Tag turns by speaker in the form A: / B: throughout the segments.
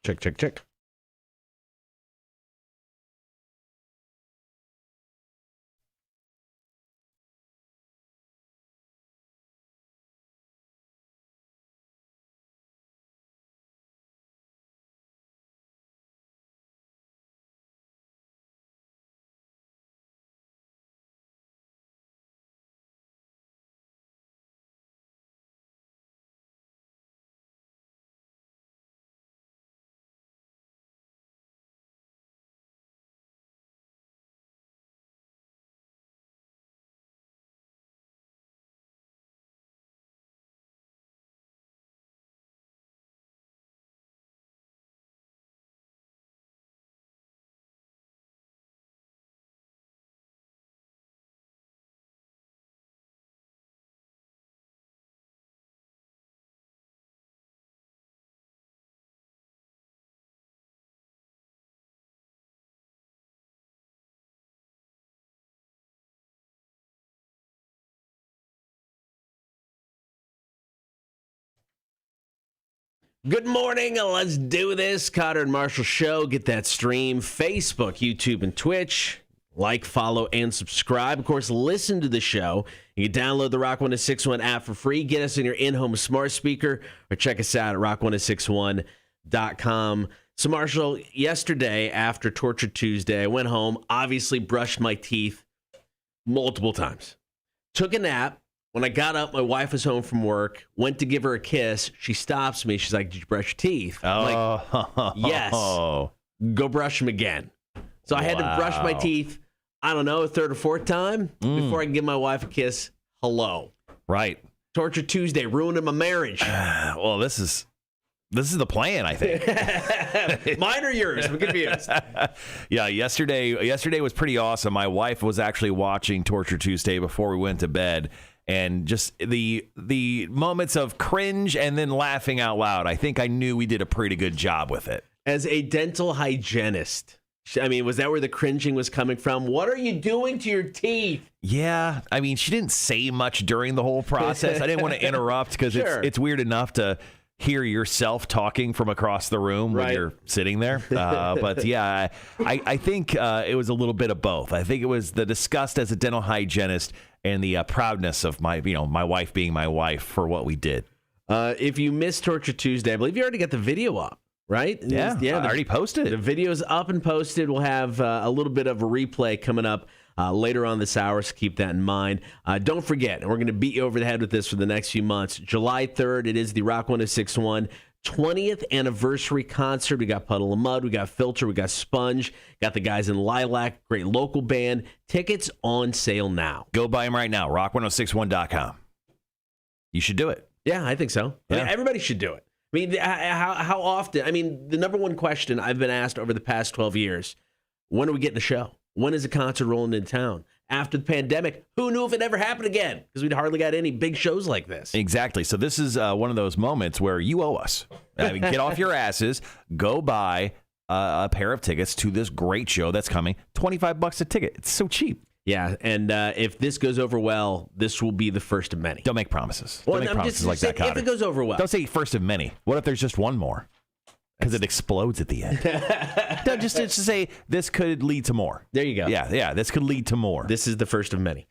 A: Check, check, check. Good morning. Let's do this. Cotter and Marshall Show. Get that stream. Facebook, YouTube, and Twitch. Like, follow, and subscribe. Of course, listen to the show. You can download the Rock 1061 app for free. Get us in your in-home smart speaker or check us out at rock1061.com. So, Marshall, yesterday after Torture Tuesday, I went home, obviously brushed my teeth multiple times. Took a nap. When I got up, my wife was home from work, went to give her a kiss. She stops me. She's like, did you brush your teeth? I'm like, yes. Go brush them again. So I had to brush my teeth, I don't know, a third or fourth time before I can give my wife a kiss. Hello.
B: Right.
A: Torture Tuesday, ruining my marriage.
B: Well, this is the plan, I think.
A: Mine or yours? I'm confused.
B: Yeah, yesterday was pretty awesome. My wife was actually watching Torture Tuesday before we went to bed. And just the moments of cringe and then laughing out loud. I think I knew we did a pretty good job with it.
A: As a dental hygienist, I mean, was that where the cringing was coming from? What are you doing to your teeth?
B: Yeah. I mean, she didn't say much during the whole process. I didn't want to interrupt because it's weird enough to hear yourself talking from across the room when you're sitting there. But yeah, I think it was a little bit of both. I think it was the disgust as a dental hygienist and the proudness of my wife being my wife for what we did.
A: If you missed Torture Tuesday, I believe you already got the video up, right?
B: Yeah, I already posted it.
A: The video's up and posted. We'll have a little bit of a replay coming up later on this hour, so keep that in mind. Don't forget, and we're going to beat you over the head with this for the next few months. July 3rd, it is the Rock 1061 20th anniversary concert. We got Puddle of Mud, we got Filter, we got Sponge, got the guys in Lilac, great local band. Tickets on sale now.
B: Go buy them right now, rock1061.com. You should do it.
A: Yeah, I think so.
B: Yeah.
A: I mean, everybody should do it. I mean, how often? I mean, the number one question I've been asked over the past 12 years, when are we getting the show? When is the concert rolling into town? After the pandemic, who knew if it ever happened again? Because we'd hardly got any big shows like this.
B: Exactly. So this is one of those moments where you owe us. I mean, get off your asses. Go buy a pair of tickets to this great show that's coming. $25 a ticket. It's so cheap.
A: Yeah, and if this goes over well, this will be the first of many.
B: Don't make promises.
A: Well,
B: Don't make promises like that,
A: If it goes over well.
B: Don't say first of many. What if there's just one more? Because it explodes at the end. No, just to say this could lead to more.
A: There you go.
B: Yeah, this could lead to more.
A: This is the first of many.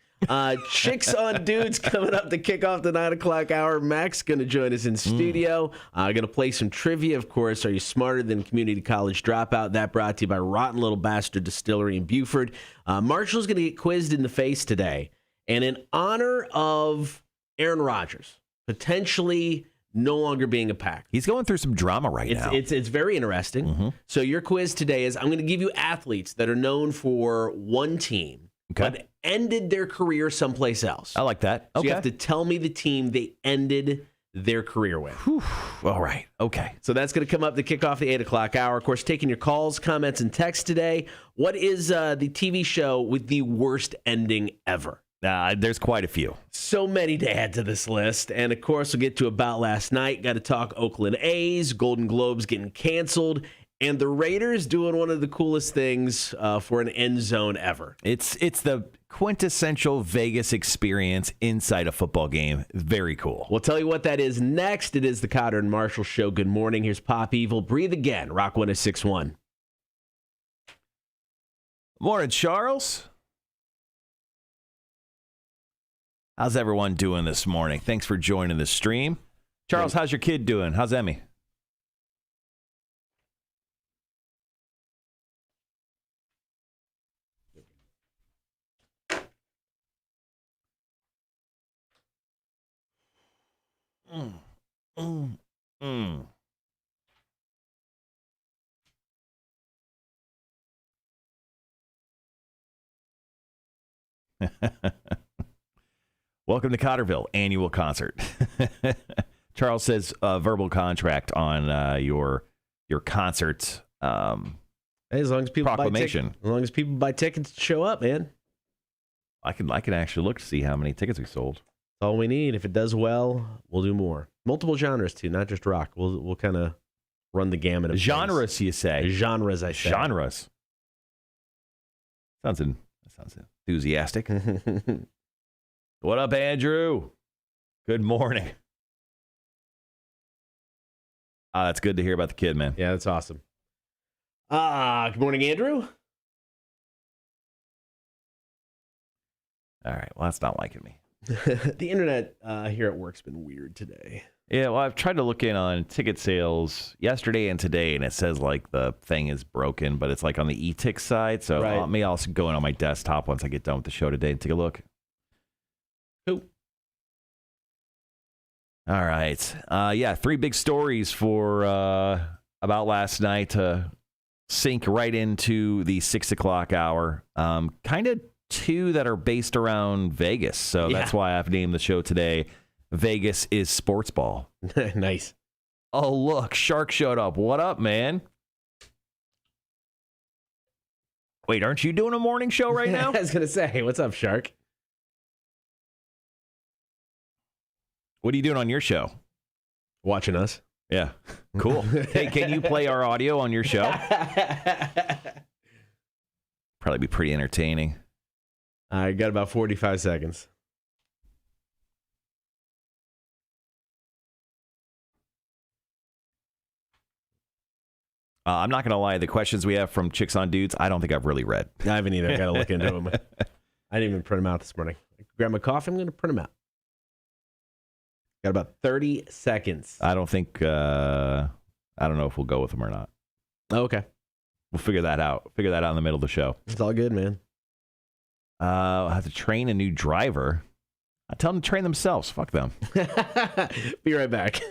A: Chicks on Dudes coming up to kick off the 9 o'clock hour. Mac's going to join us in studio. Going to play some trivia, of course. Are you smarter than community college dropout? That brought to you by Rotten Little Bastard Distillery in Buford. Marshall's going to get quizzed in the face today. And in honor of Aaron Rodgers, potentially no longer being a Pack.
B: He's going through some drama right now.
A: It's very interesting.
B: Mm-hmm.
A: So your quiz today is I'm going to give you athletes that are known for one team, but ended their career someplace else.
B: I like that.
A: So
B: Okay.
A: you have to tell me the team they ended their career with.
B: Whew. All right. Okay.
A: So that's going to come up to kick off the 8 o'clock hour. Of course, taking your calls, comments, and texts today. What is the TV show with the worst ending ever?
B: There's quite a few.
A: So many to add to this list. And, of course, we'll get to About Last Night. Got to talk Oakland A's, Golden Globes getting canceled, and the Raiders doing one of the coolest things for an end zone ever.
B: It's the quintessential Vegas experience inside a football game. Very cool.
A: We'll tell you what that is next. It is the Cotter and Marshall Show. Good morning. Here's Pop Evil. Breathe Again. Rock 106.1.
B: Morning, Charles. How's everyone doing this morning? Thanks for joining the stream. Charles, how's your kid doing? How's Emmy? Welcome to Cotterville annual concert. Charles says verbal contract on your concert
A: as long as people
B: proclamation.
A: As long as people buy tickets to show up, man.
B: I can actually look to see how many tickets we sold.
A: That's all we need. If it does well, we'll do more. Multiple genres too, not just rock. We'll kind of run the gamut of
B: genres.
A: things.
B: You say
A: genres? I say
B: genres. Sounds enthusiastic. What up, Andrew? Good morning. That's good to hear about the kid, man.
A: Yeah, that's awesome. Good morning, Andrew.
B: All right. Well, that's not liking me.
A: The internet here at work's been weird today.
B: Yeah, well, I've tried to look in on ticket sales yesterday and today, and it says like the thing is broken, but it's like on the e-tick side. So maybe I'll go in on my desktop once I get done with the show today and take a look.
A: Cool.
B: All right. Yeah, 3 big stories for about last night to sink right into the 6 o'clock hour. Kind of 2 that are based around Vegas. So that's why I've named the show today Vegas is Sportsball.
A: Nice.
B: Oh, look, Shark showed up. What up, man? Wait, aren't you doing a morning show right now?
A: I was going to say, what's up, Shark?
B: What are you doing on your show?
A: Watching us.
B: Yeah. Cool. Hey, can you play our audio on your show? Probably be pretty entertaining.
A: I got about 45 seconds.
B: I'm not going to lie. The questions we have from Chicks on Dudes, I don't think I've really read.
A: I haven't either. I got to look into them. I didn't even print them out this morning. Grab my coffee. I'm going to print them out. Got about 30 seconds.
B: I don't think, I don't know if we'll go with them or not.
A: Oh, okay.
B: We'll figure that out. Figure that out in the middle of the show.
A: It's all good, man.
B: I'll have to train a new driver. I tell them to train themselves. Fuck them.
A: Be right back.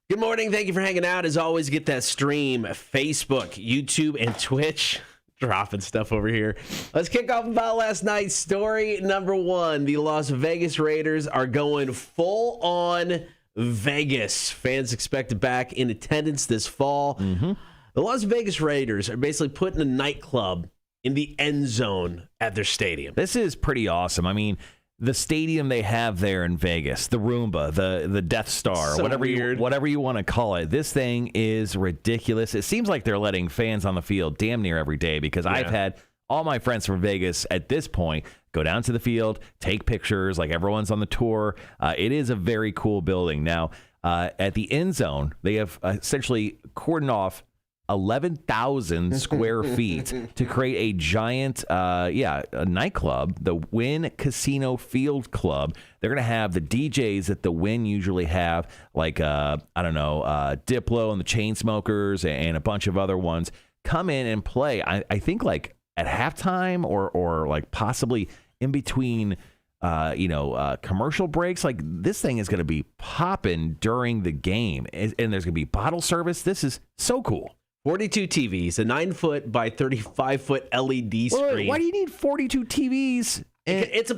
A: Good morning. Thank you for hanging out. As always, get that stream, Facebook, YouTube, and Twitch. Dropping stuff over here. Let's kick off about last night's story. Number 1, the Las Vegas Raiders are going full on Vegas. Fans expected back in attendance this fall. Mm-hmm. The Las Vegas Raiders are basically putting a nightclub in the end zone at their stadium.
B: This is pretty awesome. I mean, the stadium they have there in Vegas, the Roomba, the Death Star,
A: so
B: whatever you want to call it, this thing is ridiculous. It seems like they're letting fans on the field damn near every day because I've had all my friends from Vegas at this point go down to the field, take pictures, like everyone's on the tour. It is a very cool building. Now, at the end zone, they have essentially cordoned off 11,000 square feet to create a giant, a nightclub, the Wynn Casino Field Club. They're going to have the DJs that the Wynn usually have, like, Diplo and the Chainsmokers and a bunch of other ones, come in and play, I think, like, at halftime or like, possibly in between, commercial breaks. Like, this thing is going to be popping during the game, and there's going to be bottle service. This is so cool.
A: 42 TVs, a 9-foot by 35-foot LED screen.
B: Why do you need 42 TVs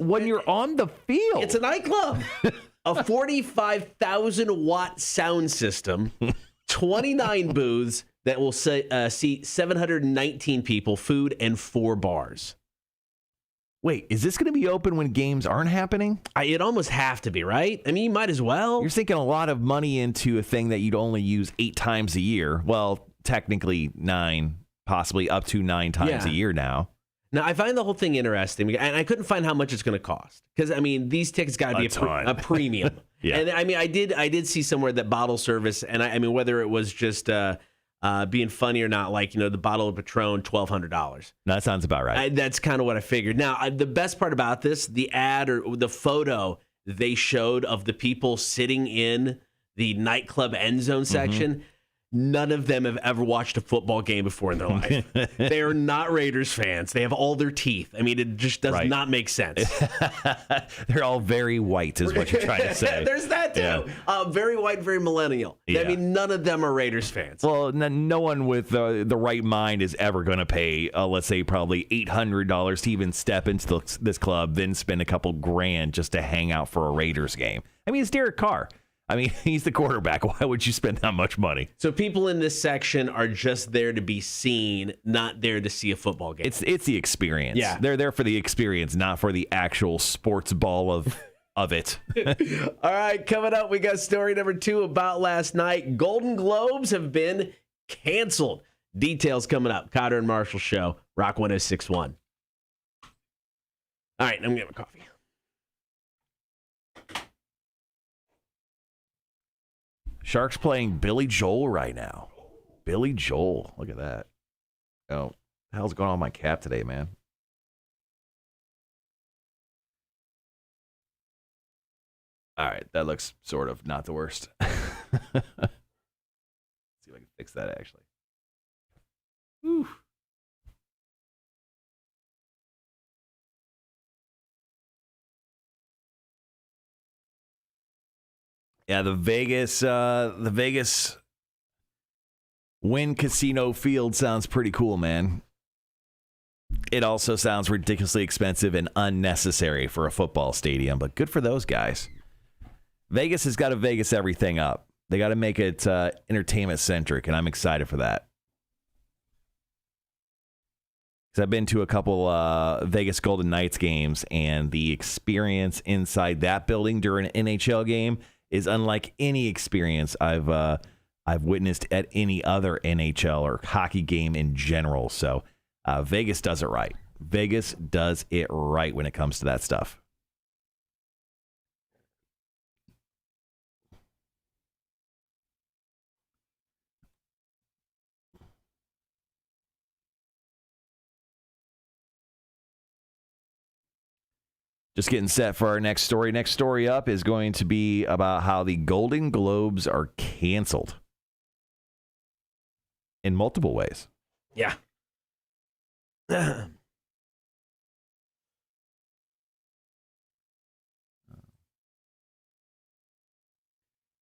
B: when you're on the field?
A: It's a nightclub. A 45,000-watt sound system, 29 booths that will seat 719 people, food, and 4 bars.
B: Wait, is this going to be open when games aren't happening?
A: It'd almost have to be, right? I mean, you might as well.
B: You're sinking a lot of money into a thing that you'd only use 8 times a year. Well, technically 9, possibly up to 9 times a year now.
A: Now, I find the whole thing interesting, and I couldn't find how much it's going to cost. Because, I mean, these tickets got to be a premium.
B: Yeah.
A: And, I mean, I did see somewhere that bottle service, and I mean, whether it was just being funny or not, like, the bottle of Patron, $1,200.
B: That sounds about right.
A: That's kind of what I figured. Now, the best part about this, the ad or the photo they showed of the people sitting in the nightclub end zone section, none of them have ever watched a football game before in their life. They are not Raiders fans. They have all their teeth. I mean, it just does not make sense.
B: They're all very white is what you're trying to say.
A: There's that, too. Yeah. Very white, very millennial. Yeah. I mean, none of them are Raiders fans.
B: Well, no one with the right mind is ever going to pay, let's say, probably $800 to even step into this club, then spend a couple grand just to hang out for a Raiders game. I mean, it's Derek Carr. I mean, he's the quarterback. Why would you spend that much money?
A: So people in this section are just there to be seen, not there to see a football game.
B: It's the experience.
A: Yeah.
B: They're there for the experience, not for the actual sports ball of it.
A: All right, coming up, we got story number 2 about last night. Golden Globes have been canceled. Details coming up. Cotter and Marshall Show, Rock 106.1. All right, I'm going to get my coffee.
B: Sharks playing Billy Joel right now. Billy Joel. Look at that. Oh, what the hell's going on with my cap today, man? All right, that looks sort of not the worst. Let's see if I can fix that, actually. Whew. Yeah, the Vegas Wynn Casino Field sounds pretty cool, man. It also sounds ridiculously expensive and unnecessary for a football stadium, but good for those guys. Vegas has got to Vegas everything up. They got to make it entertainment centric, and I'm excited for that. Because I've been to a couple Vegas Golden Knights games, and the experience inside that building during an NHL game is unlike any experience I've witnessed at any other NHL or hockey game in general. So Vegas does it right. Vegas does it right when it comes to that stuff. Just getting set for our next story. Next story up is going to be about how the Golden Globes are canceled in multiple ways.
A: Yeah.
B: Yeah,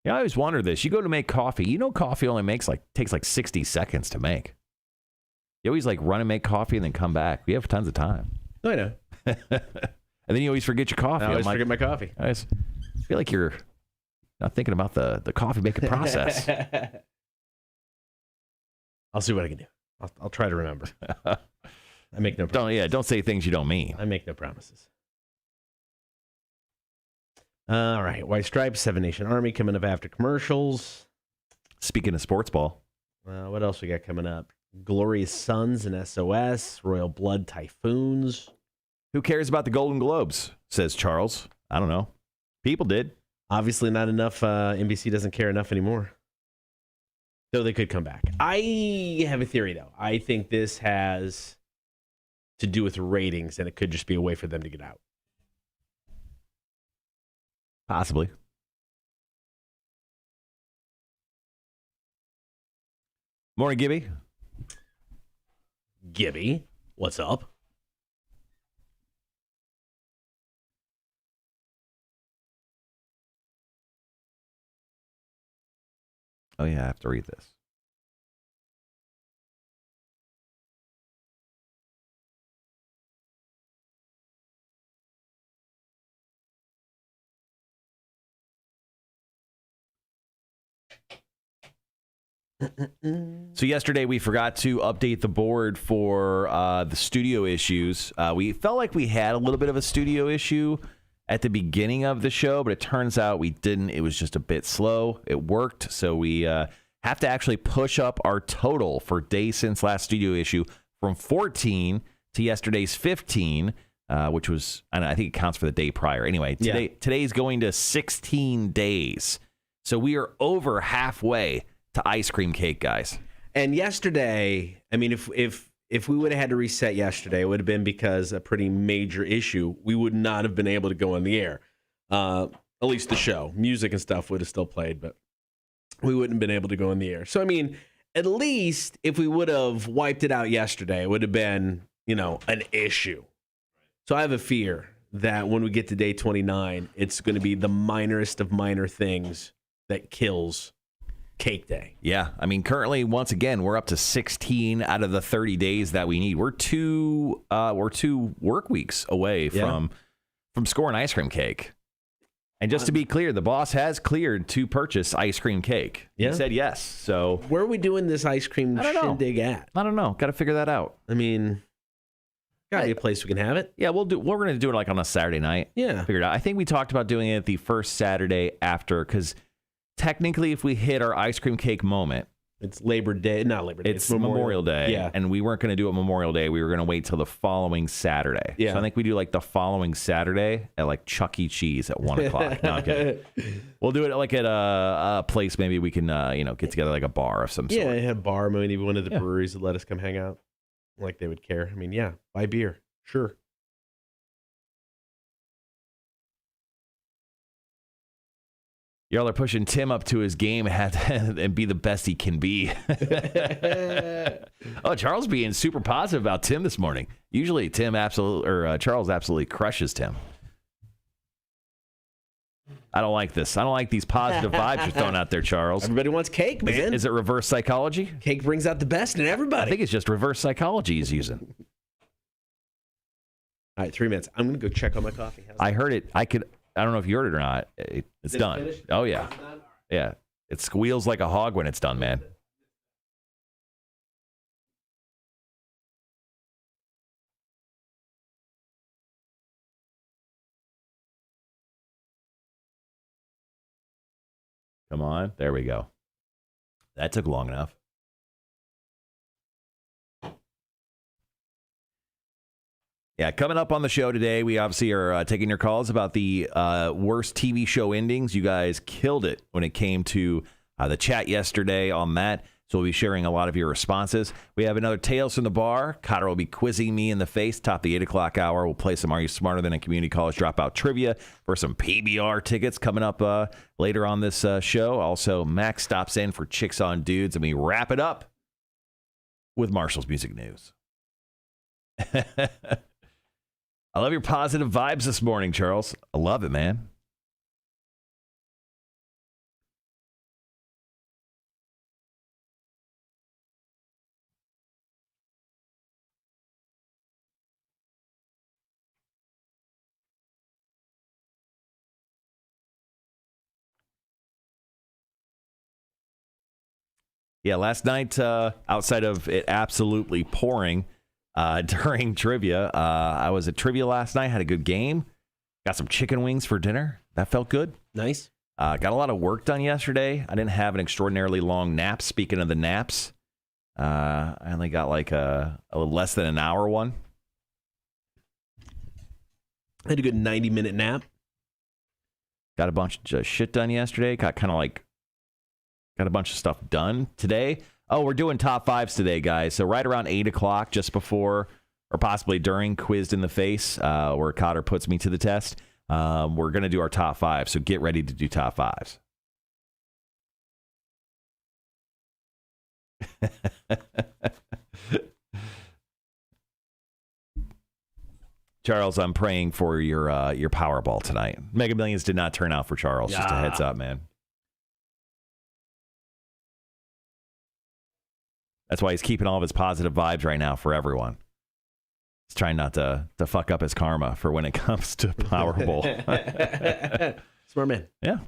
B: I always wonder this. You go to make coffee. You know, coffee only takes 60 seconds to make. You always run and make coffee and then come back. We have tons of time.
A: I know.
B: And then you always forget your coffee.
A: I always forget my coffee.
B: I feel like you're not thinking about the coffee making process.
A: I'll see what I can do. I'll try to remember. I make no promises.
B: Don't say things you don't mean.
A: I make no promises. All right. White Stripes, Seven Nation Army coming up after commercials.
B: Speaking of sports ball.
A: What else we got coming up? Glorious Sons and SOS, Royal Blood Typhoons.
B: Who cares about the Golden Globes, says Charles. I don't know. People did.
A: Obviously not enough. NBC doesn't care enough anymore. Though they could come back. I have a theory, though. I think this has to do with ratings, and it could just be a way for them to get out.
B: Possibly. Morning, Gibby.
A: Gibby, what's up?
B: Oh, yeah, I have to read this. So yesterday we forgot to update the board for the studio issues. We felt like we had a little bit of a studio issue at the beginning of the show, but it turns out we didn't. It was just a bit slow. It worked, so we have to actually push up our total for days since last studio issue from 14 to yesterday's 15, which was, I think it counts for the day prior. Anyway, today's going to 16 days. So we are over halfway to ice cream cake, guys.
A: And yesterday, I mean, if we would have had to reset yesterday, it would have been because a pretty major issue. We would not have been able to go on the air. At least the show. Music and stuff would have still played, but we wouldn't have been able to go on the air. So, I mean, at least if we would have wiped it out yesterday, it would have been, an issue. So I have a fear that when we get to day 29, it's going to be the minorest of minor things that kills Cake Day.
B: Yeah, I mean, currently, once again, we're up to 16 out of the 30 days that we need. We're two work weeks away from scoring ice cream cake. And just to be clear, the boss has cleared to purchase ice cream cake. Yeah. He said yes. So
A: where are we doing this ice cream shindig at?
B: I don't know. Got to figure that out.
A: I mean, got to be a place we can have it.
B: Yeah, we're going to do it like on a Saturday night.
A: Yeah,
B: figure it out. I think we talked about doing it the first Saturday after, because technically, if we hit our ice cream cake moment,
A: it's Labor Day. Not Labor Day.
B: It's Memorial Day.
A: Yeah.
B: And we weren't going to do it Memorial Day. We were going to wait till the following Saturday.
A: Yeah.
B: So I think we do like the following Saturday at like Chuck E. Cheese at 1 o'clock. No, I'm kidding. We'll do it like at a place maybe we can, get together like a bar of some sort.
A: Yeah, a bar. Maybe one of the breweries would let us come hang out. Like they would care. I mean, yeah, buy beer. Sure.
B: Y'all are pushing Tim up to his game and be the best he can be. Oh, Charles being super positive about Tim this morning. Usually Charles absolutely crushes Tim. I don't like this. I don't like these positive vibes you're throwing out there, Charles.
A: Everybody wants cake, man.
B: Is it reverse psychology?
A: Cake brings out the best in everybody.
B: I think it's just reverse psychology he's using.
A: All right, 3 minutes. I'm going to go check on my coffee.
B: I heard it. I don't know if you heard it or not. It's done.
A: Finished?
B: Oh, yeah. Yeah. It squeals like a hog when it's done, man. Come on. There we go. That took long enough. Yeah, coming up on the show today, we obviously are taking your calls about the worst TV show endings. You guys killed it when it came to the chat yesterday on that. So we'll be sharing a lot of your responses. We have another Tales from the Bar. Cotter will be quizzing me in the face, top the 8 o'clock hour. We'll play some Are You Smarter Than a Community College Dropout trivia for some PBR tickets coming up later on this show. Also, Max stops in for Chicks on Dudes, and we wrap it up with Marshall's Music News. I love your positive vibes this morning, Charles. I love it, man. Yeah, last night, outside of it absolutely pouring, during trivia. I was at trivia last night, had a good game. Got some chicken wings for dinner. That felt good.
A: Nice.
B: Got a lot of work done yesterday. I didn't have an extraordinarily long nap. Speaking of the naps, I only got like a little less than an hour one.
A: I had a good 90-minute nap.
B: Got a bunch of shit done yesterday. Got a bunch of stuff done today. Oh, we're doing top fives today, guys. So right around 8 o'clock, just before or possibly during Quizzed in the Face, where Cotter puts me to the test, we're going to do our top five. So get ready to do top fives. Charles, I'm praying for your Powerball tonight. Mega Millions did not turn out for Charles. Just a heads up, man. That's why he's keeping all of his positive vibes right now for everyone. He's trying not to fuck up his karma for when it comes to Powerball.
A: Smart man.
B: Yeah.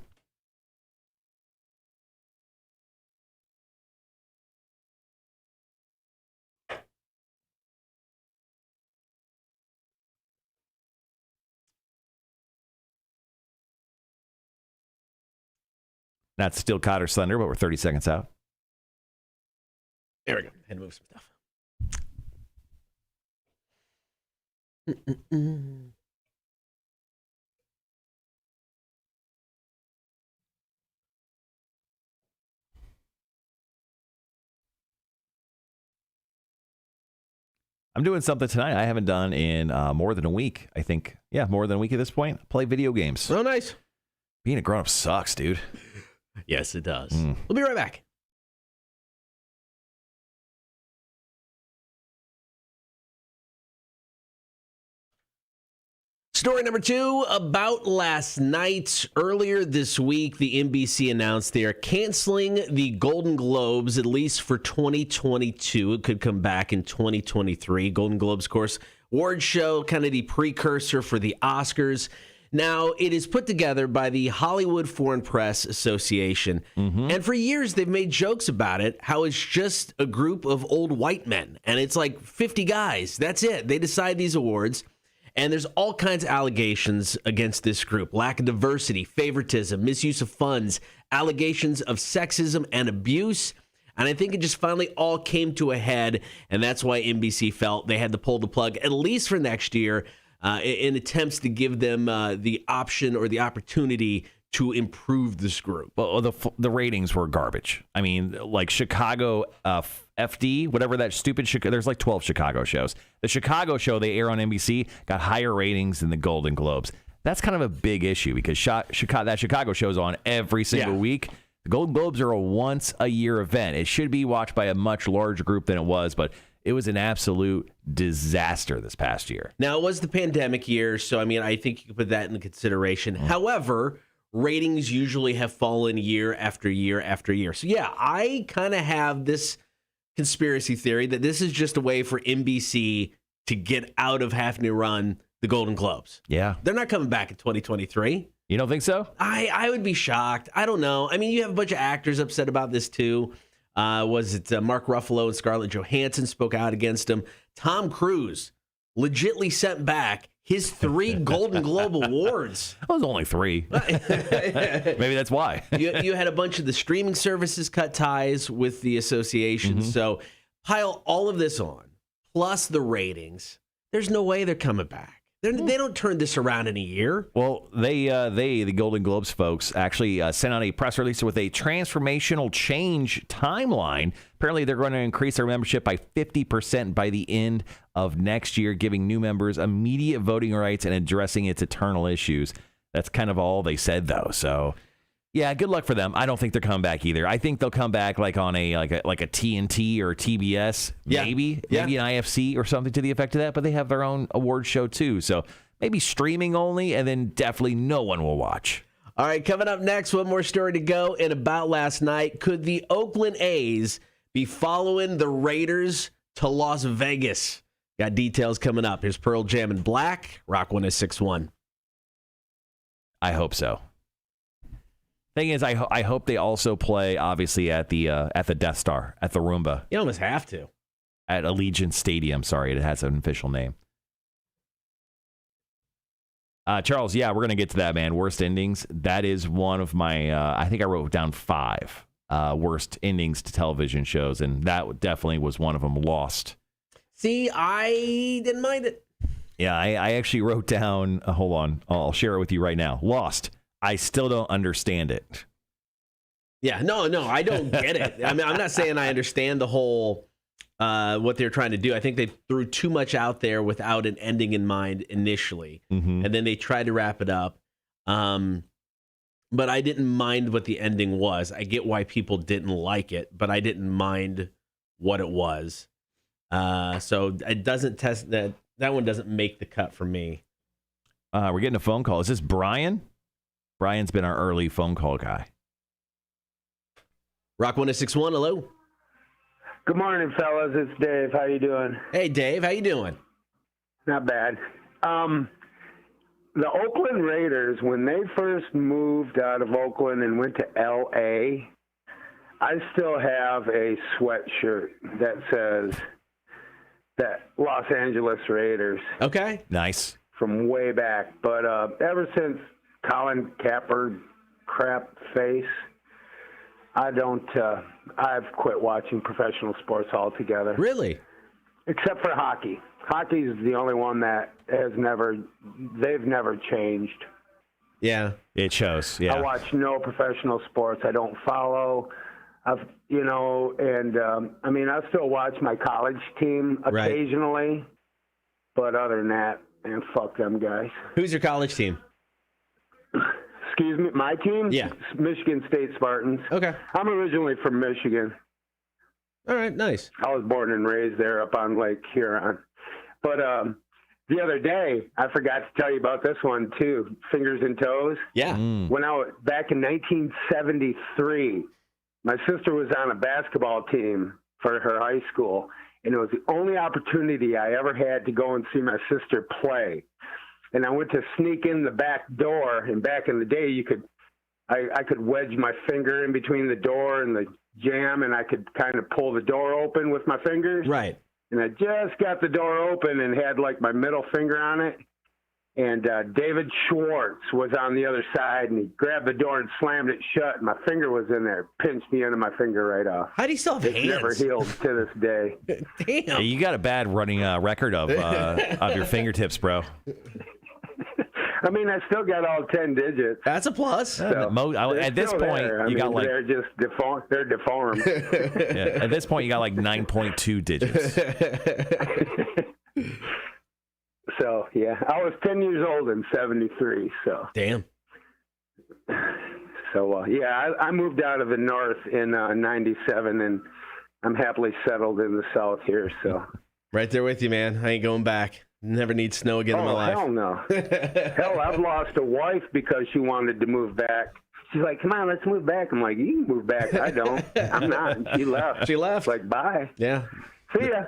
B: Not still Cotter's thunder, but we're 30 seconds out.
A: There we go. Had to move some stuff.
B: I'm doing something tonight I haven't done in more than a week. I think, more than a week at this point. Play video games.
A: Oh, nice.
B: Being a grown-up sucks, dude.
A: Yes, it does. We'll be right back. Story number 2 about last night. Earlier this week, the NBC announced they are canceling the Golden Globes, at least for 2022. It could come back in 2023. Golden Globes, of course, award show, kind of the precursor for the Oscars. Now, it is put together by the Hollywood Foreign Press Association. And for years, they've made jokes about it, how it's just a group of old white men. And it's like 50 guys. That's it. They decide these awards. And there's all kinds of allegations against this group. Lack of diversity, favoritism, misuse of funds, allegations of sexism and abuse. And I think it just finally all came to a head. And that's why NBC felt they had to pull the plug, at least for next year, in attempts to give them the option or the opportunity to improve this group.
B: Well, the ratings were garbage. I mean, like Chicago FD, whatever that stupid there's like 12 Chicago shows. The Chicago show they air on NBC got higher ratings than the Golden Globes. That's kind of a big issue because that Chicago show's on every single week. The Golden Globes are a once-a-year event. It should be watched by a much larger group than it was, but it was an absolute disaster this past year.
A: Now, it was the pandemic year, so, I mean, I think you could put that into consideration. However, ratings usually have fallen year after year after year. So, yeah, I kind of have this conspiracy theory that this is just a way for NBC to get out of having to run the Golden Globes.
B: Yeah.
A: They're not coming back in 2023.
B: You don't think so?
A: I would be shocked. I don't know. I mean, you have a bunch of actors upset about this, too. Was it Mark Ruffalo and Scarlett Johansson spoke out against him? Tom Cruise legitimately sent back his 3 Golden Globe Awards.
B: It was only 3. Maybe that's why.
A: you had a bunch of the streaming services cut ties with the association. So pile all of this on, plus the ratings. There's no way they're coming back. They don't turn this around in a year.
B: Well, the Golden Globes folks, actually sent out a press release with a transformational change timeline. Apparently, they're going to increase their membership by 50% by the end of next year, giving new members immediate voting rights and addressing its eternal issues. That's kind of all they said, though. So, yeah, good luck for them. I don't think they're coming back either. I think they'll come back like on a TNT or TBS, maybe an IFC or something to the effect of that. But they have their own award show too, so maybe streaming only, and then definitely no one will watch.
A: All right, coming up next, one more story to go. And about last night, could the Oakland A's be following the Raiders to Las Vegas? Got details coming up. Here's Pearl Jam in Black, Rock 106.1.
B: I hope so. Thing is, I hope they also play, obviously, at the Death Star, at the Roomba.
A: You almost have to.
B: At Allegiant Stadium. Sorry, it has an official name. Charles, yeah, we're going to get to that, man. Worst endings. That is one of my, I think I wrote down 5 worst endings to television shows, and that definitely was one of them. Lost.
A: See, I didn't mind it.
B: Yeah, I actually wrote down, hold on, I'll share it with you right now. Lost. I still don't understand it.
A: Yeah, no, I don't get it. I mean, I'm not saying I understand the whole, what they're trying to do. I think they threw too much out there without an ending in mind initially. And then they tried to wrap it up. But I didn't mind what the ending was. I get why people didn't like it, but I didn't mind what it was. So it doesn't test that. That one doesn't make the cut for me.
B: We're getting a phone call. Is this Brian? Brian's been our early phone call guy.
A: Rock 106.1, hello.
C: Good morning, fellas. It's Dave. How you doing?
A: Hey, Dave. How you doing?
C: Not bad. The Oakland Raiders, when they first moved out of Oakland and went to L.A., I still have a sweatshirt that says that Los Angeles Raiders.
A: Okay.
B: Nice.
C: From way back. But ever since Colin Kaepernick crap face I've quit watching professional sports altogether.
A: Really?
C: Except for hockey. Hockey is the only one that they've never changed.
A: Yeah.
B: It shows, yeah.
C: I watch no professional sports. I don't follow. I still watch my college team occasionally. Right. But other than that, man, fuck them guys.
A: Who's your college team?
C: Excuse me, my team?
A: Yeah.
C: Michigan State Spartans.
A: Okay.
C: I'm originally from Michigan.
A: All right, nice.
C: I was born and raised there up on Lake Huron. But the other day, I forgot to tell you about this one too, fingers and toes.
A: Yeah.
C: When back in 1973, my sister was on a basketball team for her high school, and it was the only opportunity I ever had to go and see my sister play. And I went to sneak in the back door, and back in the day, I could wedge my finger in between the door and the jamb, and I could kind of pull the door open with my fingers.
A: Right.
C: And I just got the door open and had like my middle finger on it. And David Schwartz was on the other side, and he grabbed the door and slammed it shut. And my finger was in there, pinched the end of my finger right off.
A: How do you still have hands?
C: It's never healed to this day.
A: Damn.
B: Yeah, you got a bad running record of your fingertips, bro.
C: I mean, I still got all 10 digits.
A: That's a plus.
C: So
B: at this point, you got like
C: they're just they're deformed.
B: Yeah, at this point, you got like 9.2 digits.
C: So yeah, I was 10 years old in '73. So
A: damn.
C: So yeah, I moved out of the north in '97, and I'm happily settled in the south here. So
A: right there with you, man. I ain't going back. Never need snow again in my life.
C: Hell no. Hell, I've lost a wife because she wanted to move back. She's like, come on, let's move back. I'm like, you can move back. I don't. I'm not. She left.
A: She left.
C: Like, bye.
A: Yeah.
C: See ya.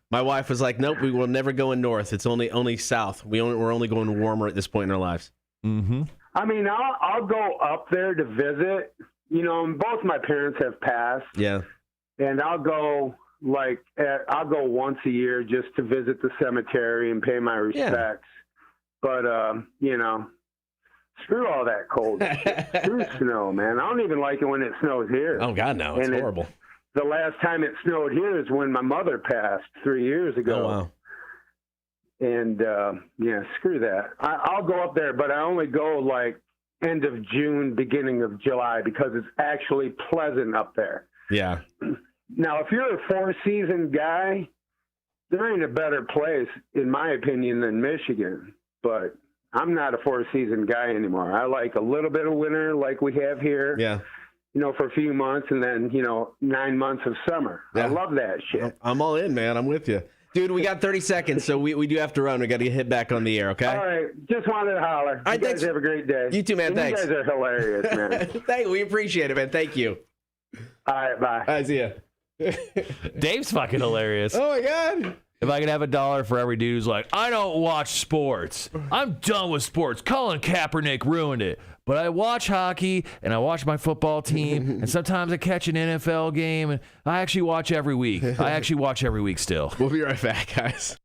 A: My wife was like, nope, we will never go in north. It's only south. We're only going warmer at this point in our lives.
B: Mm-hmm.
C: I mean, I'll go up there to visit. You know, both my parents have passed.
A: Yeah.
C: And I'll go once a year just to visit the cemetery and pay my respects. Yeah. But, you know, screw all that cold shit. Screw snow, man. I don't even like it when it snows here.
A: Oh, God, no. It's horrible.
C: The last time it snowed here is when my mother passed 3 years ago.
A: Oh, wow.
C: And, yeah, screw that. I'll go up there, but I only go like end of June, beginning of July, because it's actually pleasant up there.
A: Yeah.
C: Now, if you're a four-season guy, there ain't a better place, in my opinion, than Michigan. But I'm not a four-season guy anymore. I like a little bit of winter like we have here.
A: Yeah.
C: You know, for a few months, and then, 9 months of summer. Yeah. I love that shit.
A: I'm all in, man. I'm with you. Dude, we got 30 seconds, so we do have to run. We got to hit back on the air, okay?
C: All right. Just wanted to holler. You guys have a great day.
A: You too, man.
C: And
A: thanks.
C: You guys are hilarious, man.
A: We appreciate it, man. Thank you.
C: All right, bye.
A: All right, see ya.
B: Dave's fucking hilarious.
A: Oh, my God.
B: If I could have $1 for every dude who's like, I don't watch sports. I'm done with sports. Colin Kaepernick ruined it. But I watch hockey, and I watch my football team, and sometimes I catch an NFL game, and I actually watch every week. I actually watch every week still.
A: We'll be right back, guys.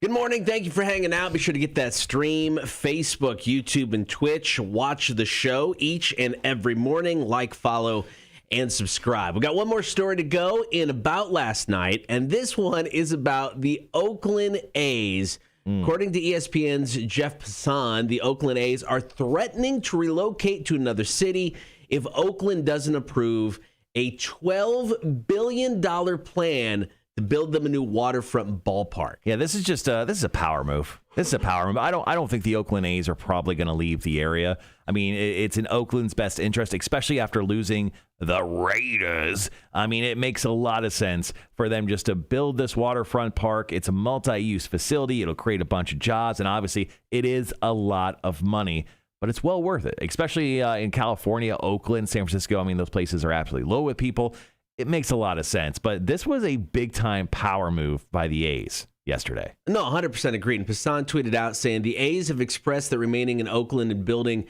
A: Good morning. Thank you for hanging out. Be sure to get that stream, Facebook, YouTube, and Twitch. Watch the show each and every morning. Like, follow, and subscribe. We got one more story to go in about last night, and this one is about the Oakland A's. According to ESPN's Jeff Passan, the Oakland A's are threatening to relocate to another city if Oakland doesn't approve a $12 billion plan to build them a new waterfront ballpark.
B: Yeah, this is just this is a power move. This is a power move. I don't think the Oakland A's are probably going to leave the area. I mean, it's in Oakland's best interest, especially after losing the Raiders. I mean, it makes a lot of sense for them just to build this waterfront park. It's a multi-use facility. It'll create a bunch of jobs, and obviously, it is a lot of money. But it's well worth it, especially in California, Oakland, San Francisco. I mean, those places are absolutely low with people. It makes a lot of sense, but this was a big-time power move by the A's yesterday.
A: No, 100% agreed. And Passan tweeted out saying, the A's have expressed that remaining in Oakland and building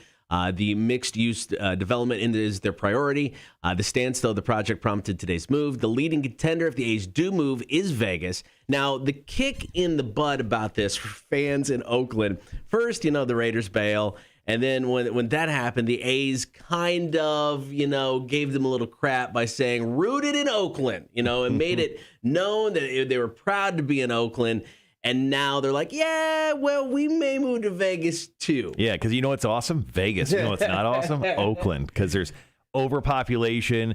A: The mixed-use development is their priority. The standstill of the project prompted today's move. The leading contender, if the A's do move, is Vegas. Now, the kick in the butt about this for fans in Oakland, first, the Raiders bail. And then when that happened, the A's kind of, gave them a little crap by saying rooted in Oakland, and made it known that they were proud to be in Oakland. And now they're like, yeah, well, we may move to Vegas too.
B: Yeah, because you know what's awesome? Vegas. You know what's not awesome? Oakland, because there's overpopulation,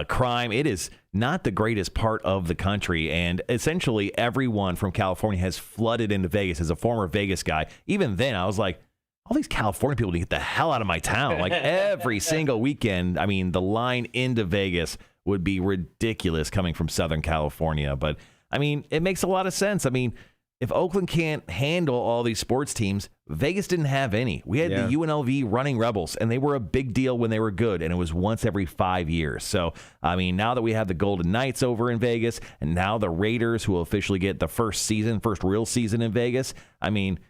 B: crime. It is not the greatest part of the country. And essentially everyone from California has flooded into Vegas. As a former Vegas guy, even then I was like, all these California people need to get the hell out of my town. Like every single weekend, I mean, the line into Vegas would be ridiculous coming from Southern California. But, I mean, it makes a lot of sense. I mean, if Oakland can't handle all these sports teams, Vegas didn't have any. We had the UNLV Running Rebels, and they were a big deal when they were good, and it was once every 5 years. So, I mean, now that we have the Golden Knights over in Vegas, and now the Raiders, who will officially get the first real season in Vegas, I mean,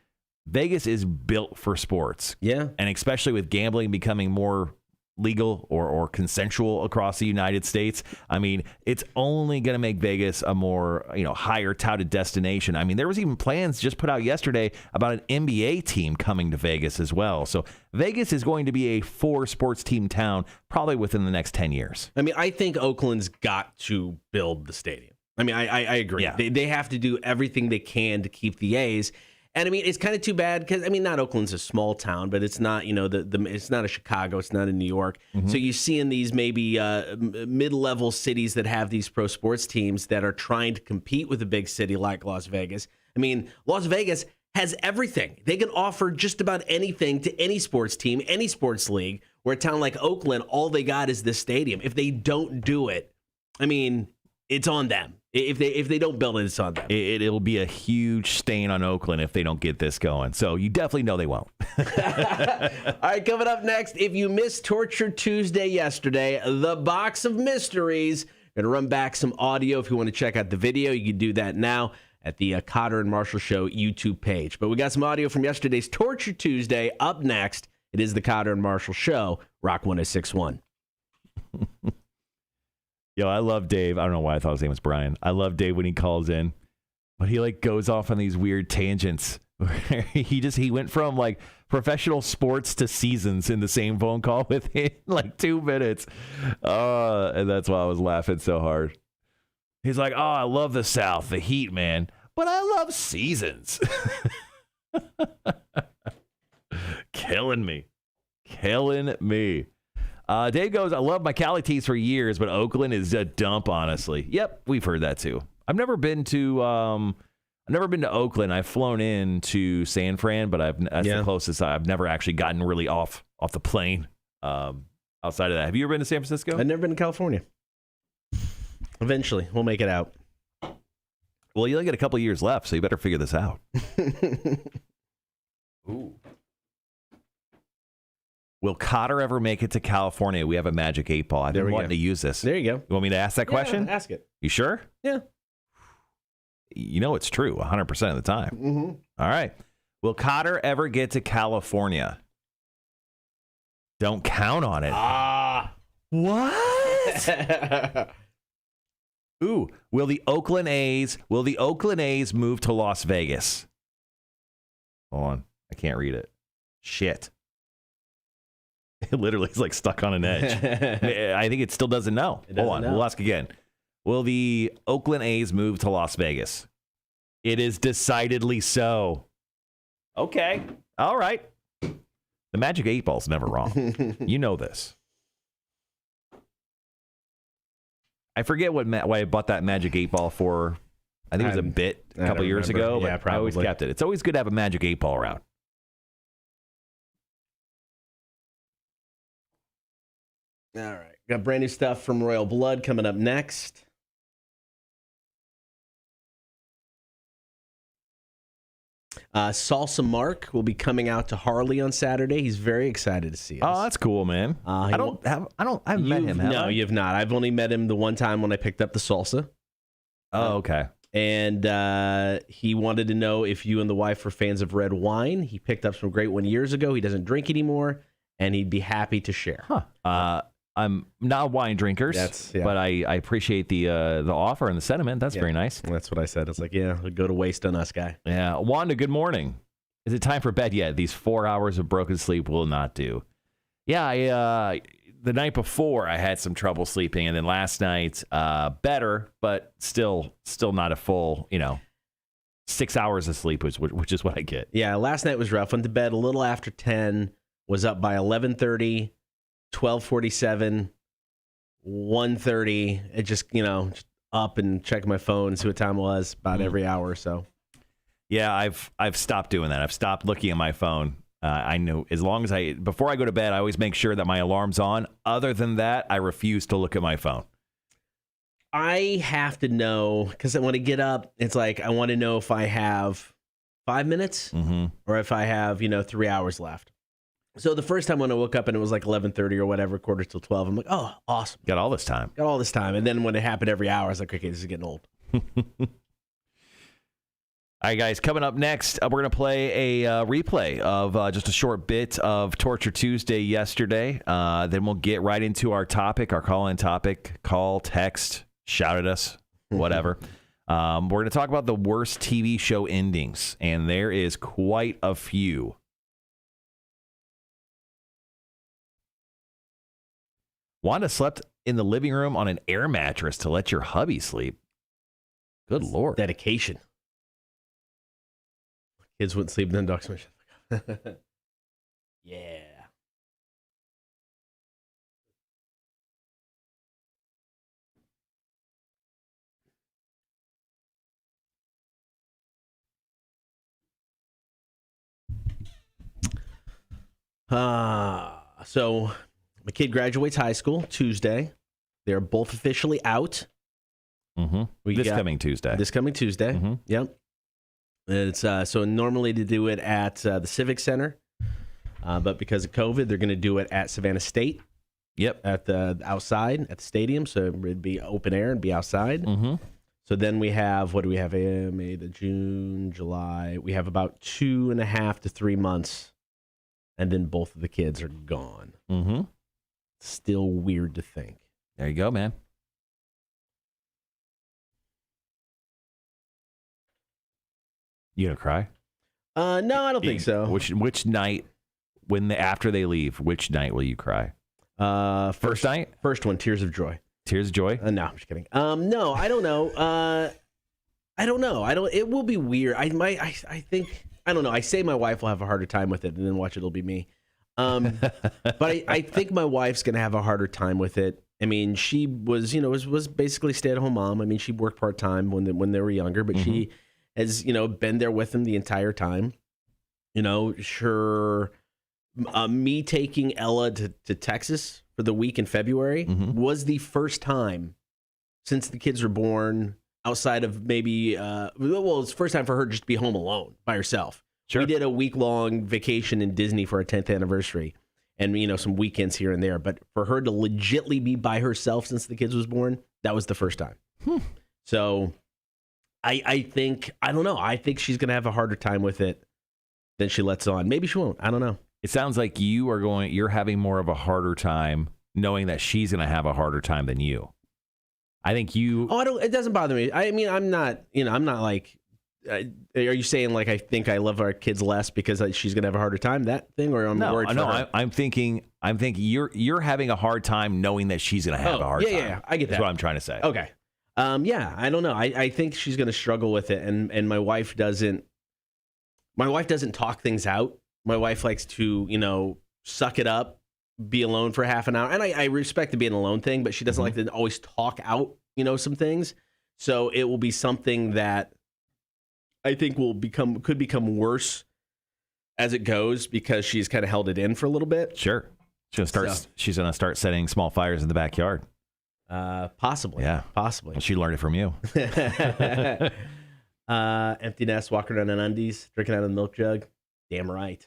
B: Vegas is built for sports. Yeah. And especially with gambling becoming more legal or consensual across the United States, I mean, it's only going to make Vegas a more, higher touted destination. I mean, there was even plans just put out yesterday about an NBA team coming to Vegas as well. So Vegas is going to be a 4-sports team town probably within the next 10 years.
A: I mean, I think Oakland's got to build the stadium. I mean, I agree. Yeah. They have to do everything they can to keep the A's. And I mean, it's kind of too bad because, I mean, not Oakland's a small town, but it's not, it's not a Chicago, it's not a New York. Mm-hmm. So you see in these maybe mid-level cities that have these pro sports teams that are trying to compete with a big city like Las Vegas. I mean, Las Vegas has everything. They can offer just about anything to any sports team, any sports league, where a town like Oakland, all they got is this stadium. If they don't do it, I mean, it's on them. If they don't build it, it's on them.
B: It'll be a huge stain on Oakland if they don't get this going. So you definitely know they won't.
A: All right, coming up next, if you missed Torture Tuesday yesterday, the box of mysteries. Going to run back some audio. If you want to check out the video, you can do that now at the Cotter and Marshall Show YouTube page. But we got some audio from yesterday's Torture Tuesday. Up next, it is the Cotter and Marshall Show, Rock 106.1.
B: Yo, I love Dave. I don't know why I thought his name was Brian. I love Dave when he calls in, but he goes off on these weird tangents. he went from professional sports to seasons in the same phone call within 2 minutes. And that's why I was laughing so hard. He's like, "Oh, I love the South, the heat, man, but I love seasons." Killing me. Dave goes, "I love my Cali tees for years, but Oakland is a dump, honestly." Yep, we've heard that too. I've never been to Oakland. I've flown in to San Fran, but that's the closest. I've never actually gotten really off the plane. Outside of that, have you ever been to San Francisco?
A: I've never been to California. Eventually, we'll make it out.
B: Well, you only got a couple of years left, so you better figure this out. Ooh. Will Cotter ever make it to California? We have a magic 8-ball. I've been wanting to use this.
A: There you go.
B: You want me to ask that question?
A: Ask it.
B: You sure?
A: Yeah.
B: You know it's true 100% of the time. Mm-hmm. All right. Will Cotter ever get to California? Don't count on it. What? Ooh. Will the Oakland A's move to Las Vegas? Hold on. I can't read it. Shit. It literally is stuck on an edge. I think it still doesn't know. Hold on. We'll ask again. Will the Oakland A's move to Las Vegas? It is decidedly so. Okay. All right. The magic 8-ball's never wrong. You know this. I forget why I bought that magic 8-ball for. I think it was a bit a couple years ago.
A: Yeah,
B: but
A: probably.
B: I always kept it. It's always good to have a magic 8-ball around.
A: All right. Got brand new stuff from Royal Blood coming up next. Salsa Mark will be coming out to Harley on Saturday. He's very excited to see us.
B: Oh, that's cool, man. I haven't met him.
A: No, you have not. I've only met him the one time when I picked up the salsa.
B: Oh, okay.
A: And he wanted to know if you and the wife were fans of red wine. He picked up some great one years ago. He doesn't drink anymore. and he'd be happy to share.
B: I'm not wine drinkers, but I appreciate the offer and the sentiment. That's very nice.
A: That's what I said. It's like, it'll go to waste on us, guy.
B: Yeah. Wanda, good morning. Is it time for bed yet? These 4 hours of broken sleep will not do. Yeah, the night before I had some trouble sleeping, and then last night better, but still not a full 6 hours of sleep, which is what I get.
A: Yeah, last night was rough. Went to bed a little after 10. Was up by 11:30, 12:47, 1:30. It just just up and check my phone, see what time it was about every hour or so.
B: Yeah, I've stopped doing that. I've stopped looking at my phone. I know before I go to bed, I always make sure that my alarm's on. Other than that, I refuse to look at my phone.
A: I have to know, because when I get up, it's like I want to know if I have 5 minutes or if I have 3 hours left. So the first time when I woke up and it was like 11:30 or whatever, quarter till 12, I'm like, oh, awesome.
B: Got all this time.
A: And then when it happened every hour, I was like, okay, this is getting old.
B: All right, guys, coming up next, we're going to play a replay of just a short bit of Torture Tuesday yesterday. Then we'll get right into our topic, our call-in topic. Call, text, shout at us, whatever. We're going to talk about the worst TV show endings, and there is quite a few. Wanda slept in the living room on an air mattress to let your hubby sleep. Good Lord.
A: Dedication. Kids wouldn't sleep, then dogs would. Yeah. So my kid graduates high school Tuesday. They're both officially out.
B: This coming Tuesday.
A: Yep. It's so normally to do it at the Civic Center, but because of COVID, they're going to do it at Savannah State.
B: Yep.
A: At the outside at the stadium, so it'd be open air and be outside. So then we have, what do we have? May, June, July. We have about 2.5 to 3 months, and then both of the kids are gone. Still weird to think.
B: There you go, man. You gonna cry?
A: No, I don't think so.
B: Which night, after they leave, which night will you cry? First night?
A: First one, tears of joy.
B: Tears of joy?
A: No, I'm just kidding. No, I don't know. I don't know. It will be weird. I think, I don't know. I say my wife will have a harder time with it, and then watch it'll be me. But I think my wife's gonna have a harder time with it. I mean, she was basically a stay-at-home mom. I mean, she worked part-time when they were younger, but she has, been there with him the entire time. Sure. Me taking Ella to Texas for the week in February was the first time since the kids were born, outside of maybe, it's the first time for her just to be home alone by herself. Sure. We did a week-long vacation in Disney for our 10th anniversary and, some weekends here and there. But for her to legitly be by herself since the kids was born, that was the first time. So I think, I don't know. I think she's going to have a harder time with it than she lets on. Maybe she won't. I don't know.
B: It sounds like you're having more of a harder time knowing that she's going to have a harder time than you. I think you...
A: it doesn't bother me. I mean, I'm not like, are you saying like I think I love our kids less because she's going to have a harder time, that thing? Or I'm worried for her?
B: I'm thinking you're having a hard time knowing that she's going to have a hard time.
A: Yeah, I get that.
B: That's what I'm trying to say.
A: Okay. I don't know. I think she's going to struggle with it, and my wife doesn't talk things out. My wife likes to, suck it up, be alone for half an hour. And I respect the being alone thing, but she doesn't like to always talk out, some things. So it will be something that I think could become worse as it goes because she's kind of held it in for a little bit.
B: Sure. She's going to start setting small fires in the backyard.
A: Possibly.
B: Yeah.
A: Possibly.
B: Well, she learned it from you.
A: Empty nest, walking around in undies, drinking out of the milk jug. Damn right.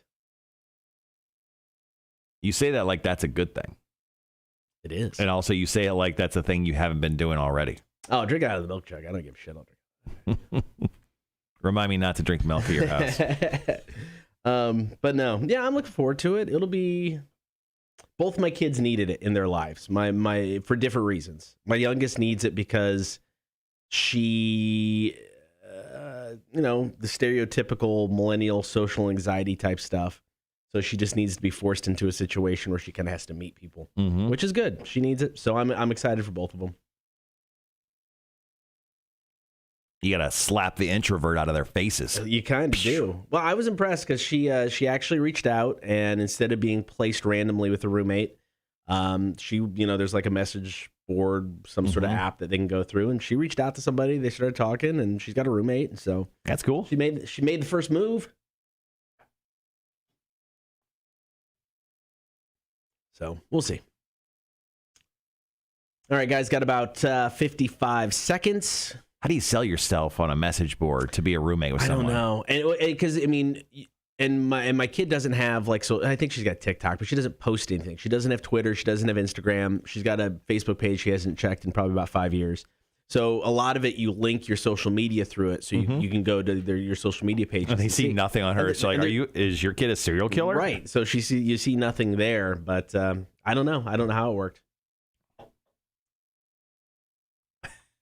B: You say that like that's a good thing.
A: It is.
B: And also you say it like that's a thing you haven't been doing already.
A: Oh, drink out of the milk jug. I don't give a shit. I'll drink.
B: Remind me not to drink milk at your house.
A: But no. Yeah, I'm looking forward to it. It'll be both my kids needed it in their lives. My for different reasons. My youngest needs it because she, the stereotypical millennial social anxiety type stuff. So she just needs to be forced into a situation where she kind of has to meet people, which is good. She needs it. So I'm excited for both of them.
B: You got to slap the introvert out of their faces.
A: You kind of do. Well, I was impressed because she actually reached out, and instead of being placed randomly with a roommate, she, there's like a message board, some sort of app that they can go through, and she reached out to somebody. They started talking, and she's got a roommate, and so
B: that's cool.
A: She made the first move. So we'll see. All right, guys, got about 55 seconds.
B: How do you sell yourself on a message board to be a roommate with someone?
A: I don't know, and because and my kid doesn't have so I think she's got TikTok, but she doesn't post anything. She doesn't have Twitter. She doesn't have Instagram. She's got a Facebook page she hasn't checked in probably about 5 years. So a lot of it, you link your social media through it, so you can go to your social media page.
B: And they see nothing on her. So is your kid a serial killer?
A: Right. So you see nothing there, but I don't know. I don't know how it worked.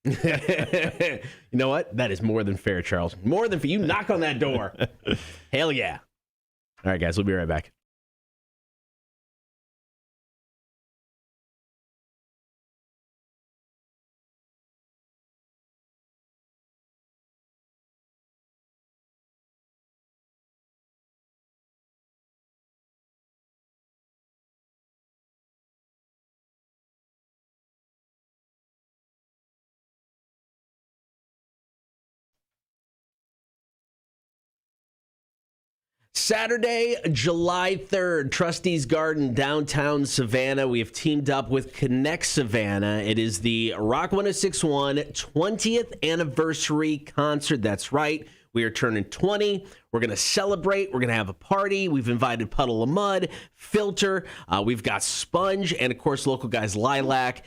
A: You know what? That is more than fair, Charles. More than fair. You knock on that door. Hell yeah. All right, guys, we'll be right back. Saturday, July 3rd, Trustees Garden, downtown Savannah. We have teamed up with Connect Savannah. It is the Rock 1061 20th anniversary concert. That's right. We are turning 20. We're going to celebrate. We're going to have a party. We've invited Puddle of Mud, Filter. We've got Sponge, and, of course, local guys Lilac.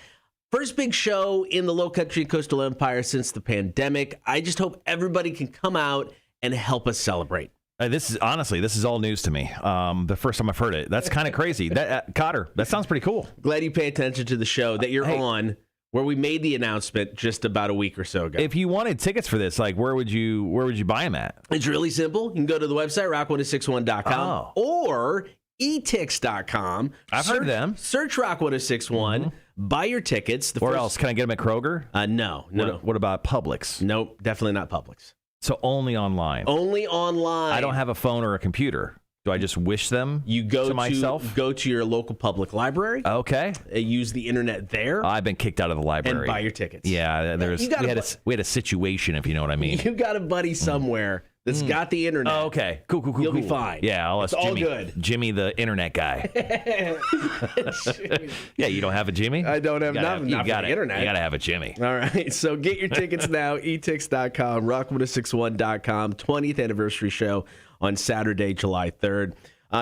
A: First big show in the Low Country and Coastal Empire since the pandemic. I just hope everybody can come out and help us celebrate.
B: This is all news to me. The first time I've heard it. That's kind of crazy. Cotter, that sounds pretty cool.
A: Glad you pay attention to the show that you're on, where we made the announcement just about a week or so ago.
B: If you wanted tickets for this, where would you buy them at?
A: It's really simple. You can go to the website, rock1061.com, or etix.com.
B: I've heard of them.
A: Search Rock 1061. Buy your tickets.
B: Else, can I get them at Kroger?
A: No.
B: What about Publix?
A: Nope, definitely not Publix.
B: So only online.
A: Only online.
B: I don't have a phone or a computer. Do I just wish them
A: to
B: myself?
A: Go to your local public library.
B: Okay.
A: Use the internet there.
B: I've been kicked out of the library.
A: And buy your tickets.
B: Yeah, we had a situation, if you know what I mean.
A: You got a buddy somewhere that's got the internet.
B: Oh, okay. Cool.
A: You'll be fine.
B: Yeah,
A: it's all good.
B: Jimmy, the internet guy. Yeah, you don't have a Jimmy?
A: I don't have nothing. You got internet.
B: You got to have a Jimmy.
A: All right. So get your tickets now. etix.com, rock1061.com. 20th anniversary show on Saturday, July 3rd.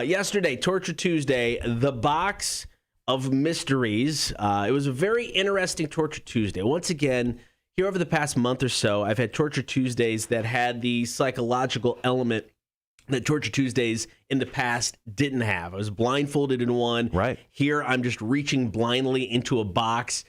A: Yesterday, Torture Tuesday, the Box of Mysteries. It was a very interesting Torture Tuesday. Once again, here over the past month or so, I've had Torture Tuesdays that had the psychological element that Torture Tuesdays in the past didn't have. I was blindfolded in one.
B: Right.
A: Here, I'm just reaching blindly into a box,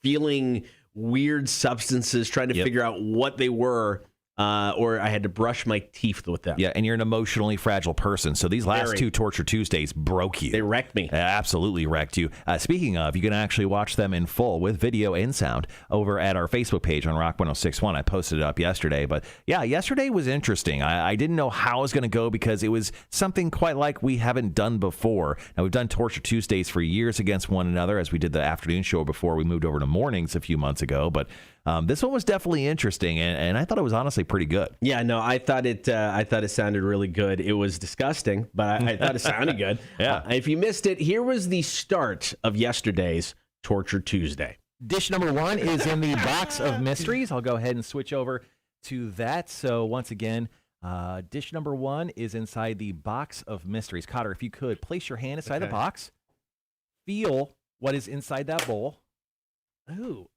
A: feeling weird substances, trying to figure out what they were. Or I had to brush my teeth with them.
B: Yeah, and you're an emotionally fragile person. So these last two Torture Tuesdays broke you.
A: They wrecked me.
B: Absolutely wrecked you. Speaking of, you can actually watch them in full with video and sound over at our Facebook page on Rock 1061. I posted it up yesterday. But yeah, yesterday was interesting. I didn't know how it was going to go because it was something quite like we haven't done before. Now, we've done Torture Tuesdays for years against one another, as we did the afternoon show before we moved over to mornings a few months ago. But this one was definitely interesting, and I thought it was honestly pretty good.
A: Yeah, no, I thought it sounded really good. It was disgusting, but I thought it sounded good.
B: Yeah.
A: If you missed it, here was the start of yesterday's Torture Tuesday.
B: Dish number one is in the Box of Mysteries. I'll go ahead and switch over to that. So once again, dish number one is inside the Box of Mysteries. Cotter, if you could, place your hand inside the box. Feel what is inside that bowl.
A: Ooh.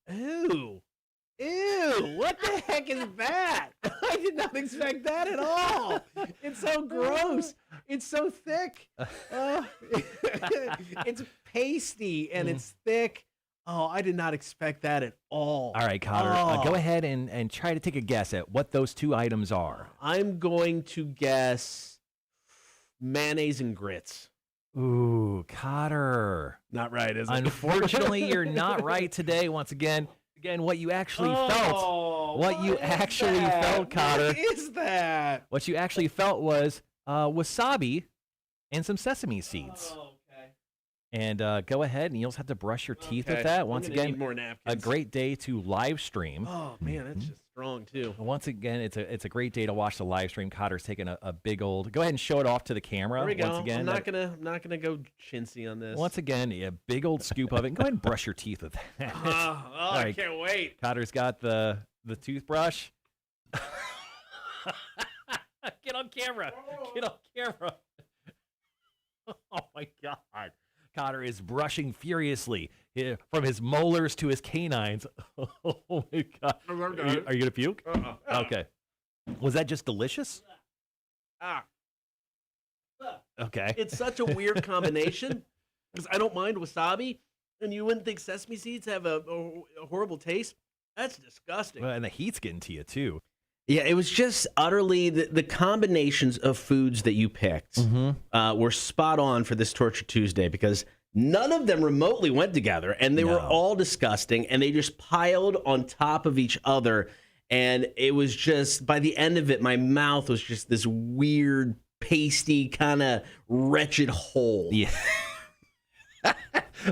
A: Ew, what the heck is that? I did not expect that at all. It's so gross. It's so thick. It's pasty and it's thick. Oh, I did not expect that at all.
B: All right, Cotter, go ahead and try to take a guess at what those two items are.
A: I'm going to guess mayonnaise and grits.
B: Ooh, Cotter.
A: Not right, is it?
B: Unfortunately, you're not right today. Once again, what you actually felt. What you actually felt, Cotter.
A: What is that?
B: What you actually felt was wasabi and some sesame seeds.
A: Oh, okay.
B: And go ahead, and you'll have to brush your teeth with that. Once again,
A: need more napkins.
B: a great day to live stream.
A: Oh man, that's just strong too.
B: Once again, it's a great day to watch the live stream. Cotter's taking a big old. Go ahead and show it off to the camera.
A: There we go.
B: Once again,
A: I'm not gonna go chintzy on this.
B: Once again, a big old scoop of it. Go ahead and brush your teeth with that.
A: I can't wait.
B: Cotter's got the toothbrush. Get on camera. Get on camera. Oh my God. Cotter is brushing furiously from his molars to his canines. Oh my God. Are you going to puke? Okay. Was that just delicious? Okay.
A: It's such a weird combination because I don't mind wasabi, and you wouldn't think sesame seeds have a horrible taste. That's disgusting.
B: Well, and the heat's getting to you, too.
A: Yeah, it was just utterly the combinations of foods that you picked were spot on for this Torture Tuesday because none of them remotely went together, and they were all disgusting, and they just piled on top of each other, and it was just, by the end of it, my mouth was just this weird, pasty, kind of wretched hole.
B: Yeah.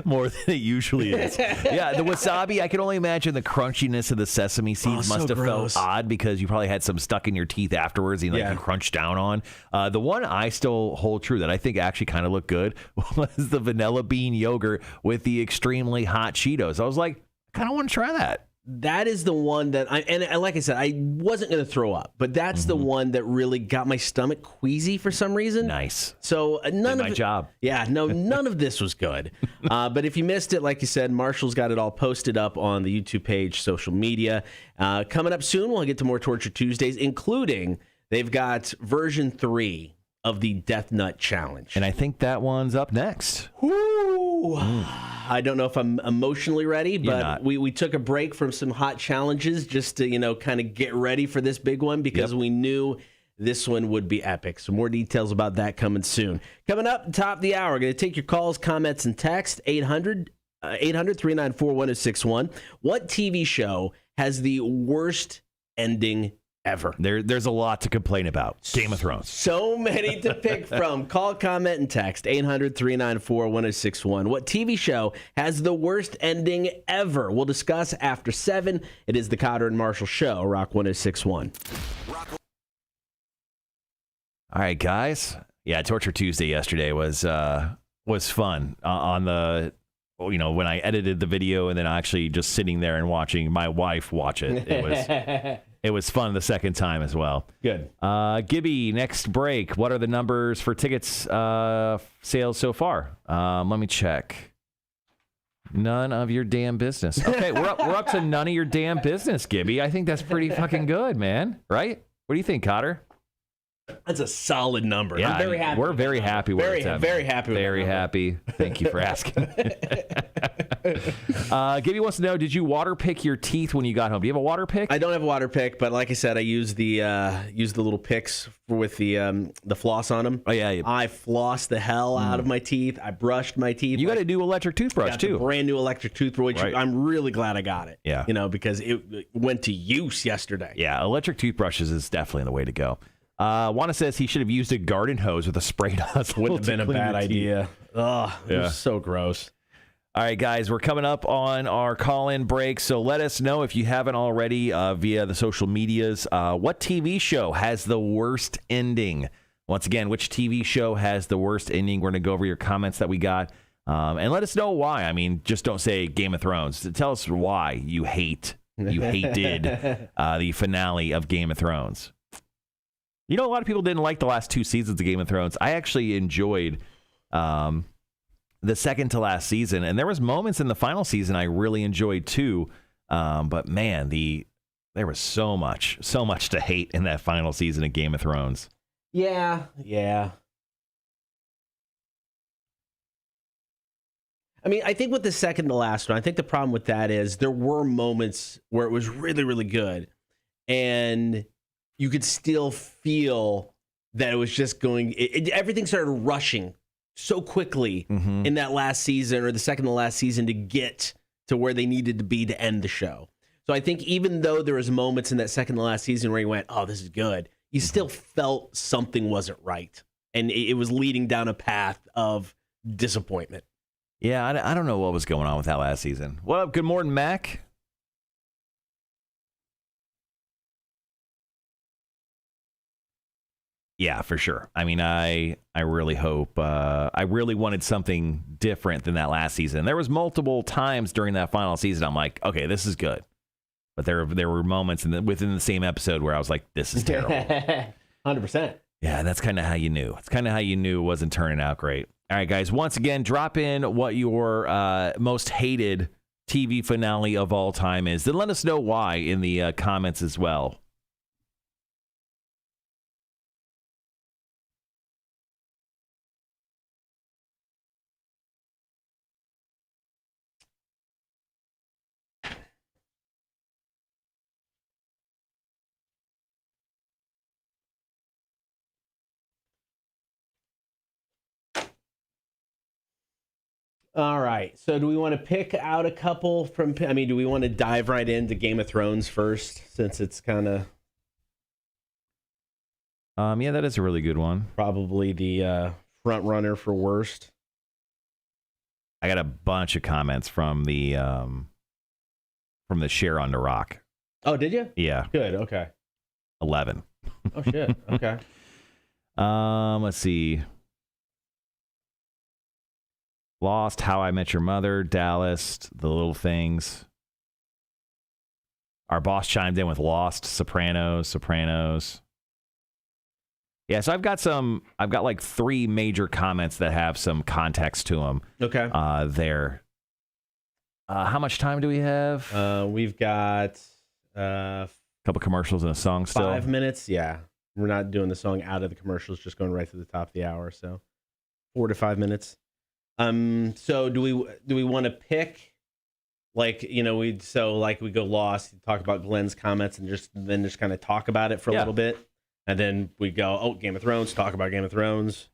B: More than it usually is. Yeah, the wasabi, I can only imagine the crunchiness of the sesame seeds must have felt odd because you probably had some stuck in your teeth afterwards and you crunched down on. The one I still hold true that I think actually kind of looked good was the vanilla bean yogurt with the extremely hot Cheetos. I was like, I kind of want to try that.
A: That is the one that and like I said, I wasn't going to throw up, but that's the one that really got my stomach queasy for some reason.
B: Nice.
A: So none of
B: my job.
A: Yeah, no, none of this was good. But if you missed it, like you said, Marshall's got it all posted up on the YouTube page, social media. Coming up soon, we'll get to more Torture Tuesdays, including they've got version 3 of the Death Nut Challenge.
B: And I think that one's up next.
A: Woo! I don't know if I'm emotionally ready, but we took a break from some hot challenges just to, kind of get ready for this big one because we knew this one would be epic. So more details about that coming soon. Coming up, top of the hour, going to take your calls, comments, and text, 800-394-1061. What TV show has the worst ending ever?
B: There's a lot to complain about. Game of Thrones.
A: So many to pick from. Call, comment, and text 800-394-1061. What TV show has the worst ending ever? We'll discuss after 7. It is the Cotter and Marshall Show, Rock 1061.
B: All right, guys. Yeah, Torture Tuesday yesterday was fun. On the when I edited the video and then actually just sitting there and watching my wife watch it. It was fun the second time as well.
A: Good.
B: Gibby, next break. What are the numbers for tickets sales so far? Let me check. None of your damn business. Okay, we're up to none of your damn business, Gibby. I think that's pretty fucking good, man. Right? What do you think, Cotter?
A: That's a solid number.
B: Yeah,
A: I'm very happy.
B: We're very happy with it.
A: Very happy.
B: Very happy. Thank you for asking. Gibby wants to know, did you water pick your teeth when you got home? Do you have a water pick?
A: I don't have a water pick, but like I said, I use the little picks with the floss on them.
B: Oh yeah.
A: I flossed the hell out of my teeth. I brushed my teeth.
B: You got a new electric toothbrush too.
A: Brand new electric toothbrush. Right. I'm really glad I got it.
B: Yeah.
A: Because it went to use yesterday.
B: Yeah, electric toothbrushes is definitely the way to go. Juana says he should have used a garden hose with a spray nozzle.
A: Wouldn't have been a bad idea. Ugh, it was so gross.
B: All right, guys, we're coming up on our call-in break, so let us know if you haven't already via the social medias. What TV show has the worst ending? Once again, which TV show has the worst ending? We're going to go over your comments that we got, and let us know why. I mean, just don't say Game of Thrones. Tell us why you hated the finale of Game of Thrones. A lot of people didn't like the last 2 seasons of Game of Thrones. I actually enjoyed the second to last season, and there was moments in the final season I really enjoyed too. But man, there was so much to hate in that final season of Game of Thrones.
A: Yeah. I mean, I think with the second to last one, I think the problem with that is there were moments where it was really, really good, and you could still feel that it was just going. Everything started rushing so quickly in that last season or the second to last season to get to where they needed to be to end the show. So I think even though there was moments in that second to last season where you went, "Oh, this is good," you still felt something wasn't right, and it was leading down a path of disappointment.
B: Yeah, I don't know what was going on with that last season. What up? Good morning, Mac. Yeah, for sure. I mean, I really hope. I really wanted something different than that last season. There was multiple times during that final season I'm like, okay, this is good. But there were moments within the same episode where I was like, this is terrible.
A: 100%.
B: Yeah, that's kind of how you knew. It's kind of how you knew it wasn't turning out great. All right, guys, once again, drop in what your most hated TV finale of all time is. Then let us know why in the comments as well.
A: All right. So do we want to pick out a couple from, I mean, do we want to dive right into Game of Thrones first, since it's kind of
B: yeah, that is a really good one.
A: probably the front runner for worst?
B: I got a bunch of comments from the share on the rock.
A: Oh, did you?
B: Yeah.
A: Good. Okay.
B: 11.
A: Oh, shit. Okay.
B: Let's see. Lost, How I Met Your Mother, Dallas, The Little Things. Our boss chimed in with Lost, Sopranos. Yeah, so I've got like 3 major comments that have some context to them.
A: Okay.
B: There. How much time do we have?
A: We've got
B: a couple commercials and a song still.
A: 5 minutes. Yeah. We're not doing the song out of the commercials, just going right to the top of the hour. So 4 to 5 minutes. So do we want to pick, like, you know, we go Lost, talk about Glenn's comments and just kind of talk about it for a little bit. And then we go, Game of Thrones, talk about Game of Thrones.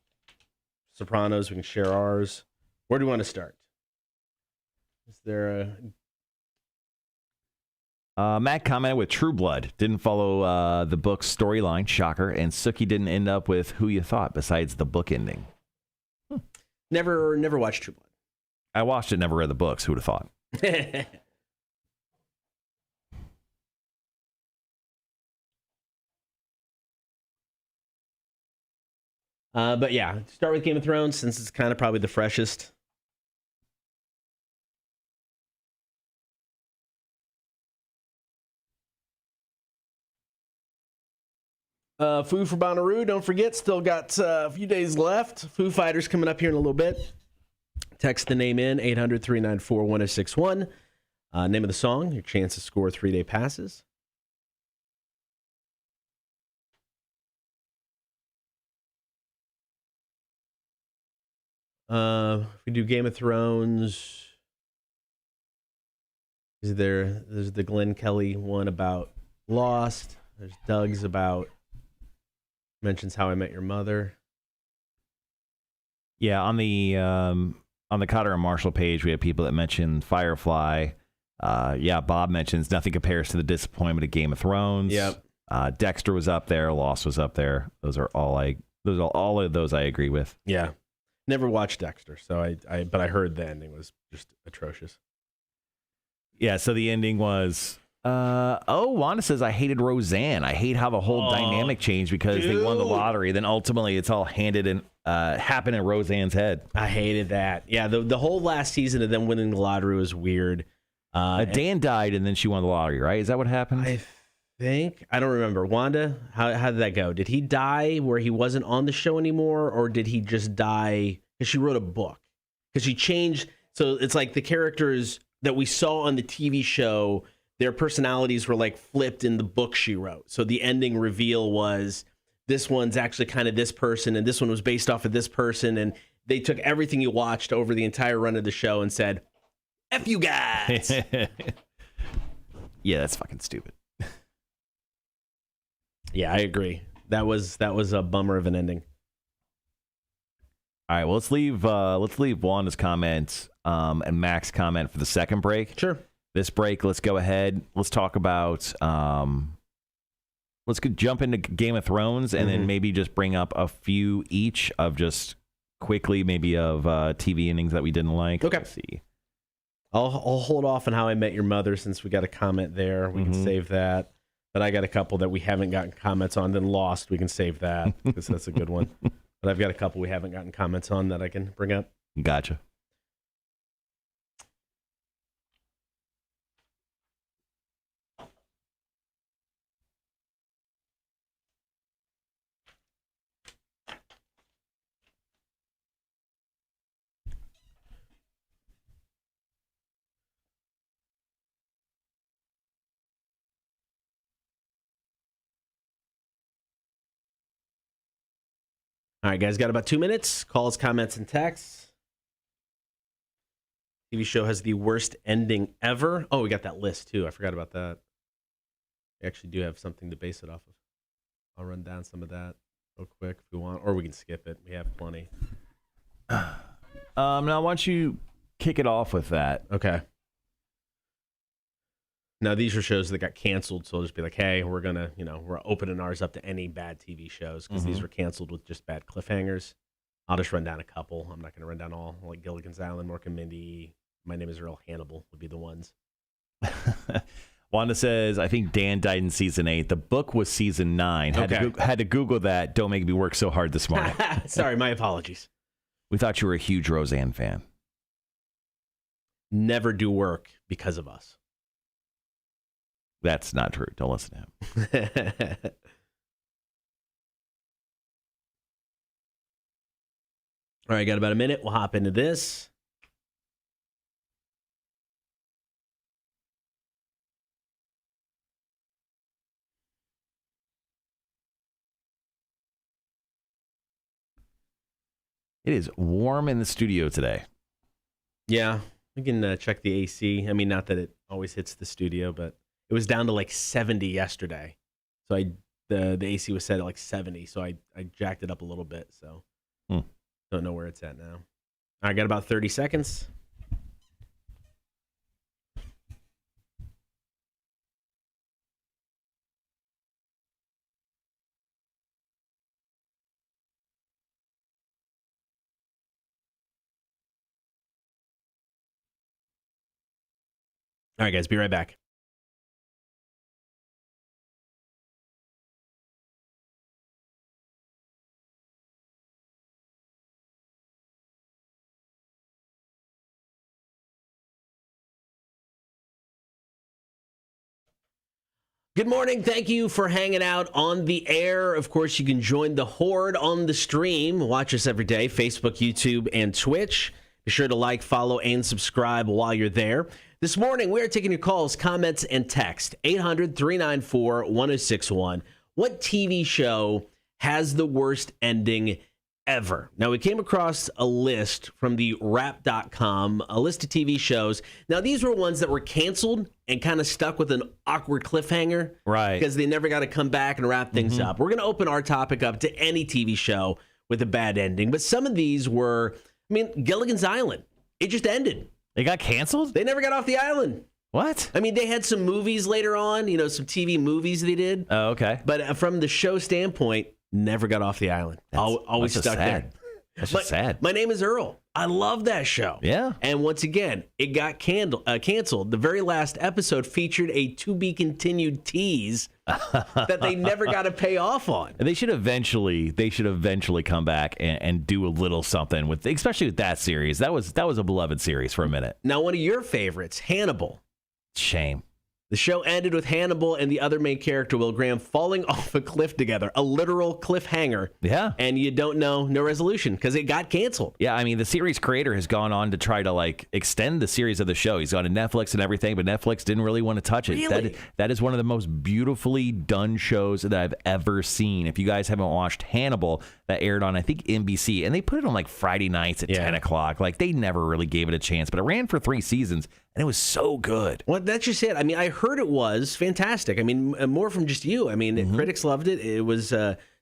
A: Sopranos, we can share ours. Where do we want to start? Is there
B: Matt commented with True Blood. Didn't follow the book's storyline, shocker. And Sookie didn't end up with who you thought besides the book ending.
A: Never watched True Blood.
B: I watched it, never read the books. Who would have thought?
A: But yeah, start with Game of Thrones since it's kind of probably the freshest. Food for Bonnaroo, don't forget, still got a few days left. Foo Fighters coming up here in a little bit. Text the name in, 800-394-1061. Name of the song, your chance to score 3-day passes. If we do Game of Thrones, there's the Glenn Kelly one about Lost. There's Doug's about, mentions How I Met Your Mother.
B: Yeah, on the Cotter and Marshall page, we have people that mention Firefly. Bob mentions nothing compares to the disappointment of Game of Thrones.
A: Yep.
B: Dexter was up there. Lost was up there. Those are all of those I agree with.
A: Yeah. Never watched Dexter, so but I heard the ending was just atrocious.
B: Yeah, so the ending was Wanda says, I hated Roseanne. I hate how the whole dynamic changed because they won the lottery. Then ultimately it's all happened in Roseanne's head.
A: I hated that. Yeah, the whole last season of them winning the lottery was weird.
B: Dan died and then she won the lottery, right? Is that what happened?
A: I think. I don't remember. Wanda, how did that go? Did he die where he wasn't on the show anymore, or did he just die because she wrote a book? Because she changed. So it's like the characters that we saw on the TV show, their personalities were like flipped in the book she wrote. So the ending reveal was this one's actually kind of this person, and this one was based off of this person, and they took everything you watched over the entire run of the show and said, F you guys.
B: Yeah, that's fucking stupid.
A: Yeah, I agree. That was a bummer of an ending.
B: All right, well, let's leave Wanda's comment and Mac's comment for the second break.
A: Sure.
B: This break, let's go ahead. Let's talk about let's jump into Game of Thrones and then maybe just bring up a few each of just quickly maybe of TV innings that we didn't like.
A: Okay.
B: Let's see.
A: I'll hold off on How I Met Your Mother since we got a comment there. We can save that. But I got a couple that we haven't gotten comments on, then Lost. We can save that because that's a good one. But I've got a couple we haven't gotten comments on that I can bring up.
B: Gotcha.
A: All right, guys, got about 2 minutes. Calls, comments, and texts. TV show has the worst ending ever. Oh, we got that list, too. I forgot about that. We actually do have something to base it off of. I'll run down some of that real quick if we want, or we can skip it. We have plenty.
B: Now, why don't you kick it off with that?
A: Okay. Now, these are shows that got canceled, so I'll just be like, hey, we're opening ours up to any bad TV shows because these were canceled with just bad cliffhangers. I'll just run down a couple. I'm not going to run down all, like Gilligan's Island, Mork and Mindy, My Name is Earl, Hannibal would be the ones.
B: Wanda says, I think Dan died in season 8. The book was season 9. Had to Google that. Don't make me work so hard this morning.
A: Sorry, my apologies.
B: We thought you were a huge Roseanne fan.
A: Never do work because of us.
B: That's not true. Don't listen to him.
A: All right, got about a minute. We'll hop into this.
B: It is warm in the studio today.
A: Yeah, we can check the AC. I mean, not that it always hits the studio, but it was down to like 70 yesterday. So the AC was set at like 70, so I jacked it up a little bit. So don't know where it's at now. I got about 30 seconds. All right, guys, be right back. Good morning. Thank you for hanging out on the air. Of course, you can join the horde on the stream. Watch us every day, Facebook, YouTube, and Twitch. Be sure to like, follow, and subscribe while you're there. This morning, we are taking your calls, comments, and text. 800-394-1061. What TV show has the worst ending ever? Now, we came across a list from the Wrap.com, a list of TV shows. Now, these were ones that were canceled and kind of stuck with an awkward cliffhanger.
B: Right.
A: Because they never got to come back and wrap things up. We're going to open our topic up to any TV show with a bad ending. But some of these were, Gilligan's Island. It just ended.
B: It got canceled?
A: They never got off the island.
B: What?
A: They had some movies later on, some TV movies they did.
B: Oh, okay.
A: But from the show standpoint, never got off the island. Always stuck there.
B: That's just sad.
A: My Name is Earl. I love that show.
B: Yeah.
A: And once again, it got canceled. The very last episode featured a to-be-continued tease that they never got to pay off on.
B: And they should eventually come back and do a little something with, especially with that series. That was a beloved series for a minute.
A: Now, one of your favorites, Hannibal.
B: Shame.
A: The show ended with Hannibal and the other main character, Will Graham, falling off a cliff together, a literal cliffhanger.
B: Yeah.
A: And you don't know, no resolution, because it got canceled.
B: Yeah, I mean, the series creator has gone on to try to, like, extend the series of the show. He's gone to Netflix and everything, but Netflix didn't really want to touch it.
A: Really?
B: That is one of the most beautifully done shows that I've ever seen. If you guys haven't watched Hannibal, that aired on, I think, NBC, and they put it on, like, Friday nights at 10 o'clock. Like, they never really gave it a chance, but it ran for 3 seasons, and it was so good.
A: Well, that's just it. I mean, I heard it was fantastic. I mean, more from just you. I mean, critics loved it. It was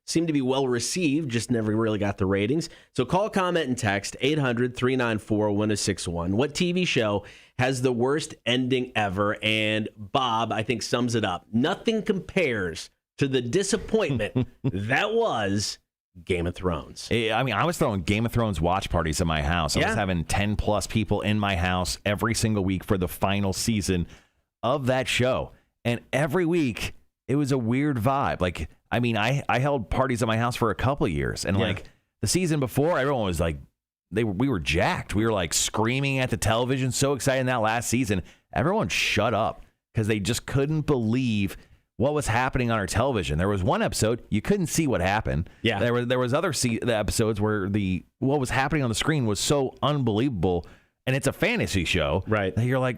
A: seemed to be well received, just never really got the ratings. So call, comment, and text 800-394-1061. What TV show has the worst ending ever? And Bob, I think, sums it up. Nothing compares to the disappointment that was Game of Thrones.
B: I mean, I was throwing Game of Thrones watch parties in my house. I was having 10 plus people in my house every single week for the final season of that show. And every week it was a weird vibe. Like, I mean, I held parties at my house for a couple of years, and like the season before, everyone was like, we were jacked. We were like screaming at the television, so excited in that last season. Everyone shut up because they just couldn't believe what was happening on our television. There was one episode you couldn't see what happened.
A: Yeah,
B: there was other episodes where what was happening on the screen was so unbelievable, and it's a fantasy show,
A: right?
B: That you're like,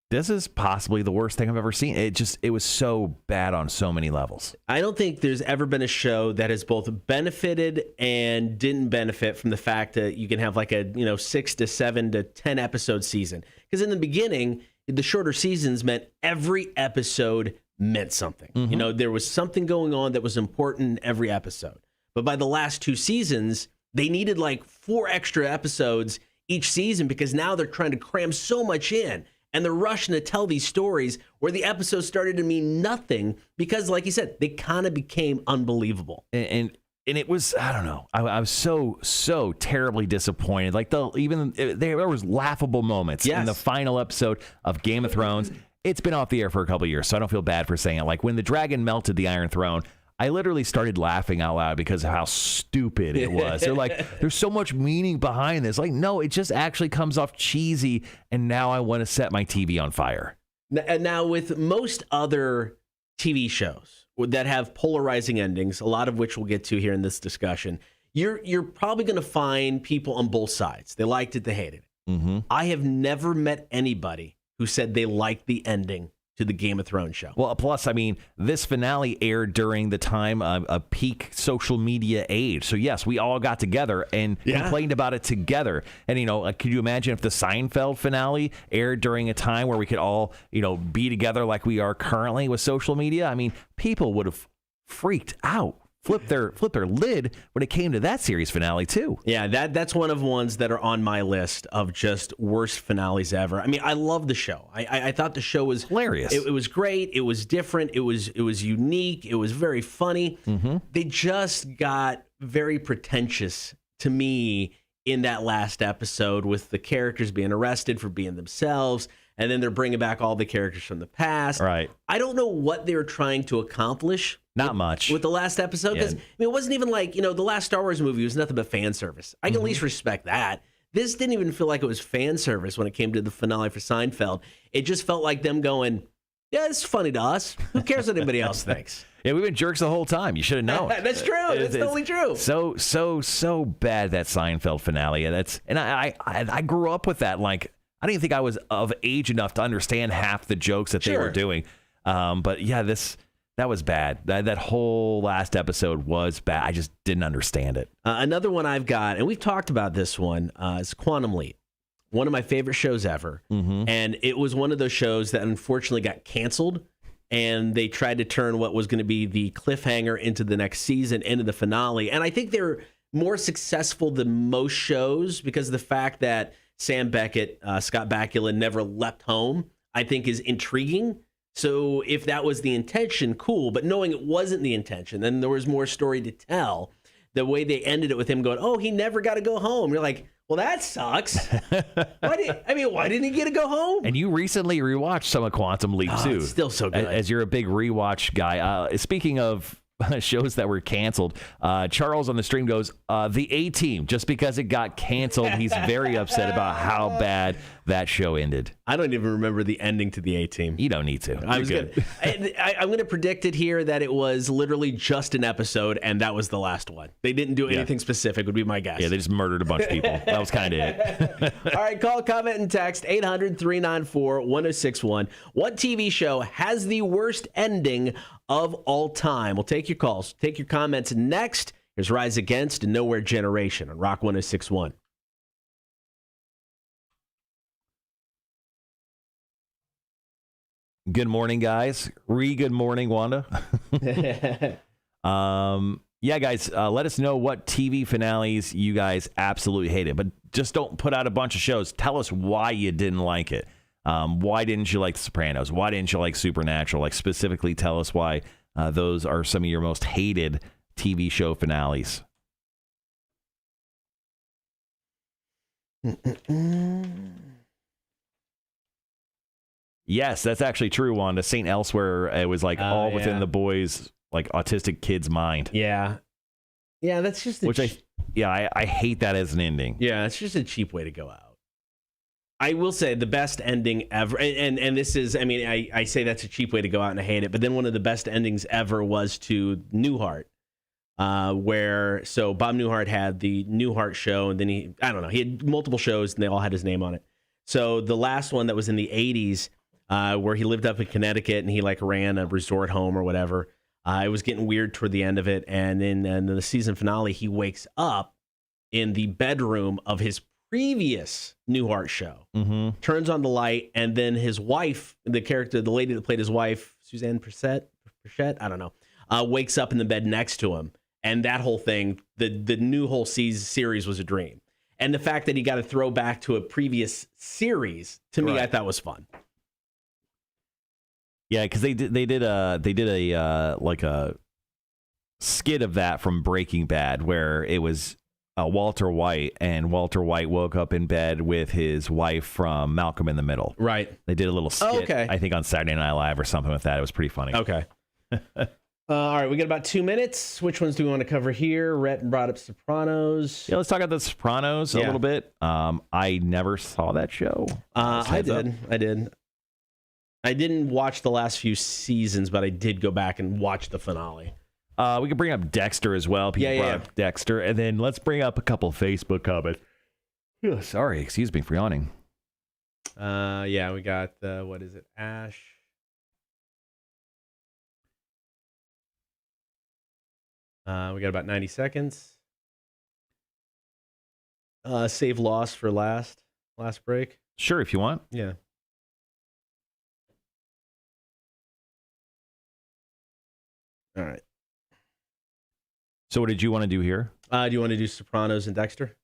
B: this is possibly the worst thing I've ever seen. It was so bad on so many levels.
A: I don't think there's ever been a show that has both benefited and didn't benefit from the fact that you can have like a 6 to 7 to 10 episode season. Because in the beginning, the shorter seasons meant every episode meant something. There was something going on that was important in every episode. But by the last 2 seasons, they needed like 4 extra episodes each season because now they're trying to cram so much in. And they're rushing to tell these stories where the episodes started to mean nothing because, like you said, they kind of became unbelievable.
B: And it was, I don't know, I was so terribly disappointed. Like there was laughable moments in the final episode of Game of Thrones. It's been off the air for a couple of years, so I don't feel bad for saying it. Like when the dragon melted the Iron Throne, I literally started laughing out loud because of how stupid it was. They're like, there's so much meaning behind this. Like, no, it just actually comes off cheesy, and now I want to set my TV on fire.
A: And now with most other TV shows that have polarizing endings, a lot of which we'll get to here in this discussion, you're probably going to find people on both sides. They liked it, they hated it. I have never met anybody who said they liked the ending to the Game of Thrones show.
B: Well, plus, I mean, this finale aired during the time of a peak social media age. So, yes, we all got together and complained about it together. And, could you imagine if the Seinfeld finale aired during a time where we could all, be together like we are currently with social media? I mean, people would have freaked out. Flip their lid when it came to that series finale too.
A: Yeah, that's one of ones that are on my list of just worst finales ever. I mean, I love the show. I thought the show was
B: hilarious.
A: It was great. It was different. It was unique. It was very funny. They just got very pretentious to me in that last episode with the characters being arrested for being themselves. And then they're bringing back all the characters from the past.
B: Right.
A: I don't know what they were trying to accomplish.
B: Not much.
A: With the last episode. Because, it wasn't even like, the last Star Wars movie was nothing but fan service. I can at least respect that. This didn't even feel like it was fan service when it came to the finale for Seinfeld. It just felt like them going, yeah, it's funny to us. Who cares what anybody else thinks?
B: Yeah, we've been jerks the whole time. You should have known.
A: That's true. It's totally true.
B: So bad, that Seinfeld finale. And I grew up with that. Like, I didn't think I was of age enough to understand half the jokes that they were doing. But yeah, that was bad. That whole last episode was bad. I just didn't understand it.
A: Another one I've got, and we've talked about this one, is Quantum Leap. One of my favorite shows ever. And it was one of those shows that unfortunately got canceled. And they tried to turn what was going to be the cliffhanger into the next season, into the finale. And I think they're more successful than most shows because of the fact that Sam Beckett, Scott Bakula never left home, I think is intriguing. So if that was the intention, cool. But knowing it wasn't the intention, then there was more story to tell. The way they ended it with him going, oh, he never got to go home. You're like, well, that sucks. Why didn't he get to go home?
B: And you recently rewatched some of Quantum Leap, too.
A: It's still so good.
B: As you're a big rewatch guy. Speaking of shows that were canceled, Charles on the stream goes, the A-Team, just because it got canceled, he's very upset about how bad that show ended.
A: I don't even remember the ending to the A-Team.
B: You don't need to.
A: I'm going to predict it here that it was literally just an episode, and that was the last one. They didn't do anything specific, would be my guess.
B: Yeah, they just murdered a bunch of people. That was kind of it.
A: All right, call, comment, and text 800-394-1061. What TV show has the worst ending of all time? We'll take your calls, take your comments next. Here's Rise Against and Nowhere Generation on Rock 1061.
B: Good morning, guys. Good morning, Wanda. Yeah, guys, let us know what TV finales you guys absolutely hated. But just don't put out a bunch of shows. Tell us why you didn't like it. Why didn't you like The Sopranos? Why didn't you like Supernatural? Like, specifically tell us why those are some of your most hated TV show finales. Yes, that's actually true, Wanda. St. Elsewhere, it was like all within the boys, like autistic kid's mind.
A: Yeah. Yeah, that's just
B: I hate that as an ending.
A: Yeah, it's just a cheap way to go out. I will say the best ending ever, and this is, I mean, I say that's a cheap way to go out and I hate it, but then one of the best endings ever was to Newhart, where Bob Newhart had the Newhart show, and then he had multiple shows and they all had his name on it. So the last one that was in the 80s, where he lived up in Connecticut and he like ran a resort home or whatever. It was getting weird toward the end of it. And in the season finale, he wakes up in the bedroom of his previous Newhart show, turns on the light, and then his wife, the lady that played his wife, Suzanne Prechette, I don't know, wakes up in the bed next to him. And that whole thing, the new whole series was a dream. And the fact that he got to throw back to a previous series, to me, I thought was fun.
B: Yeah, because they did a like a skit of that from Breaking Bad, where it was Walter White, and Walter White woke up in bed with his wife from Malcolm in the Middle.
A: Right.
B: They did a little skit, I think on Saturday Night Live or something with that. It was pretty funny.
A: Okay. All right, we got about 2 minutes. Which ones do we want to cover here? Rhett brought up Sopranos.
B: Yeah, let's talk about the Sopranos a little bit. I never saw that show.
A: I did. I didn't watch the last few seasons, but I did go back and watch the finale.
B: We could bring up Dexter as well. People brought up Dexter. And then let's bring up a couple of Facebook comments. Oh, sorry, excuse me for yawning.
A: We got, what is it, Ash? We got about 90 seconds. Save loss for last break.
B: Sure, if you want.
A: Yeah. All right.
B: So what did you want to do here?
A: Do you want to do Sopranos and Dexter?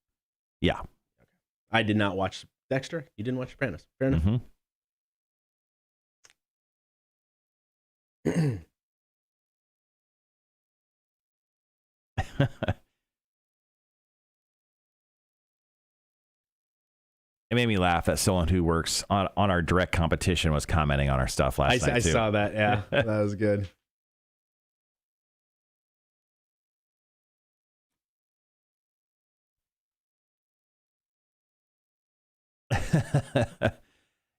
B: Yeah.
A: Okay. I did not watch Dexter. You didn't watch Sopranos. Fair enough.
B: It made me laugh that someone who works on our direct competition was commenting on our stuff last night, too.
A: I saw that, yeah. That was good.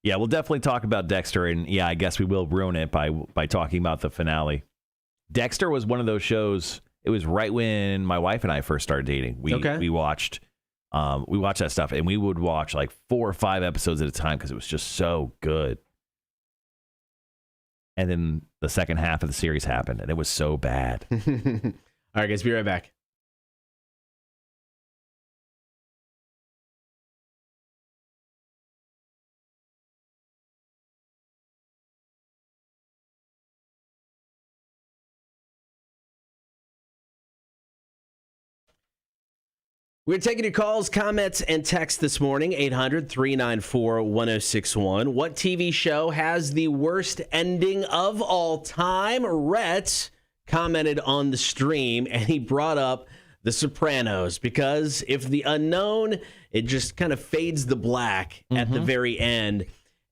B: Yeah, we'll definitely talk about Dexter, and yeah, I guess we will ruin it by talking about the finale. Dexter was one of those shows. It was right when my wife and I first started dating. We watched that stuff, and we would watch like 4 or 5 episodes at a time because it was just so good. And then the second half of the series happened, and it was so bad.
A: All right, guys, be right back. We're taking your calls, comments, and texts this morning, 800-394-1061. What TV show has the worst ending of all time? Rhett commented on the stream, and he brought up The Sopranos, because if the unknown, it just kind of fades the black at the very end.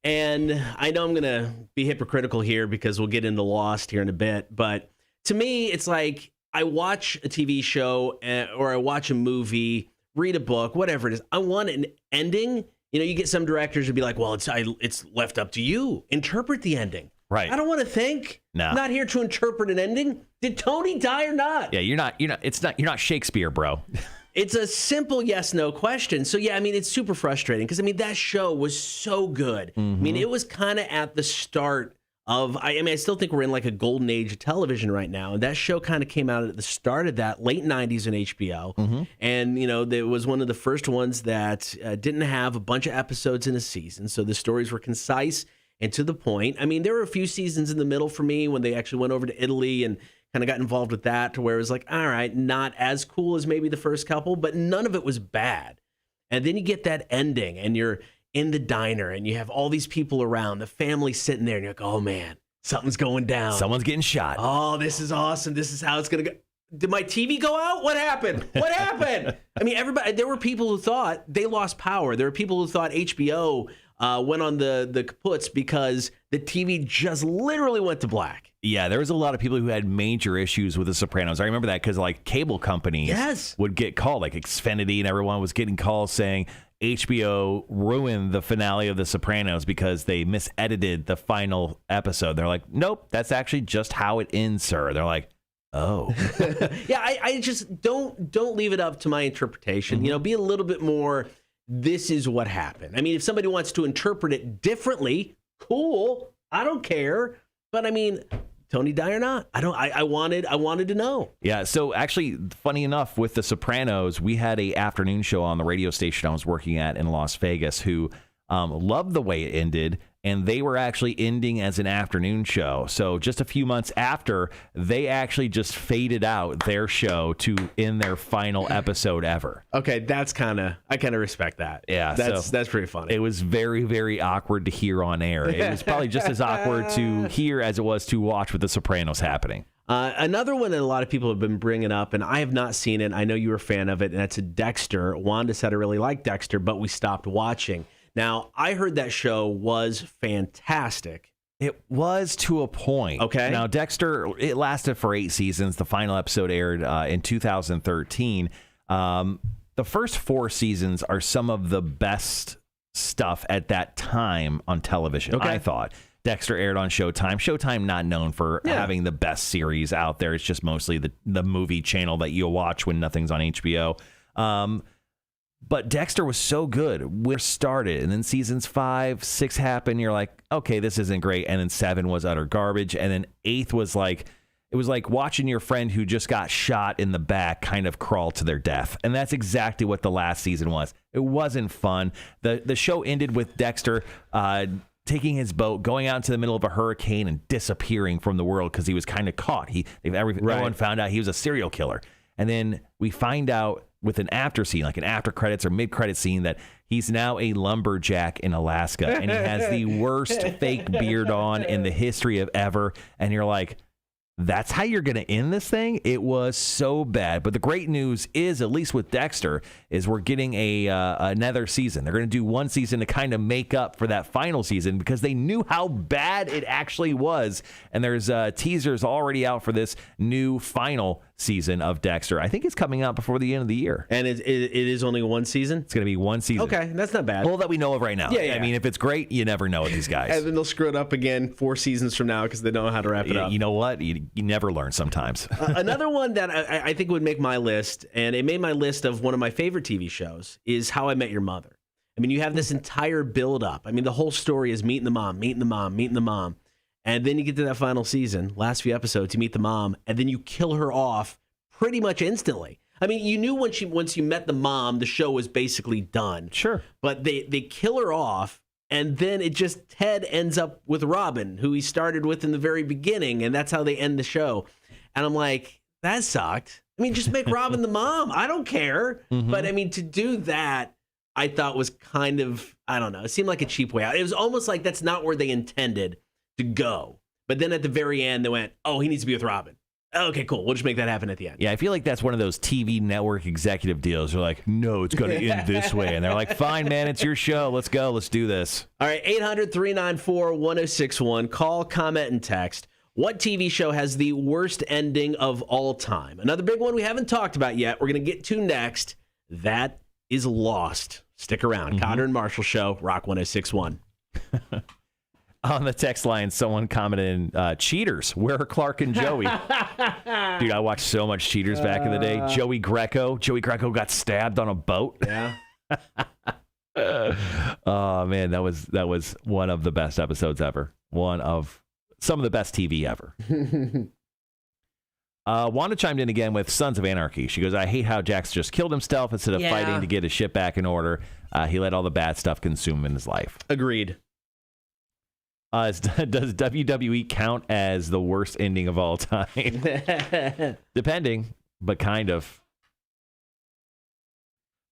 A: And I know I'm going to be hypocritical here because we'll get into Lost here in a bit, but to me, it's like, I watch a TV show or I watch a movie, read a book, whatever it is. I want an ending you get some directors who'd be like, well, it's left up to you. Interpret the ending.
B: Right.
A: I don't want to think.
B: No.
A: I'm not here to interpret an ending. Did Tony die or not?
B: Yeah, you're not Shakespeare, bro.
A: It's a simple yes/no question. So, yeah, I mean, it's super frustrating because, I mean, that show was so good. I mean, it was kind of at the start of, I still think we're in like a golden age of television right now. And that show kind of came out at the start of that, late 90s in HBO. And, it was one of the first ones that didn't have a bunch of episodes in a season. So the stories were concise and to the point. I mean, there were a few seasons in the middle for me when they actually went over to Italy and kind of got involved with that to where it was like, all right, not as cool as maybe the first couple, but none of it was bad. And then you get that ending and you're in the diner and you have all these people around, the family sitting there, and you're like, oh man, something's going down.
B: Someone's getting shot.
A: Oh, this is awesome. This is how it's going to go. Did my TV go out? What happened? What happened? I mean, there were people who thought they lost power. There were people who thought HBO went on the kaputs because the TV just literally went to black.
B: Yeah, there was a lot of people who had major issues with The Sopranos. I remember that because like cable companies would get called, like Xfinity and everyone was getting calls saying HBO ruined the finale of The Sopranos because they misedited the final episode. They're like, nope, that's actually just how it ends, sir. They're like, oh.
A: Yeah, I just don't leave it up to my interpretation. Be a little bit more, this is what happened. I mean, if somebody wants to interpret it differently, cool. I don't care. But I mean, Tony die or not? I wanted to know.
B: Yeah. So actually, funny enough, with The Sopranos, we had a afternoon show on the radio station I was working at in Las Vegas who loved the way it ended. And they were actually ending as an afternoon show. So just a few months after, they actually just faded out their show to end their final episode ever.
A: Okay, I kind of respect that.
B: Yeah,
A: that's pretty funny.
B: It was very, very awkward to hear on air. It was probably just as awkward to hear as it was to watch with The Sopranos happening.
A: Another one that a lot of people have been bringing up, and I have not seen it. I know you were a fan of it, and that's Dexter. Wanda said I really like Dexter, but we stopped watching. Now, I heard that show was fantastic.
B: It was to a point.
A: Okay.
B: Now, Dexter, it lasted for 8 seasons. The final episode aired in 2013. The first 4 seasons are some of the best stuff at that time on television, I thought. Dexter aired on Showtime. Showtime not known for having the best series out there. It's just mostly the movie channel that you'll watch when nothing's on HBO. But Dexter was so good. We started, and then seasons 5, 6 happened. You're like, okay, this isn't great. And then 7 was utter garbage. And then 8 was like, it was like watching your friend who just got shot in the back kind of crawl to their death. And that's exactly what the last season was. It wasn't fun. The show ended with Dexter taking his boat, going out into the middle of a hurricane and disappearing from the world because he was kind of caught. Everyone found out he was a serial killer. And then we find out with an after scene, like an after credits or mid credit scene, that he's now a lumberjack in Alaska and he has the worst fake beard on in the history of ever. And you're like, that's how you're going to end this thing? It was so bad. But the great news is, at least with Dexter, is we're getting another season. They're going to do one season to kind of make up for that final season because they knew how bad it actually was. And there's teasers already out for this new final season of Dexter. I think it's coming out before the end of the year.
A: And it is only one season?
B: It's going to be one season.
A: Okay, that's not bad.
B: Well, that we know of right now.
A: Yeah.
B: I mean, if it's great, you never know with these guys.
A: And then they'll screw it up again 4 seasons from now because they don't know how to wrap it up.
B: You know what? You never learn sometimes.
A: Another one that I think would make my list, and it made my list of one of my favorite TV shows, is How I Met Your Mother. I mean, you have this entire build-up. I mean, the whole story is meeting the mom. And then you get to that final season, last few episodes, you meet the mom, and then you kill her off pretty much instantly. I mean, you knew once you met the mom, the show was basically done.
B: Sure.
A: But they kill her off, and then Ted ends up with Robin, who he started with in the very beginning, and that's how they end the show. And I'm like, that sucked. I mean, just make Robin the mom. I don't care. Mm-hmm. But I mean, to do that, I thought was kind of, I don't know, it seemed like a cheap way out. It was almost like that's not where they intended to go. But then at the very end, they went, oh, he needs to be with Robin. Okay, cool. We'll just make that happen at the end.
B: Yeah, I feel like that's one of those TV network executive deals. They're like, no, it's going to end this way. And they're like, fine, man, it's your show. Let's go. Let's do this.
A: All right, 800-394-1061. Call, comment, and text. What TV show has the worst ending of all time? Another big one we haven't talked about yet. We're going to get to next. That is Lost. Stick around. Cotter and Marshall Show, Rock 106.1.
B: On the text line, someone commented, Cheaters, where are Clark and Joey? Dude, I watched so much Cheaters back in the day. Joey Greco got stabbed on a boat.
A: Yeah.
B: Oh, man, that was one of the best episodes ever. One of some of the best TV ever. Wanda chimed in again with Sons of Anarchy. She goes, I hate how Jax just killed himself instead of fighting to get his shit back in order. He let all the bad stuff consume him in his life.
A: Agreed.
B: Does WWE count as the worst ending of all time? Depending, but kind of.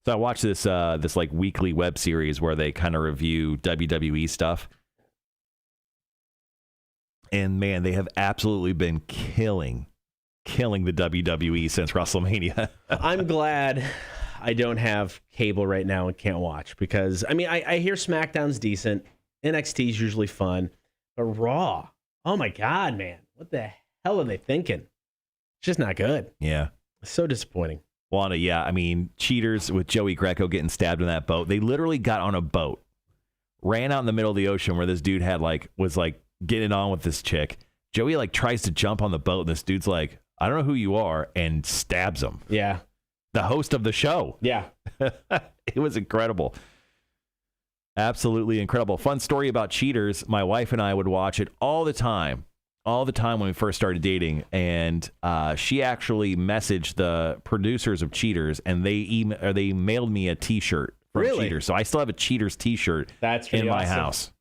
B: So I watched this like weekly web series where they kind of review WWE stuff. And man, they have absolutely been killing the WWE since WrestleMania.
A: I'm glad I don't have cable right now and can't watch because, I mean, I hear SmackDown's decent. NXT's usually fun. But Raw, oh my God, man. What the hell are they thinking? It's just not good.
B: Yeah.
A: It's so disappointing.
B: Wanda, yeah. I mean, Cheaters with Joey Greco getting stabbed in that boat. They literally got on a boat, ran out in the middle of the ocean where this dude was getting on with this chick. Joey tries to jump on the boat and this dude's like, I don't know who you are, and stabs him.
A: Yeah.
B: The host of the show. Yeah. It was incredible. Absolutely incredible. Fun story about Cheaters. My wife and I would watch it all the time when we first started dating. And she actually messaged the producers of Cheaters, and they mailed me a T-shirt from Cheaters. So I still have a Cheaters T-shirt in my house.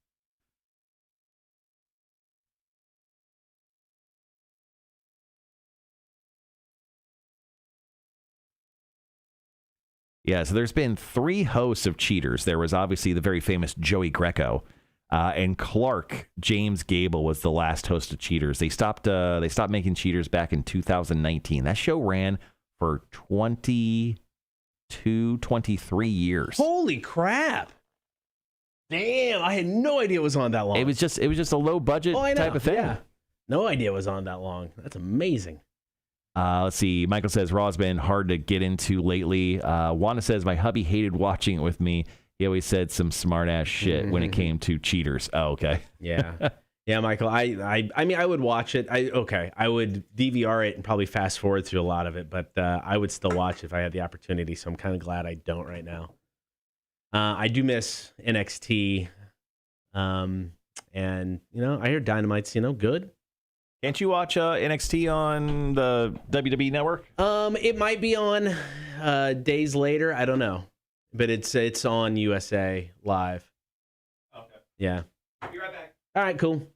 B: Yeah, so there's been 3 hosts of Cheaters. There was obviously the very famous Joey Greco, and Clark James Gable was the last host of Cheaters. They stopped making Cheaters back in 2019. That show ran for 23 years.
A: Holy crap! Damn, I had no idea it was on that long.
B: It was just a low budget type of thing. Yeah.
A: No idea it was on that long. That's amazing.
B: Let's see. Michael says, Raw's been hard to get into lately. Wanda says, my hubby hated watching it with me. He always said some smart-ass shit when it came to Cheaters. Oh, okay.
A: Yeah. Yeah, Michael, I mean, I would watch it. I would DVR it and probably fast forward through a lot of it, but I would still watch if I had the opportunity, so I'm kind of glad I don't right now. I do miss NXT, and, I hear Dynamite's, good.
B: Can't you watch NXT on the WWE Network?
A: It might be on days later. I don't know, but it's on USA Live. Okay. Yeah.
B: Be right back.
A: All right. Cool.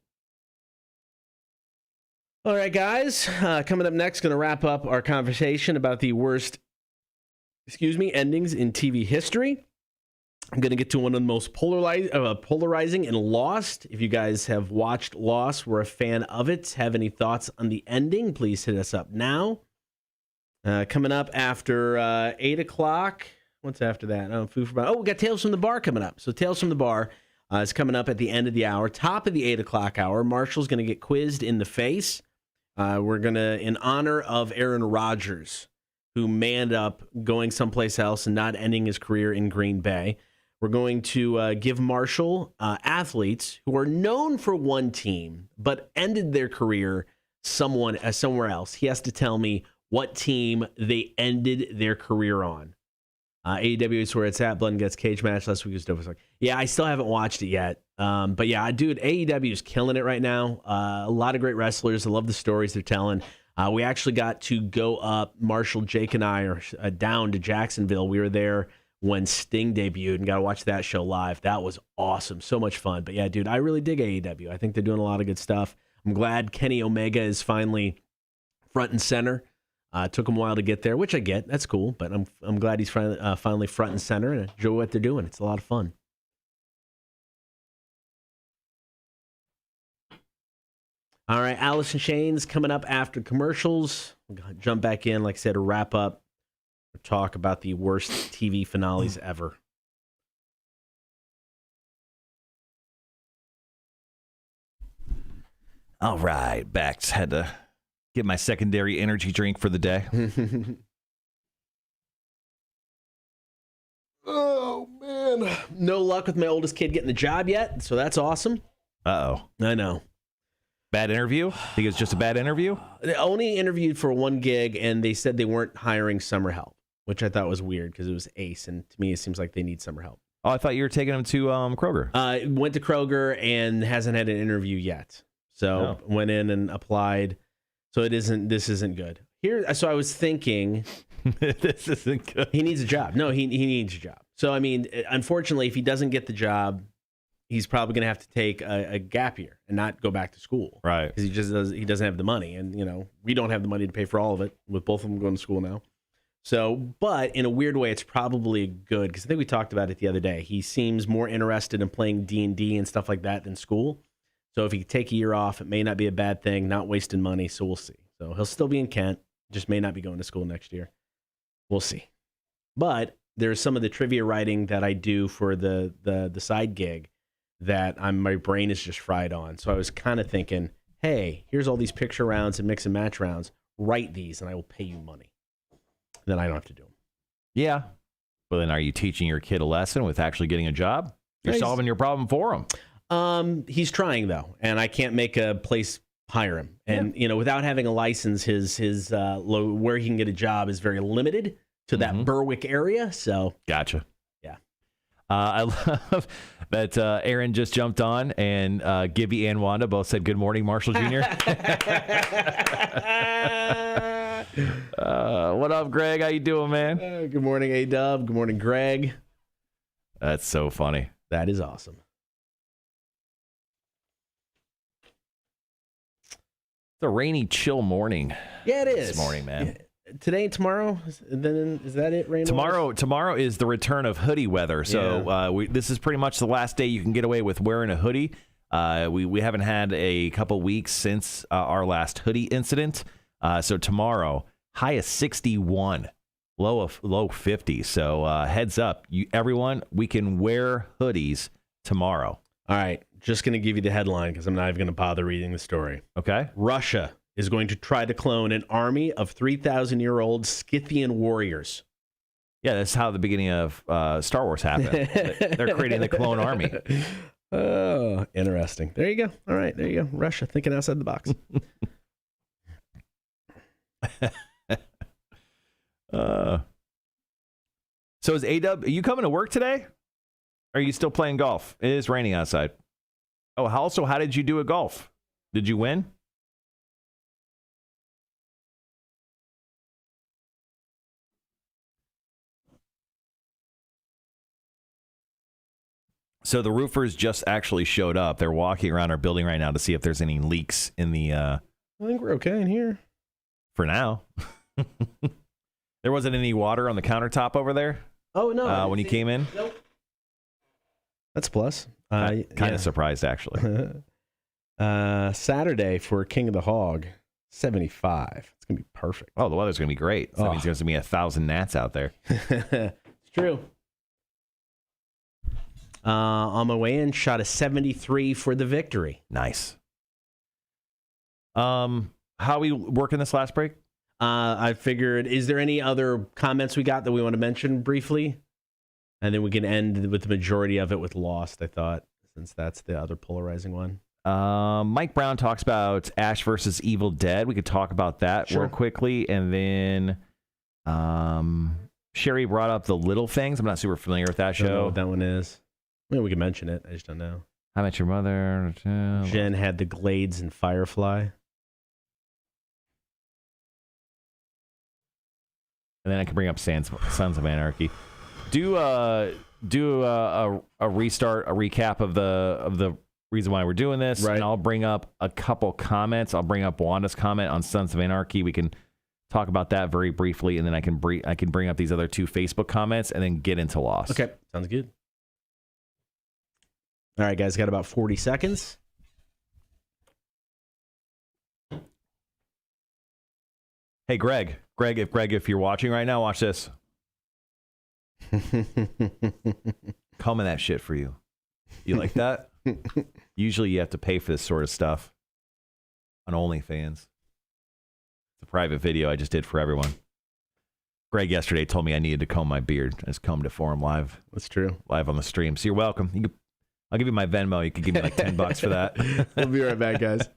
A: All right, guys. Coming up next, going to wrap up our conversation about the worst, endings in TV history. I'm going to get to one of the most polarizing and Lost. If you guys have watched Lost, we're a fan of it. Have any thoughts on the ending? Please hit us up now. Coming up after 8 o'clock. What's after that? We got Tales from the Bar coming up. So Tales from the Bar is coming up at the end of the hour. Top of the 8 o'clock hour, Marshall's going to get quizzed in the face. We're going to, in honor of Aaron Rodgers, who manned up going someplace else and not ending his career in Green Bay. We're going to give Marshall athletes who are known for one team but ended their career somewhere else. He has to tell me what team they ended their career on. AEW is where it's at. Blood and Guts cage match last week was dope. Yeah, I still haven't watched it yet. But yeah, dude, AEW is killing it right now. A lot of great wrestlers. I love the stories they're telling. We actually got to go up. Marshall, Jake, and I are down to Jacksonville. We were there when Sting debuted and got to watch that show live. That was awesome. So much fun. But yeah, dude, I really dig AEW. I think they're doing a lot of good stuff. I'm glad Kenny Omega is finally front and center. Took him a while to get there, which I get. That's cool. But I'm glad he's finally front and center and enjoy what they're doing. It's a lot of fun. All right, Alice in Chains coming up after commercials. We'll jump back in, like I said, to wrap up. Talk about the worst TV finales ever.
B: All right, back. Just had to get my secondary energy drink for the day.
D: Oh, man.
A: No luck with my oldest kid getting the job yet, so that's awesome.
B: Uh-oh.
A: I know.
B: Bad interview? Think it's just a bad interview?
A: They only interviewed for one gig, and they said they weren't hiring summer help, which I thought was weird because it was Ace, and to me it seems like they need summer help.
B: Oh, I thought you were taking him to Kroger.
A: Went to Kroger and hasn't had an interview yet. So went in and applied. So this isn't good. So I was thinking
B: this isn't good.
A: He needs a job. No, he needs a job. So I mean, unfortunately, if he doesn't get the job, he's probably going to have to take a gap year and not go back to school.
B: Right.
A: Because he doesn't have the money, and we don't have the money to pay for all of it with both of them going to school now. So, but in a weird way, it's probably good because I think we talked about it the other day. He seems more interested in playing D&D and stuff like that than school. So if he could take a year off, it may not be a bad thing, not wasting money. So we'll see. So he'll still be in Kent, just may not be going to school next year. We'll see. But there's some of the trivia writing that I do for the side gig that my brain is just fried on. So I was kind of thinking, hey, here's all these picture rounds and mix and match rounds. Write these and I will pay you money. Then I don't have to do them.
B: Yeah. Well, then are you teaching your kid a lesson with actually getting a job? You're solving your problem for him.
A: He's trying though, and I can't make a place hire him. And without having a license, his where he can get a job is very limited to that Berwick area. So
B: gotcha.
A: Yeah.
B: I love that Aaron just jumped on, and Gibby and Wanda both said good morning, Marshall Jr. What up, Greg? How you doing, man?
A: Good morning, A-Dub. Good morning, Greg.
B: That's so funny.
A: That is awesome.
B: It's a rainy, chill morning.
A: Yeah, it is.
B: This morning, man.
A: Today and tomorrow? Then is that it, rain?
B: Tomorrow is the return of hoodie weather. So this is pretty much the last day you can get away with wearing a hoodie. We haven't had a couple weeks since our last hoodie incident. So tomorrow, high of 61, low 50. So heads up, everyone, we can wear hoodies tomorrow.
A: All right, just going to give you the headline because I'm not even going to bother reading the story.
B: Okay.
A: Russia is going to try to clone an army of 3,000-year-old Scythian warriors.
B: Yeah, that's how the beginning of Star Wars happened. They're creating the clone army.
A: Oh, interesting. There you go. All right, there you go. Russia, thinking outside the box.
B: So is A-Dub, are you coming to work today? Or are you still playing golf? It is raining outside. Oh, how did you do at golf? Did you win? So the roofers just actually showed up. They're walking around our building right now to see if there's any leaks in the... I
A: think we're okay in here.
B: For now. There wasn't any water on the countertop over there?
A: Oh, no.
B: When you came in?
A: Nope. That's a plus.
B: Kind of surprised, actually.
A: Saturday for King of the Hog, 75. It's going to be perfect.
B: Oh, the weather's going to be great. So that means there's going to be 1,000 gnats out there.
A: It's true. On my way in, shot a 73 for the victory.
B: Nice. How are we working this last break?
A: I figured, is there any other comments we got that we want to mention briefly? And then we can end with the majority of it with Lost, I thought, since that's the other polarizing one.
B: Mike Brown talks about Ash versus Evil Dead. We could talk about that real quickly. And then Sherry brought up The Little Things. I'm not super familiar with that show.
A: I don't know what that one is. I mean, we can mention it. I just don't know.
B: How Met Your Mother.
A: Jen had the Glades and Firefly.
B: And then I can bring up Sons of Anarchy. Do a restart, a recap of the reason why we're doing this,
A: right.
B: And I'll bring up a couple comments. I'll bring up Wanda's comment on Sons of Anarchy. We can talk about that very briefly, and then I can bring up these other two Facebook comments, and then get into Lost.
A: Okay, sounds good. All right, guys, got about 40 seconds.
B: Hey, Greg, if you're watching right now, watch this. Coming that shit for you. You like that? Usually you have to pay for this sort of stuff on OnlyFans. It's a private video I just did for everyone. Greg yesterday told me I needed to comb my beard. I just combed it for him live.
A: That's true.
B: Live on the stream. So you're welcome. I'll give you my Venmo. You could give me like $10 for that.
A: We'll be right back, guys.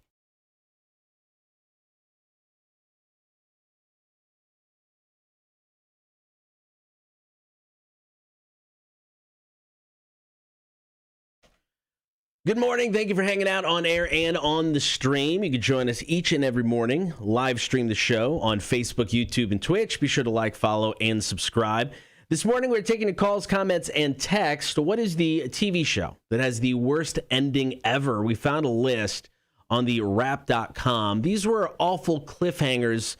A: Good morning. Thank you for hanging out on air and on the stream. You can join us each and every morning. Live stream the show on Facebook, YouTube, and Twitch. Be sure to like, follow, and subscribe. This morning, we're taking your calls, comments, and text. What is the TV show that has the worst ending ever? We found a list on the Wrap.com. These were awful cliffhangers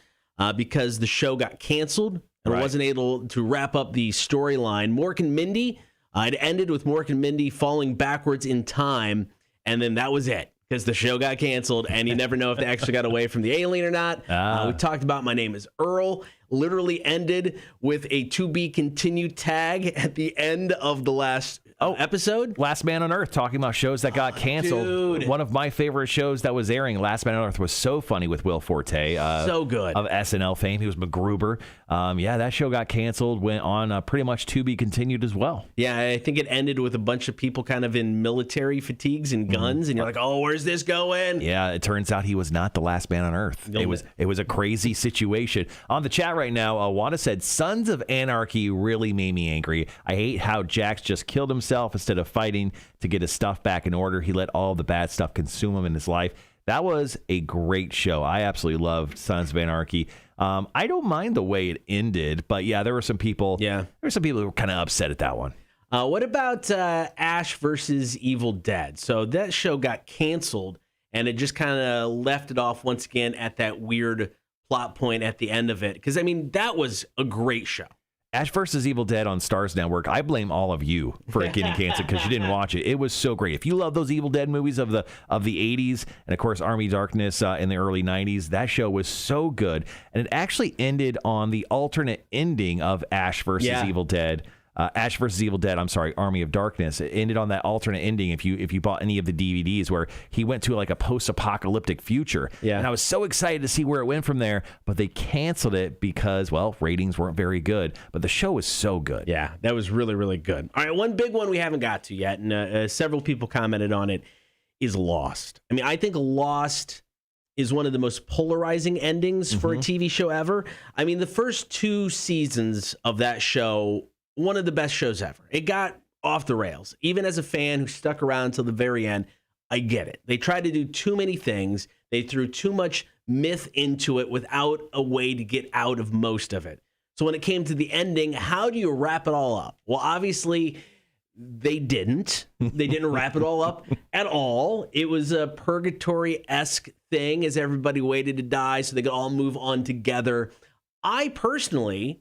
A: because the show got canceled and wasn't able to wrap up the storyline. Mork and Mindy. It ended with Mork and Mindy falling backwards in time, and then that was it because the show got canceled, and you never know if they actually got away from the alien or not. We talked about My Name is Earl. Literally ended with a to be continued tag at the end of the last episode.
B: Last Man on Earth, talking about shows that got canceled.
A: Dude.
B: One of my favorite shows that was airing, Last Man on Earth, was so funny with Will Forte.
A: So good.
B: Of SNL fame. He was MacGruber. That show got canceled, went on pretty much to be continued as well.
A: Yeah, I think it ended with a bunch of people kind of in military fatigues and guns, and you're like, oh, where's this going?
B: Yeah, it turns out he was not the last man on Earth. It was a crazy situation. On the chat right now, Wanda said, Sons of Anarchy really made me angry. I hate how Jax just killed himself instead of fighting to get his stuff back in order. He let all the bad stuff consume him in his life. That was a great show. I absolutely loved Sons of Anarchy. I don't mind the way it ended, but yeah, there were some people. Yeah, there were some people who were kind of upset at that one.
A: What about Ash versus Evil Dead? So that show got canceled, and it just kind of left it off once again at that weird plot point at the end of it. Because, I mean, that was a great show.
B: Ash vs. Evil Dead on Starz Network. I blame all of you for it getting canceled because you didn't watch it. It was so great. If you love those Evil Dead movies of the 80s and, of course, Army of Darkness in the early 90s, that show was so good. And it actually ended on the alternate ending of Ash vs. Evil Dead. Ash vs. Evil Dead, Army of Darkness. It ended on that alternate ending if you bought any of the DVDs where he went to like a post-apocalyptic future. Yeah. And I was so excited to see where it went from there, but they canceled it because, well, ratings weren't very good. But the show was so good.
A: Yeah, that was really, really good. All right, one big one we haven't got to yet, and several people commented on it, is Lost. I mean, I think Lost is one of the most polarizing endings for a TV show ever. I mean, the first 2 seasons of that show, one of the best shows ever. It got off the rails. Even as a fan who stuck around till the very end, I get it. They tried to do too many things. They threw too much myth into it without a way to get out of most of it. So when it came to the ending, how do you wrap it all up? Well, obviously, they didn't. They didn't wrap it all up at all. It was a purgatory-esque thing as everybody waited to die so they could all move on together. I personally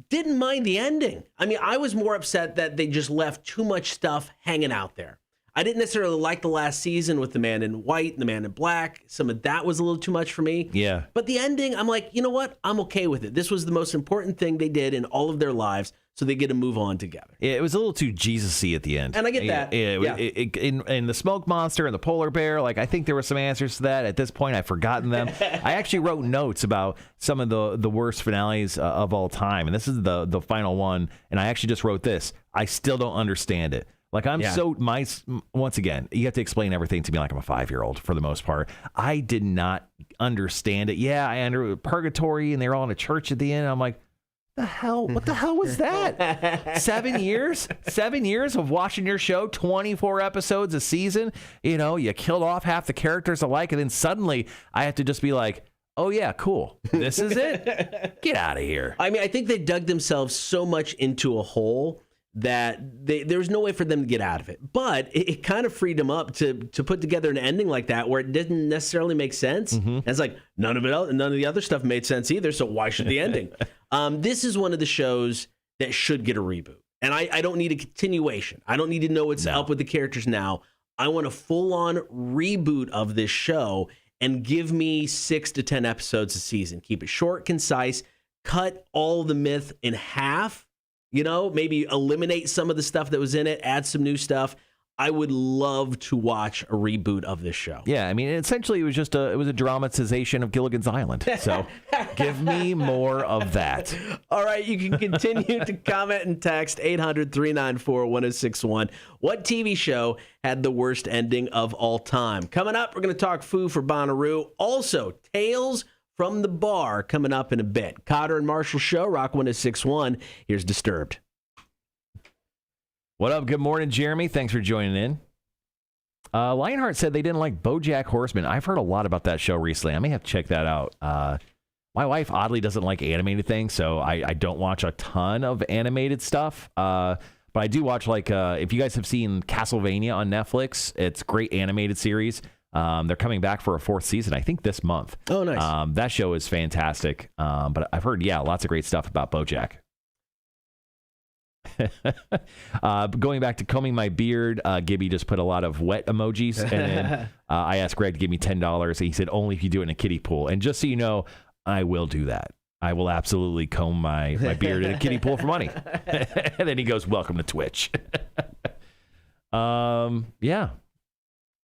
A: didn't mind the ending. I mean, I was more upset that they just left too much stuff hanging out there. I didn't necessarily like the last season with the Man in White and the Man in Black. Some of that was a little too much for me.
B: Yeah.
A: But the ending, I'm like, you know what? I'm okay with it. This was the most important thing they did in all of their lives, so they get to move on together.
B: Yeah, it was a little too Jesus-y at the end.
A: And I get that.
B: In the smoke monster and the polar bear, like I think there were some answers to that. At this point, I've forgotten them. I actually wrote notes about some of the worst finales of all time, and this is the final one, and I actually just wrote this. I still don't understand it. Like once again, you have to explain everything to me like I'm a 5-year-old for the most part. I did not understand it. Yeah, I under purgatory and they're all in a church at the end. I'm like, the hell? What the hell was that? 7 years? 7 years of watching your show, 24 episodes a season. You know, you killed off half the characters alike, and then suddenly I have to just be like, oh yeah, cool. This is it? Get out of here.
A: I mean, I think they dug themselves so much into a hole that there was no way for them to get out of it. But it kind of freed them up to put together an ending like that where it didn't necessarily make sense. And it's like, none of the other stuff made sense either, so why should the ending? This is one of the shows that should get a reboot. And I don't need a continuation. I don't need to know what's up with the characters now. I want a full-on reboot of this show and give me 6 to 10 episodes a season. Keep it short, concise, cut all the myth in half. You know, maybe eliminate some of the stuff that was in it, add some new stuff. I would love to watch a reboot of this show.
B: Yeah, I mean, essentially, it was a dramatization of Gilligan's Island. So give me more of that.
A: All right, you can continue to comment and text 800-394-1061. What TV show had the worst ending of all time? Coming up, we're going to talk Foo for Bonnaroo. Also, Tales from the Bar coming up in a bit. Cotter and Marshall Show, Rock 1061. Here's Disturbed.
B: What up? Good morning, Jeremy. Thanks for joining in. Lionheart said they didn't like BoJack Horseman. I've heard a lot about that show recently. I may have to check that out. My wife oddly doesn't like animated things, so I don't watch a ton of animated stuff. But I do watch, like, if you guys have seen Castlevania on Netflix, it's a great animated series. They're coming back for a 4th season, I think, this month.
A: Oh, nice.
B: That show is fantastic. But I've heard, lots of great stuff about BoJack. Going back to combing my beard, Gibby just put a lot of wet emojis, and then I asked Greg to give me $10, and he said only if you do it in a kiddie pool. And just so you know, I will do that. I will absolutely comb my beard in a kiddie pool for money. And then he goes, "Welcome to Twitch." Yeah.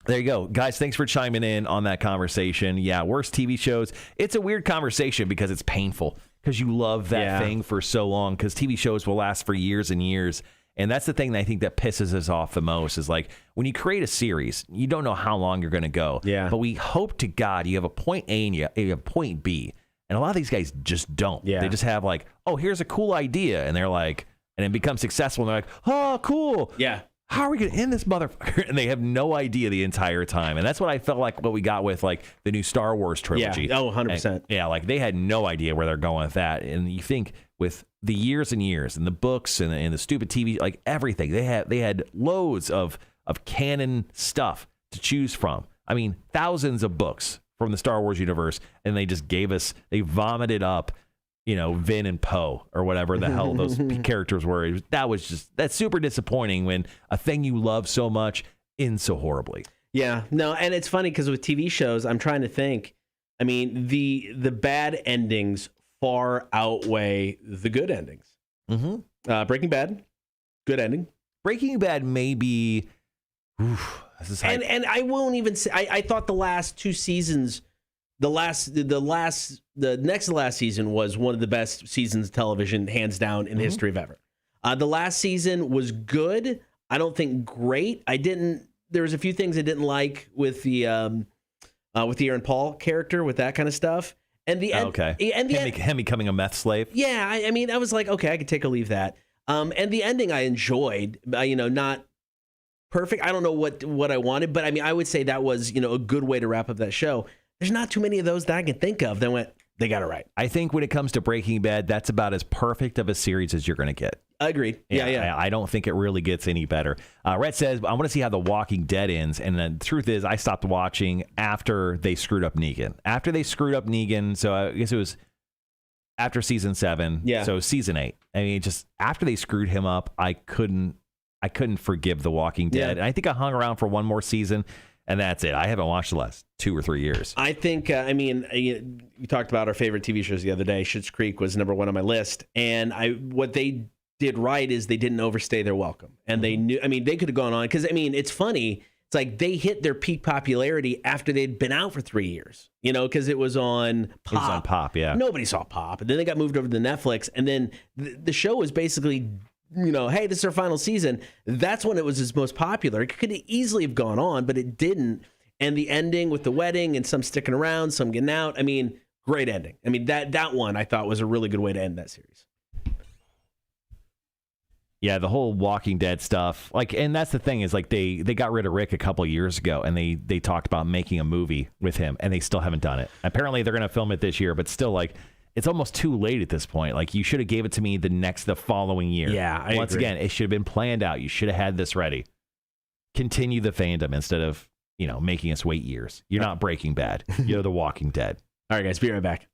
B: There you go. Guys, thanks for chiming in on that conversation. Yeah, worst TV shows. It's a weird conversation because it's painful, because you love that thing for so long, because TV shows will last for years and years. And that's the thing that I think that pisses us off the most is, like, when you create a series, you don't know how long you're going to go.
A: Yeah.
B: But we hope to God you have a point A and you have point B. And a lot of these guys just don't.
A: Yeah.
B: They just have, like, oh, here's a cool idea. And they're like, and it becomes successful. And they're like, oh, cool.
A: Yeah.
B: How are we going to end this motherfucker? And they have no idea the entire time. And that's what I felt like what we got with, like, the new Star Wars trilogy.
A: Yeah. Oh, 100%.
B: And, yeah, like, they had no idea where they're going with that. And you think with the years and years and the books and the stupid TV, like, everything, they had loads of canon stuff to choose from. I mean, thousands of books from the Star Wars universe, and they just they vomited up, Vin and Poe or whatever the hell those characters were. That's super disappointing when a thing you love so much ends so horribly.
A: Yeah, no, and it's funny because with TV shows, I'm trying to think. I mean, the bad endings far outweigh the good endings.
B: Mm-hmm.
A: Breaking Bad, good ending.
B: Breaking Bad may be. This is
A: and I won't even say. I thought the last 2 seasons. The next to last season was one of the best seasons of television, hands down, in the history of ever. The last season was good. I don't think great. There was a few things I didn't like with the Aaron Paul character, with that kind of stuff. And the end, and
B: him becoming a meth slave.
A: Yeah, I mean, I was like, okay, I could take or leave that. And the ending I enjoyed. Not perfect. I don't know what I wanted, but I mean, I would say that was a good way to wrap up that show. There's not too many of those that I can think of that they got it right.
B: I think when it comes to Breaking Bad, that's about as perfect of a series as you're going to get.
A: Agreed. Yeah.
B: I don't think it really gets any better. Rhett says, I want to see how The Walking Dead ends. And the truth is, I stopped watching after they screwed up Negan. So I guess it was after season 7.
A: Yeah.
B: So season 8. I mean, just after they screwed him up, I couldn't forgive The Walking Dead.
A: Yeah.
B: And I think I hung around for one more season. And that's it. I haven't watched the last 2 or 3 years.
A: I think, you talked about our favorite TV shows the other day. Schitt's Creek was number 1 on my list. And what they did right is they didn't overstay their welcome. And they knew, they could have gone on. Because, it's funny. It's like they hit their peak popularity after they'd been out for 3 years. Because it was on Pop.
B: It was on Pop, yeah.
A: Nobody saw Pop. And then they got moved over to Netflix. And then the show was basically... hey, this is our final season. That's when it was its most popular. It could easily have gone on, but it didn't. And the ending with the wedding and some sticking around, some getting out. Great ending. That one I thought was a really good way to end that series.
B: Yeah, the whole Walking Dead stuff. And that's the thing is, they got rid of Rick a couple years ago, and they talked about making a movie with him, and they still haven't done it. Apparently, they're going to film it this year, but still, it's almost too late at this point. You should have gave it to me the following year.
A: Yeah, I
B: Once
A: agree.
B: again, it should have been planned out. You should have had this ready. Continue the fandom instead of, making us wait years. You're not Breaking Bad. You're The Walking Dead.
A: All right, guys, be right back.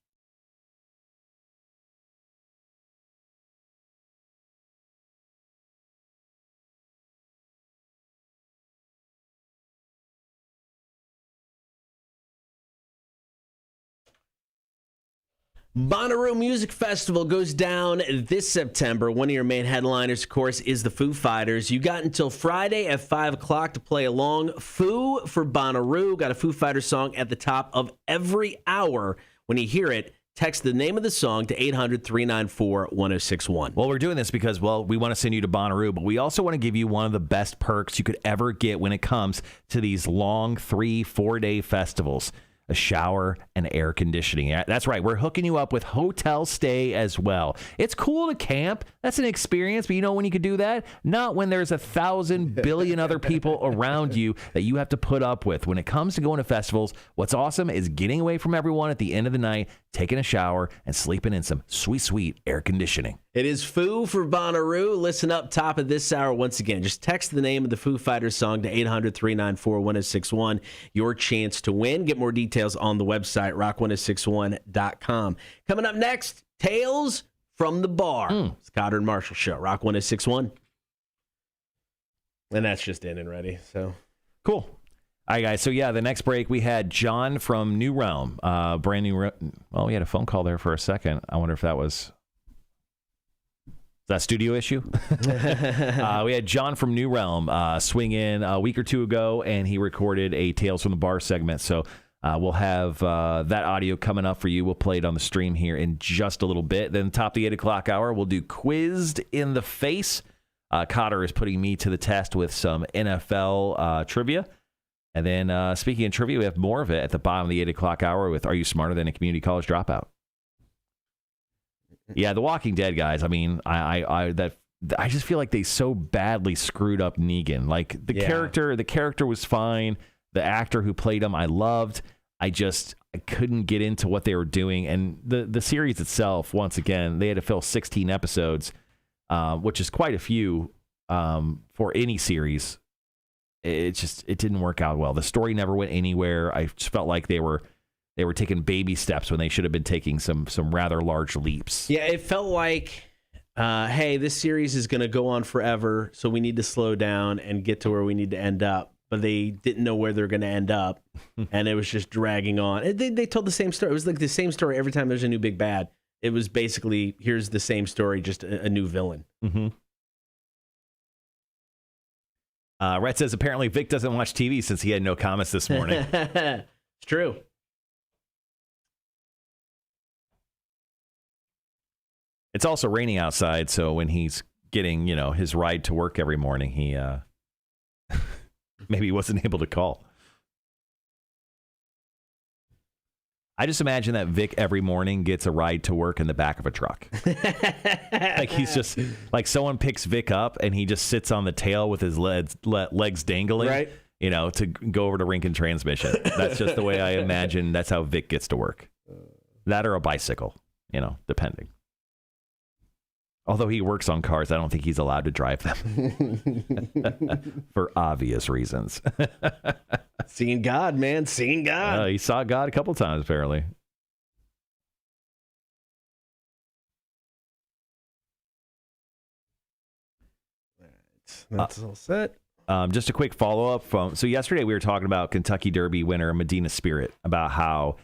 A: Bonnaroo Music Festival goes down this September. One of your main headliners, of course, is the Foo Fighters. You got until Friday at 5 o'clock to play along. Foo for Bonnaroo. Got a Foo Fighters song at the top of every hour. When you hear it, text the name of the song to 800-394-1061.
B: Well, we're doing this because, we want to send you to Bonnaroo, but we also want to give you one of the best perks you could ever get when it comes to these long 3-4 day festivals. A shower and air conditioning. That's right. We're hooking you up with hotel stay as well. It's cool to camp. That's an experience. But you know when you could do that? Not when there's 1,000 billion other people around you that you have to put up with. When it comes to going to festivals, what's awesome is getting away from everyone at the end of the night, taking a shower, and sleeping in some sweet, sweet air conditioning.
A: It is Foo for Bonnaroo. Listen up top of this hour once again. Just text the name of the Foo Fighters song to 800-394-1061. Your chance to win. Get more details on the website, rock1061.com. Coming up next, Tales from the Bar. Scott and Marshall Show, Rock 1061. And that's just in and ready. So
B: cool. All right, guys. So, the next break, we had John from New Realm. Brand new. We had a phone call there for a second. I wonder if that was... Is that a studio issue? We had John from New Realm swing in a week or two ago, and he recorded a Tales from the Bar segment. So we'll have that audio coming up for you. We'll play it on the stream here in just a little bit. Then top of the 8 o'clock hour, we'll do Quizzed in the Face. Cotter is putting me to the test with some NFL trivia. And then speaking of trivia, we have more of it at the bottom of the 8 o'clock hour with Are You Smarter Than a Community College Dropout? Yeah, The Walking Dead, guys. I mean, I just feel like they so badly screwed up Negan. Like the character was fine. The actor who played him, I loved. I couldn't get into what they were doing. And the series itself, once again, they had to fill 16 episodes, which is quite a few for any series. It didn't work out well. The story never went anywhere. I just felt like they were taking baby steps when they should have been taking some rather large leaps. Yeah,
A: it felt like, hey, this series is going to go on forever, so we need to slow down and get to where we need to end up. But they didn't know where they're going to end up, and it was just dragging on. They told the same story. It was like the same story every time there's a new big bad. It was basically, here's the same story, just a new villain.
B: Mm-hmm. Rhett says, apparently Vic doesn't watch TV since he had no comments this morning.
A: It's true.
B: It's also raining outside, so when he's getting, his ride to work every morning, he maybe he wasn't able to call. I just imagine that Vic every morning gets a ride to work in the back of a truck. Like he's just like someone picks Vic up and he just sits on the tail with his legs dangling,
A: right?
B: To go over to Rinkin Transmission. That's just the way I imagine that's how Vic gets to work. That or a bicycle, depending. Although he works on cars, I don't think he's allowed to drive them for obvious reasons.
A: Seeing God, man. Seeing God.
B: He saw God a couple times, apparently.
A: That's all set.
B: Just a quick follow-up so yesterday we were talking about Kentucky Derby winner Medina Spirit, about how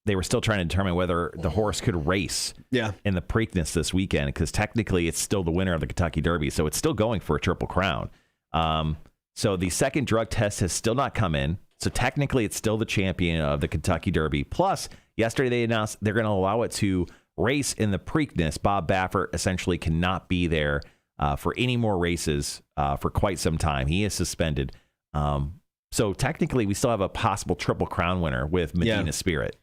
B: they were still trying to determine whether the horse could race in the Preakness this weekend, because technically it's still the winner of the Kentucky Derby, so it's still going for a Triple Crown. So the second drug test has still not come in, so technically it's still the champion of the Kentucky Derby. Plus, yesterday they announced they're going to allow it to race in the Preakness. Bob Baffert essentially cannot be there for any more races for quite some time. He is suspended. So technically we still have a possible Triple Crown winner with Medina Spirit.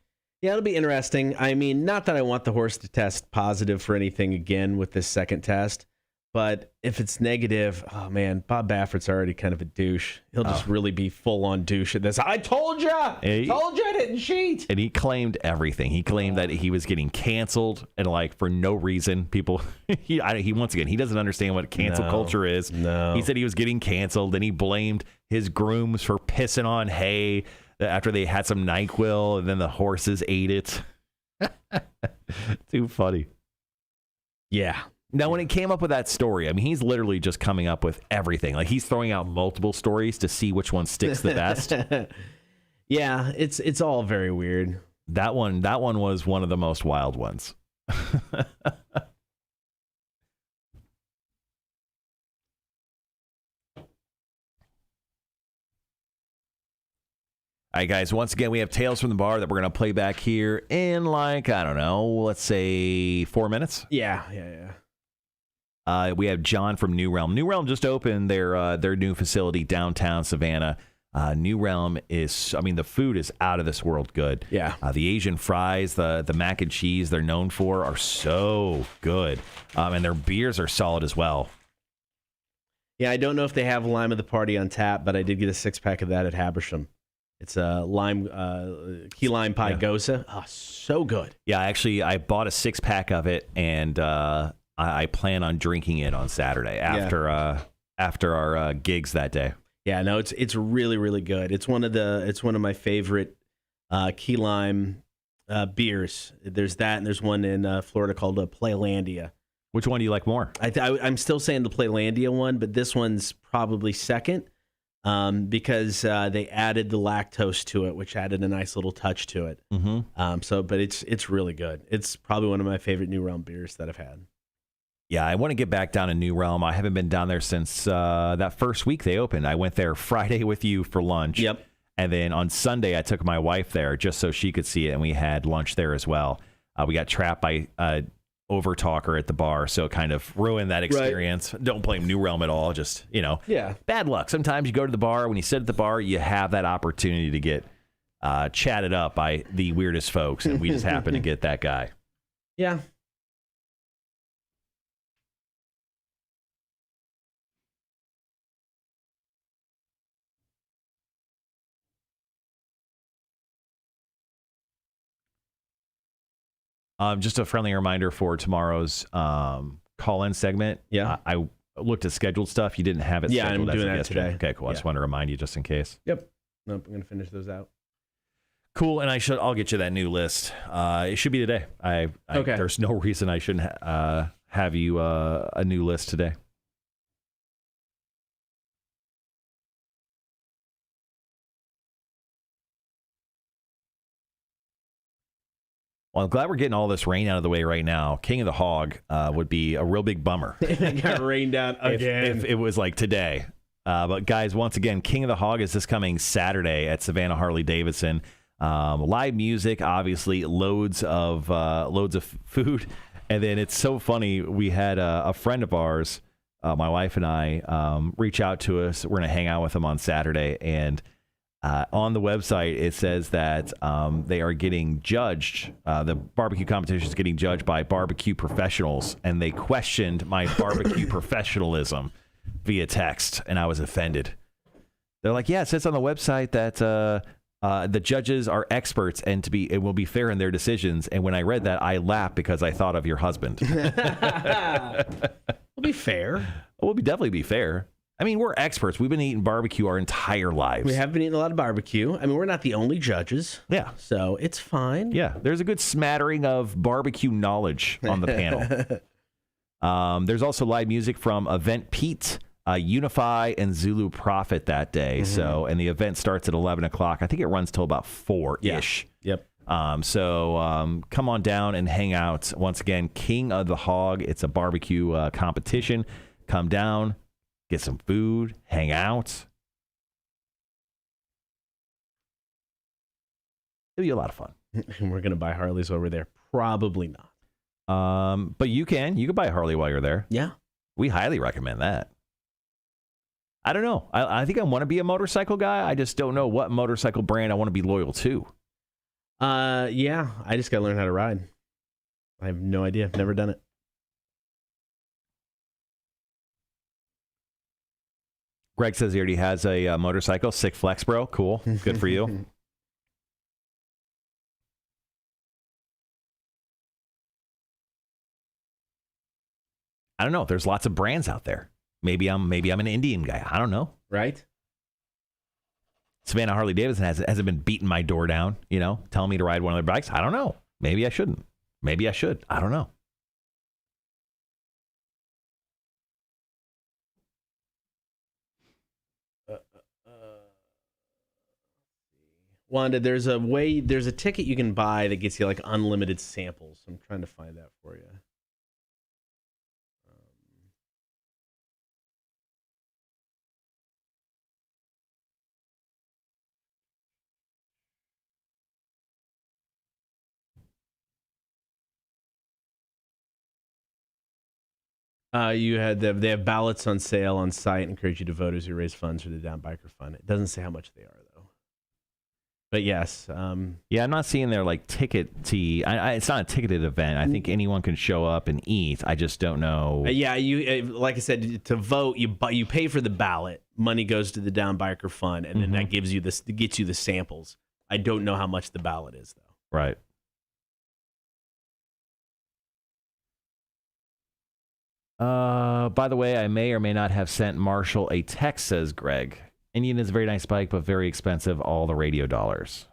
A: Yeah, it'll be interesting. I mean, not that I want the horse to test positive for anything again with this second test, but if it's negative, oh man, Bob Baffert's already kind of a douche. He'll just really be full on douche at this. I told you! Told you I didn't cheat!
B: And he claimed everything. He claimed that he was getting canceled and for no reason. People, he once again, he doesn't understand what cancel culture is.
A: No.
B: He said he was getting canceled, and he blamed his grooms for pissing on hay after they had some NyQuil, and then the horses ate it. Too funny.
A: Yeah.
B: Now, when it came up with that story, I mean, he's literally just coming up with everything. Like, he's throwing out multiple stories to see which one sticks the best.
A: Yeah, it's all very weird.
B: That one was one of the most wild ones. All right, guys, once again, we have Tales from the Bar that we're going to play back here in, like, I don't know, let's say 4 minutes.
A: Yeah.
B: We have John from New Realm. New Realm just opened their new facility downtown Savannah. New Realm is, I mean, the food is out of this world good.
A: Yeah.
B: The Asian fries, the mac and cheese they're known for are so good. And their beers are solid as well.
A: Yeah, I don't know if they have Lime of the Party on tap, but I did get a 6-pack of that at Habersham. It's a key lime pie goza. Oh, so good.
B: Yeah, actually, I bought a 6-pack of it, and I plan on drinking it on Saturday after our gigs that day.
A: Yeah, no, it's really, really good. It's one of my favorite key lime beers. There's that, and there's one in Florida called Playlandia.
B: Which one do you like more?
A: I'm still saying the Playlandia one, but this one's probably second. Because they added the lactose to it, which added a nice little touch to it.
B: Mm-hmm.
A: But it's really good. It's probably one of my favorite New Realm beers that I've had.
B: Yeah, I want to get back down to New Realm. I haven't been down there since that first week they opened. I went there Friday with you for lunch.
A: Yep.
B: And then on Sunday, I took my wife there just so she could see it, and we had lunch there as well. We got trapped by overtalker at the bar, so it kind of ruined that experience. Right. Don't blame New Realm at all. Just, bad luck. Sometimes you go to the bar. When you sit at the bar, you have that opportunity to get chatted up by the weirdest folks, and we just happen to get that guy.
A: Yeah.
B: Just a friendly reminder for tomorrow's call-in segment.
A: Yeah.
B: I looked at scheduled stuff. You didn't have it scheduled.
A: Yeah, I'm doing that today.
B: Okay, cool. I just wanted to remind you just in case.
A: Yep. Nope, I'm going to finish those out.
B: Cool, and I'll get you that new list. It should be today. Okay. There's no reason I shouldn't have you a new list today. Well, I'm glad we're getting all this rain out of the way right now. King of the Hog would be a real big bummer.
A: It got rained out again.
B: If it was like today. But guys, once again, King of the Hog is this coming Saturday at Savannah Harley-Davidson. Live music, obviously, loads of food. And then it's so funny. We had a friend of ours, my wife and I, reach out to us. We're going to hang out with them on Saturday. And on the website, it says that they are getting judged. The barbecue competition is getting judged by barbecue professionals, and they questioned my barbecue professionalism via text, and I was offended. They're like, "Yeah, it says on the website that the judges are experts, and it will be fair in their decisions." And when I read that, I laughed because I thought of your husband.
A: We'll be fair.
B: We'll definitely be fair. I mean, we're experts. We've been eating barbecue our entire lives.
A: We have been eating a lot of barbecue. I mean, we're not the only judges.
B: Yeah.
A: So it's fine.
B: Yeah. There's a good smattering of barbecue knowledge on the panel. There's also live music from Event Pete, Unify, and Zulu Prophet that day. Mm-hmm. So, and the event starts at 11 o'clock. I think it runs till about 4-ish.
A: Yeah. Yep.
B: So come on down and hang out. Once again, King of the Hog. It's a barbecue competition. Come down. Get some food, hang out. It'll be a lot of fun.
A: And we're going to buy Harleys over there. Probably not.
B: But you can buy a Harley while you're there.
A: Yeah.
B: We highly recommend that. I don't know. I think I want to be a motorcycle guy. I just don't know what motorcycle brand I want to be loyal to.
A: Yeah. I just got to learn how to ride. I have no idea. I've never done it.
B: Greg says he already has a motorcycle, Sick Flex Bro. Cool. Good for you. I don't know. There's lots of brands out there. Maybe I'm an Indian guy. I don't know.
A: Right?
B: Savannah Harley-Davidson hasn't been beating my door down, telling me to ride one of their bikes. I don't know. Maybe I shouldn't. Maybe I should. I don't know.
A: Wanda, there's a ticket you can buy that gets you like unlimited samples. I'm trying to find that for you. They have ballots on sale on site. Encourage you to voters who raise funds for the Down Biker Fund. It doesn't say how much they are though. But yes,
B: yeah, I'm not seeing their like ticket. It's not a ticketed event. I think anyone can show up and eat. I just don't know.
A: Yeah, you like I said, to vote, you pay for the ballot. Money goes to the Down Biker Fund, and then that gets you the samples. I don't know how much the ballot is though.
B: Right. By the way, I may or may not have sent Marshall a text, says Greg. Indian is a very nice bike, but very expensive. All the radio dollars.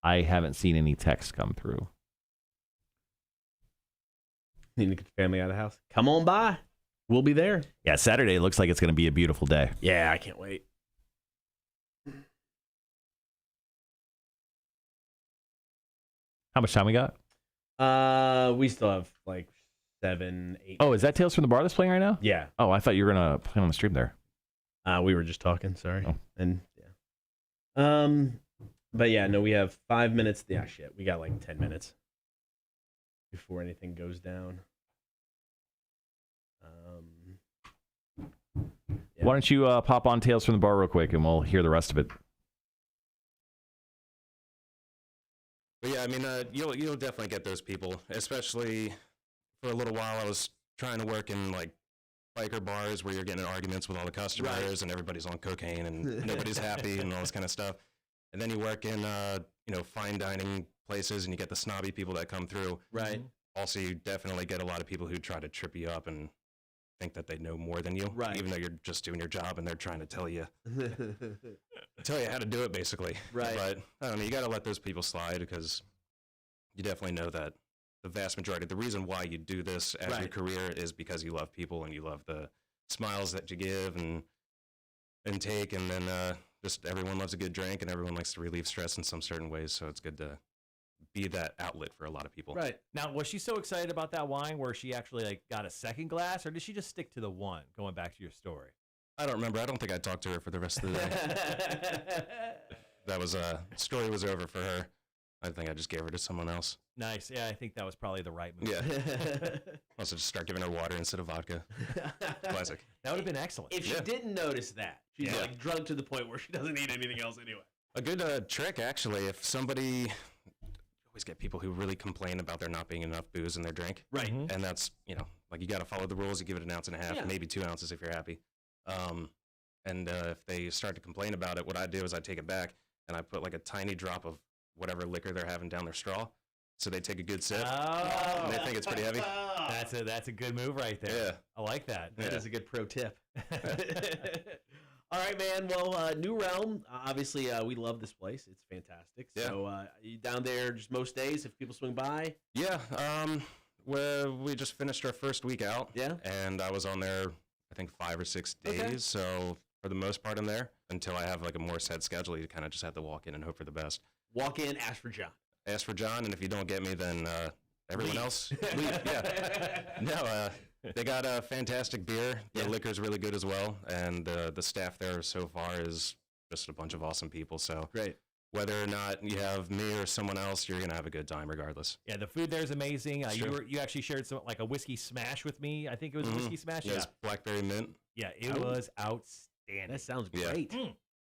B: I haven't seen any text come through.
A: Need to get the family out of the house. Come on by. We'll be there.
B: Yeah, Saturday looks like it's going to be a beautiful day.
A: Yeah, I can't wait.
B: How much time we got?
A: We still have like 7, 8.
B: Oh, is that Tales from the Bar that's playing right now?
A: Yeah.
B: Oh, I thought you were gonna play on the stream there.
A: We were just talking. Sorry.
B: Oh.
A: And yeah. But yeah, no, we have 5 minutes. Yeah, shit, we got like 10 minutes before anything goes down. Yeah.
B: Why don't you pop on Tales from the Bar real quick, and we'll hear the rest of it.
D: But yeah, I mean, you'll definitely get those people, especially for a little while. I was trying to work in like biker bars where you're getting in arguments with all the customers and everybody's on cocaine and nobody's happy and all this kind of stuff. And then you work in fine dining places and you get the snobby people that come through.
A: Right.
D: Also, you definitely get a lot of people who try to trip you up and think that they know more than you, even though you're just doing your job and they're trying to tell you how to do it, basically.
A: Right.
D: But I don't know, you got to let those people slide because you definitely know that the vast majority, the reason why you do this as your career is because you love people and you love the smiles that you give and take, and then just everyone loves a good drink and everyone likes to relieve stress in some certain ways, so it's good to be that outlet for a lot of people.
E: Right. Now, was she so excited about that wine where she actually like got a second glass, or did she just stick to the one, going back to your story?
D: I don't remember. I don't think I talked to her for the rest of the day. That was story was over for her. I think I just gave her to someone else.
E: Nice. Yeah, I think that was probably the right move.
D: Yeah. Also, just start giving her water instead of vodka. Classic.
E: That would have been excellent.
A: If she didn't notice that, she's like drunk to the point where she doesn't need anything else anyway.
D: A good trick, actually, if somebody... always get people who really complain about there not being enough booze in their drink.
A: Right.
D: Mm-hmm. And that's, like you got to follow the rules. You give it 1.5 ounces, maybe 2 ounces if you're happy. And if they start to complain about it, what I do is I take it back and I put like a tiny drop of whatever liquor they're having down their straw. So they take a good sip.
E: Oh.
D: And they think it's pretty heavy.
E: That's a good move right there.
D: Yeah.
E: I like that.
A: That is a good pro tip. All right, man. Well, New Realm, obviously, we love this place. It's fantastic.
D: Yeah.
A: So you down there just most days if people swing by?
D: Yeah. We just finished our first week out.
A: Yeah.
D: And I was on there, I think, 5 or 6 days. Okay. So for the most part, I'm there until I have like a more set schedule. You kind of just have to walk in and hope for the best.
A: Walk in, ask for John.
D: Ask for John, and if you don't get me, then everyone else leave. Yeah. No, they got a fantastic beer. The liquor's really good as well, and the staff there so far is just a bunch of awesome people. So
A: great.
D: Whether or not you have me or someone else, you're gonna have a good time regardless.
E: Yeah, the food there is amazing.
D: Sure.
E: You actually shared some like a whiskey smash with me. I think it was a whiskey smash.
D: Yeah, it's blackberry mint.
E: Yeah, it was outstanding.
A: That sounds great.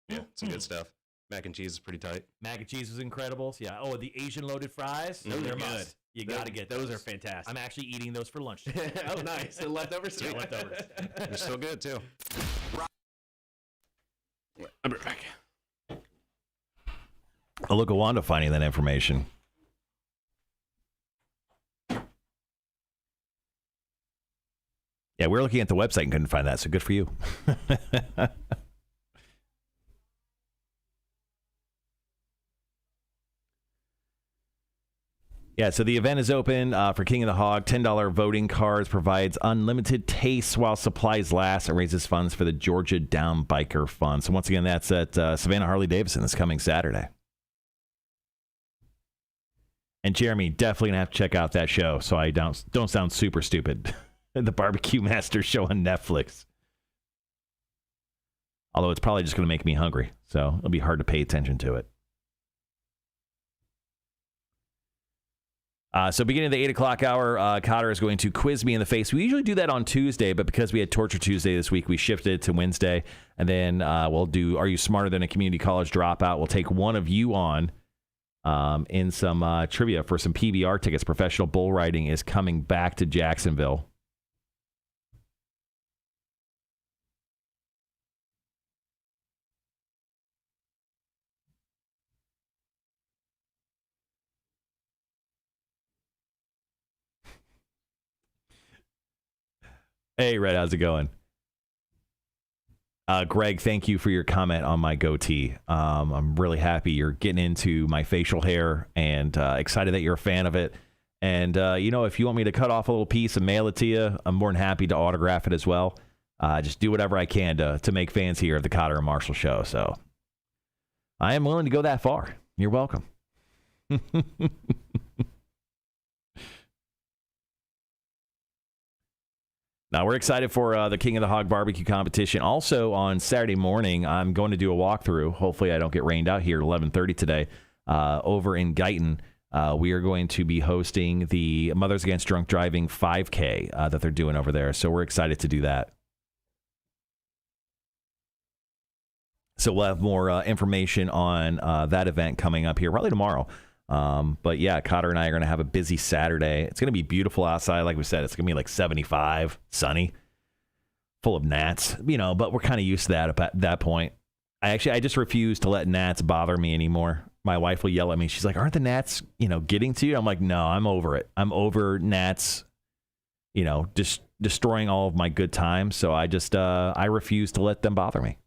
D: Yeah, some good stuff. Mac and cheese is pretty tight.
E: Mac and cheese was incredible. So, yeah. Oh, the Asian loaded fries.
A: Those
E: They're
A: are good.
E: must. You got to get
A: those. Those are fantastic.
E: I'm actually eating those for lunch.
A: Oh, nice. The leftovers?
E: Yeah, leftovers.
D: They're still good, too.
A: I'll be right back.
B: Oh, look at Wanda finding that information. Yeah, we're looking at the website and couldn't find that, so good for you. Yeah, so the event is open for King of the Hog. $10 voting cards, provides unlimited tastes while supplies last, and raises funds for the Georgia Down Biker Fund. So once again, that's at Savannah Harley-Davidson this coming Saturday. And Jeremy, definitely going to have to check out that show so I don't sound super stupid. The Barbecue Master show on Netflix. Although it's probably just going to make me hungry, so it'll be hard to pay attention to it. So beginning of the 8 o'clock hour, Cotter is going to quiz me in the face. We usually do that on Tuesday, but because we had Torture Tuesday this week, we shifted it to Wednesday. And then we'll do Are You Smarter Than a Community College Dropout? We'll take one of you on in some trivia for some PBR tickets. Professional bull riding is coming back to Jacksonville. Hey, Red, how's it going? Greg, thank you for your comment on my goatee. I'm really happy you're getting into my facial hair and excited that you're a fan of it. And, if you want me to cut off a little piece and mail it to you, I'm more than happy to autograph it as well. Just do whatever I can to make fans here of the Cotter and Marshall show. So I am willing to go that far. You're welcome. Now, we're excited for the King of the Hog barbecue competition. Also, on Saturday morning, I'm going to do a walkthrough. Hopefully, I don't get rained out here at 11:30 today. Over in Guyton, we are going to be hosting the Mothers Against Drunk Driving 5K that they're doing over there. So we're excited to do that. So we'll have more information on that event coming up here probably tomorrow. But yeah, Cotter and I are going to have a busy Saturday. It's going to be beautiful outside. Like we said, it's going to be like 75, sunny, full of gnats, but we're kind of used to that at that point. I just refuse to let gnats bother me anymore. My wife will yell at me. She's like, aren't the gnats, getting to you? I'm like, no, I'm over it. I'm over gnats, just destroying all of my good times. So I refuse to let them bother me.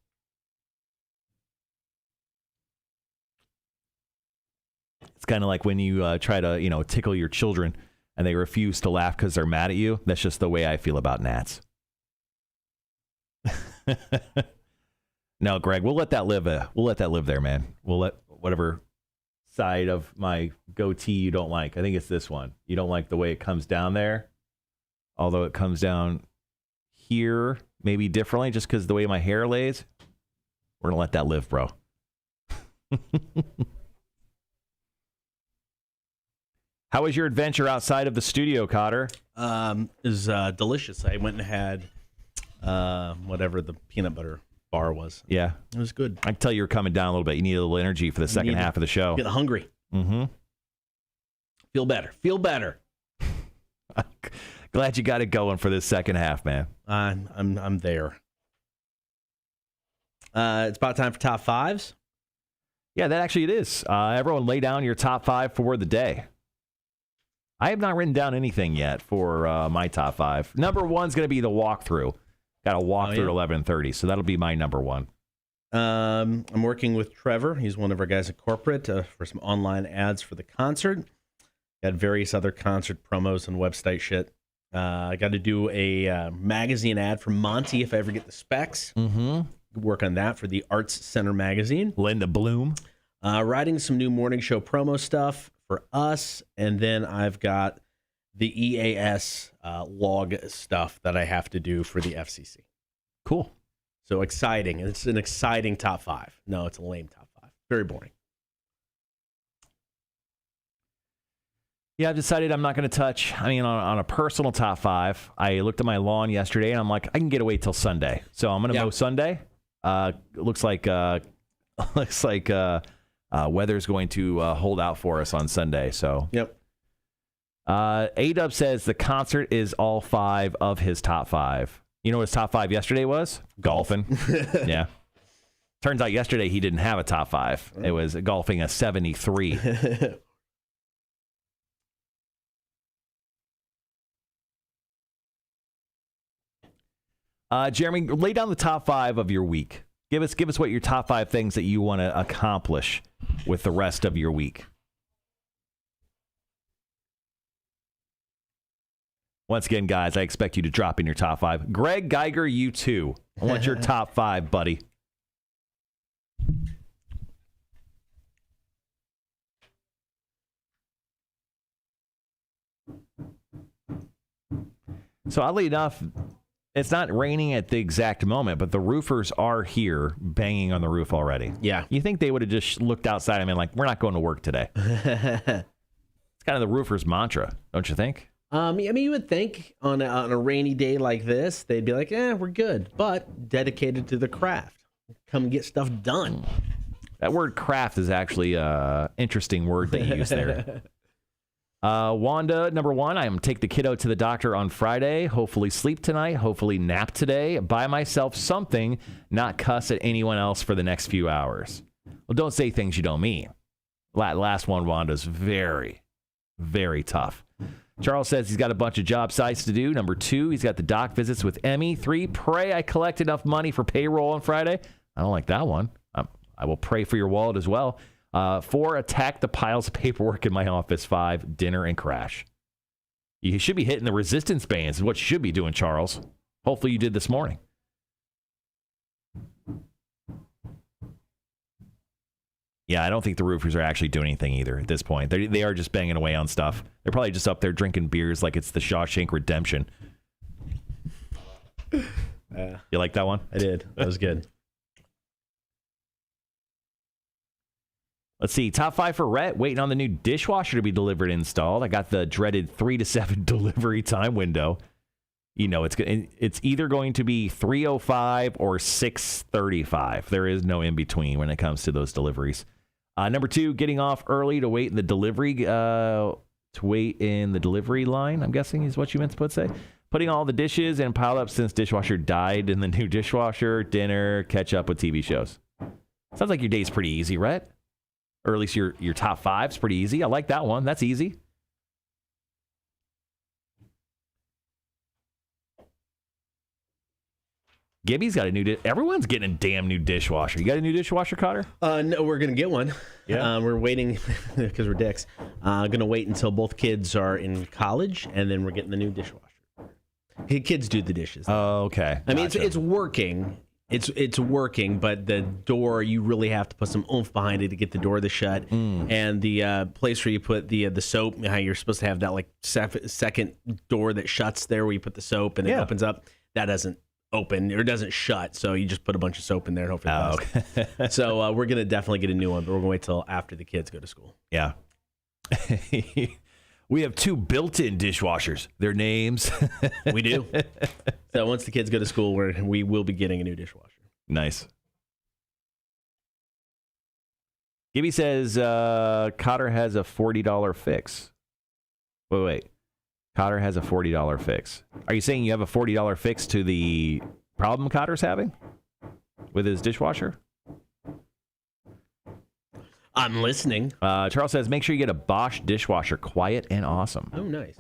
B: It's kind of like when you try to, tickle your children and they refuse to laugh because they're mad at you. That's just the way I feel about gnats. No, Greg, we'll let that live. We'll let that live there, man. We'll let whatever side of my goatee you don't like. I think it's this one. You don't like the way it comes down there, although it comes down here maybe differently just because the way my hair lays. We're gonna let that live, bro. How was your adventure outside of the studio, Cotter?
A: It was delicious. I went and had whatever the peanut butter bar was.
B: Yeah.
A: It was good.
B: I can tell you were coming down a little bit. You need a little energy for the second half of the show.
A: Get hungry.
B: Mm-hmm.
A: Feel better. Feel better.
B: Glad you got it going for this second half, man.
A: I'm there. It's about time for top fives.
B: Yeah, that actually it is. Everyone lay down your top five for the day. I have not written down anything yet for my top five. Number one's going to be the walkthrough. Got a walkthrough at 11:30, so that'll be my number one.
A: I'm working with Trevor. He's one of our guys at corporate for some online ads for the concert. Got various other concert promos and website shit. I got to do a magazine ad for Monty if I ever get the specs.
B: Mm-hmm.
A: Work on that for the Arts Center magazine.
B: Linda Bloom.
A: Writing some new morning show promo stuff for us, and then I've got the EAS log stuff that I have to do for the FCC.
B: Cool.
A: So exciting. It's an exciting top five. No, it's a lame top five. Very boring.
B: Yeah, I've decided I'm not going to touch. On a personal top five, I looked at my lawn yesterday, and I'm like, I can get away till Sunday. So I'm going to mow Sunday. Looks like weather's going to hold out for us on Sunday. So
A: yep.
B: A-Dub says the concert is all five of his top five. You know what his top five yesterday was? Golfing. Yeah. Turns out yesterday he didn't have a top five. It was golfing a 73. Jeremy, lay down the top five of your week. Give us what your top five things that you want to accomplish with the rest of your week. Once again, guys, I expect you to drop in your top 5. Greg Geiger, you too. I want your top 5, buddy. So oddly enough, it's not raining at the exact moment, but the roofers are here banging on the roof already.
A: Yeah.
B: You think they would have just looked outside and been like, we're not going to work today. It's kind of the roofer's mantra, don't you think?
A: I mean, you would think on a rainy day like this, they'd be like, we're good, but dedicated to the craft. Come get stuff done.
B: That word craft is actually an interesting word that you use there. Wanda, number 1, I am take the kiddo to the doctor on Friday. Hopefully sleep tonight. Hopefully nap today. Buy myself something, not cuss at anyone else for the next few hours. Well, don't say things you don't mean. Last one, Wanda's very, very tough. Charles says he's got a bunch of job sites to do. Number 2, he's got the doc visits with Emmy. 3, pray I collect enough money for payroll on Friday. I don't like that one. I will pray for your wallet as well. 4, attack the piles of paperwork in my office. 5, dinner and crash. You should be hitting the resistance bands is what you should be doing, Charles. Hopefully you did this morning. Yeah, I don't think the roofers are actually doing anything either at this point. They are just banging away on stuff. They're probably just up there drinking beers like it's the Shawshank Redemption. You like that one?
A: I did. That was good.
B: Let's see. Top 5 for Rhett. Waiting on the new dishwasher to be delivered and installed. I got the dreaded 3 to 7 delivery time window. You know, it's either going to be 3:05 or 6:35. There is no in between when it comes to those deliveries. Number 2, getting off early to wait in the delivery line, I'm guessing is what you meant to say. Putting all the dishes and piled up since dishwasher died in the new dishwasher, dinner, catch up with TV shows. Sounds like your day's pretty easy, Rhett. Or at least your top 5's pretty easy. I like that one. That's easy. Gibby's got a new everyone's getting a damn new dishwasher. You got a new dishwasher, Cotter?
A: No, we're going to get one.
B: Yeah.
A: We're waiting because we're dicks. Going to wait until both kids are in college, and then we're getting the new dishwasher. Kids do the dishes.
B: Oh, okay.
A: I mean,
B: Gotcha.
A: it's working. It's working, but the door, you really have to put some oomph behind it to get the door to shut. And the place where you put the soap, how you're supposed to have that like second door that shuts there where you put the soap and it opens up, that doesn't open or doesn't shut. So you just put a bunch of soap in there and hope it does.
B: Okay.
A: So we're going to definitely get a new one, but we're going to wait till after the kids go to school.
B: Yeah. We have 2 built-in dishwashers. Their names.
A: We do. So once the kids go to school, we will be getting a new dishwasher.
B: Nice. Gibby says Cotter has a $40 fix. Wait. Cotter has a $40 fix. Are you saying you have a $40 fix to the problem Cotter's having with his dishwasher?
A: I'm listening.
B: Charles says, make sure you get a Bosch dishwasher, quiet and awesome.
A: Oh, nice.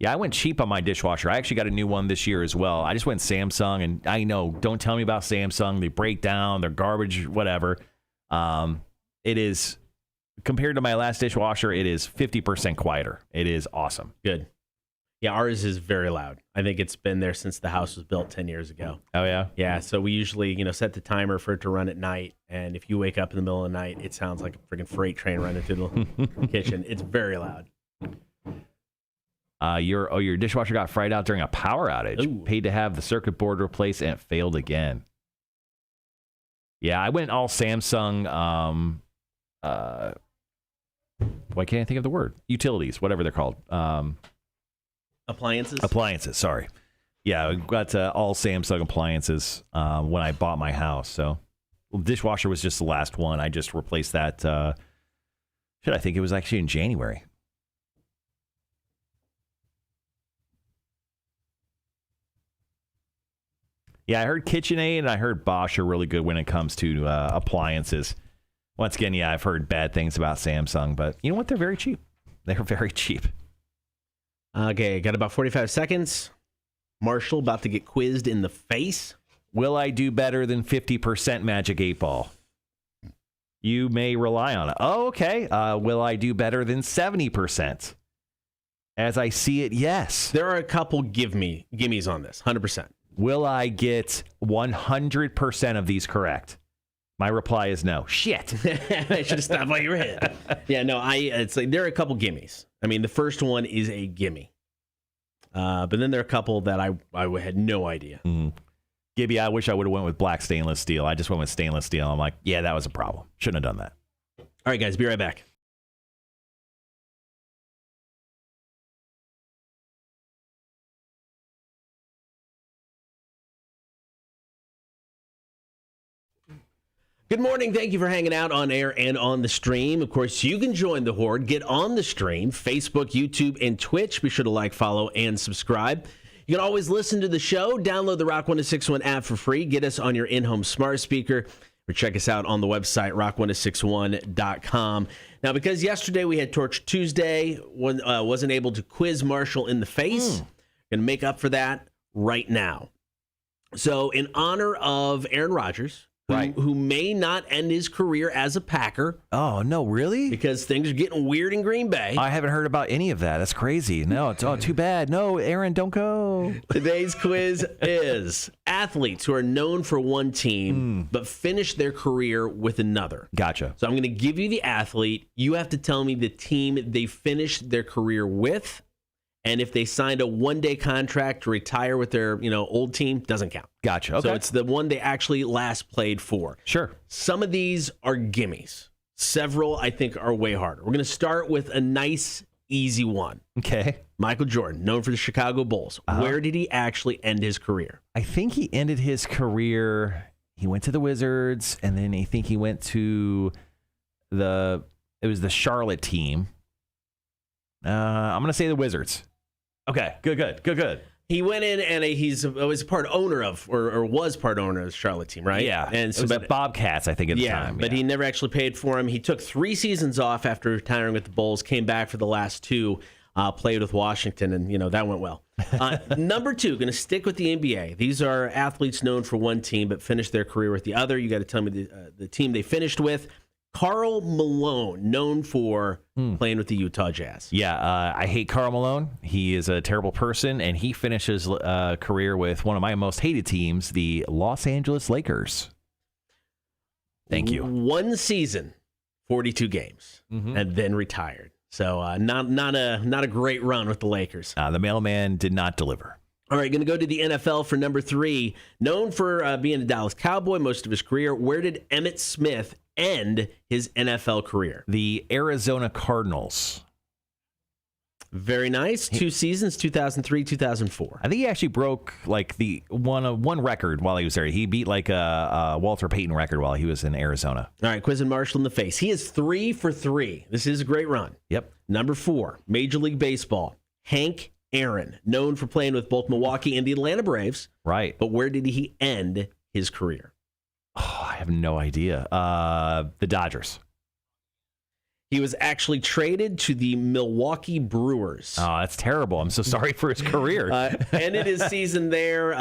B: Yeah, I went cheap on my dishwasher. I actually got a new one this year as well. I just went Samsung, and I know, don't tell me about Samsung. They break down, they're garbage, whatever. It is, compared to my last dishwasher, it is 50% quieter. It is awesome.
A: Good. Yeah, ours is very loud. I think it's been there since the house was built 10 years ago.
B: Oh, yeah?
A: Yeah, so we usually, set the timer for it to run at night, and if you wake up in the middle of the night, it sounds like a freaking freight train running through the kitchen. It's very loud.
B: Your dishwasher got fried out during a power outage.
A: Ooh.
B: Paid to have the circuit board replaced, and it failed again. Yeah, I went all Samsung. Why can't I think of the word? Utilities, whatever they're called.
A: Appliances,
B: sorry. Yeah, I got all Samsung appliances when I bought my house. So, dishwasher was just the last one. I just replaced that. I think it was actually in January. Yeah, I heard KitchenAid and I heard Bosch are really good when it comes to appliances. Once again, yeah, I've heard bad things about Samsung, but you know what? They're very cheap. They're very cheap.
A: Okay, got about 45 seconds. Marshall about to get quizzed in the face.
B: Will I do better than 50% Magic 8 Ball? You may rely on it. Oh, okay. Will I do better than 70%? As I see it, yes.
A: There are a couple gimmies on this, 100%.
B: Will I get 100% of these correct? My reply is no. Shit.
A: I should have stopped while you were ahead. Yeah, no, it's like there are a couple gimmies. I mean, the first one is a gimme. But then there are a couple that I had no idea.
B: Gibby, I wish I would have went with black stainless steel. I just went with stainless steel. I'm like, yeah, that was a problem. Shouldn't have done that.
A: All right, guys, be right back. Good morning. Thank you for hanging out on air and on the stream. Of course, you can join the Horde. Get on the stream, Facebook, YouTube, and Twitch. Be sure to like, follow, and subscribe. You can always listen to the show. Download the Rock 1061 app for free. Get us on your in-home smart speaker. Or check us out on the website, rock1061.com. Now, because yesterday we had Torch Tuesday, wasn't able to quiz Marshall in the face. Going to make up for that right now. So, in honor of Aaron Rodgers, who may not end his career as a Packer.
B: Oh, no, really?
A: Because things are getting weird in Green Bay.
B: I haven't heard about any of that. That's crazy. No, it's too bad. No, Aaron, don't go.
A: Today's quiz is athletes who are known for one team but finish their career with another.
B: Gotcha.
A: So I'm going to give you the athlete. You have to tell me the team they finished their career with. And if they signed a one-day contract to retire with their, old team, doesn't count.
B: Gotcha. Okay.
A: So it's the one they actually last played for.
B: Sure.
A: Some of these are gimmies. Several, I think, are way harder. We're going to start with a nice, easy one.
B: Okay.
A: Michael Jordan, known for the Chicago Bulls. Where did he actually end his career?
B: I think he ended his career, he went to the Wizards, and then I think he went to the Charlotte team. I'm going to say the Wizards. Okay, good.
A: He went in and was part owner of, or was part owner of the Charlotte team, right?
B: Yeah,
A: and so
B: it was the Bobcats, I think, at the time.
A: But he never actually paid for him. He took 3 seasons off after retiring with the Bulls, came back for the last 2, played with Washington, and, that went well. Number 2, going to stick with the NBA. These are athletes known for one team but finished their career with the other. You got to tell me the team they finished with. Karl Malone, known for playing with the Utah Jazz.
B: Yeah, I hate Karl Malone. He is a terrible person, and he finishes career with one of my most hated teams, the Los Angeles Lakers. Thank you.
A: 1 season, 42 games, and then retired. So not a great run with the Lakers.
B: The mailman did not deliver.
A: All right, going to go to the NFL for number 3. Known for being a Dallas Cowboy most of his career, where did Emmitt Smith end his NFL career?
B: The Arizona Cardinals.
A: Very nice. 2 seasons, 2003, 2004.
B: I think he actually broke the one record while he was there. He beat a Walter Payton record while he was in Arizona.
A: All right, quizzing Marshall in the face. He is 3 for 3. This is a great run.
B: Yep.
A: Number 4, Major League Baseball. Hank Aaron, known for playing with both Milwaukee and the Atlanta Braves.
B: Right.
A: But where did he end his career?
B: Oh, I have no idea. The Dodgers.
A: He was actually traded to the Milwaukee Brewers.
B: Oh, that's terrible. I'm so sorry for his career.
A: Ended his season there,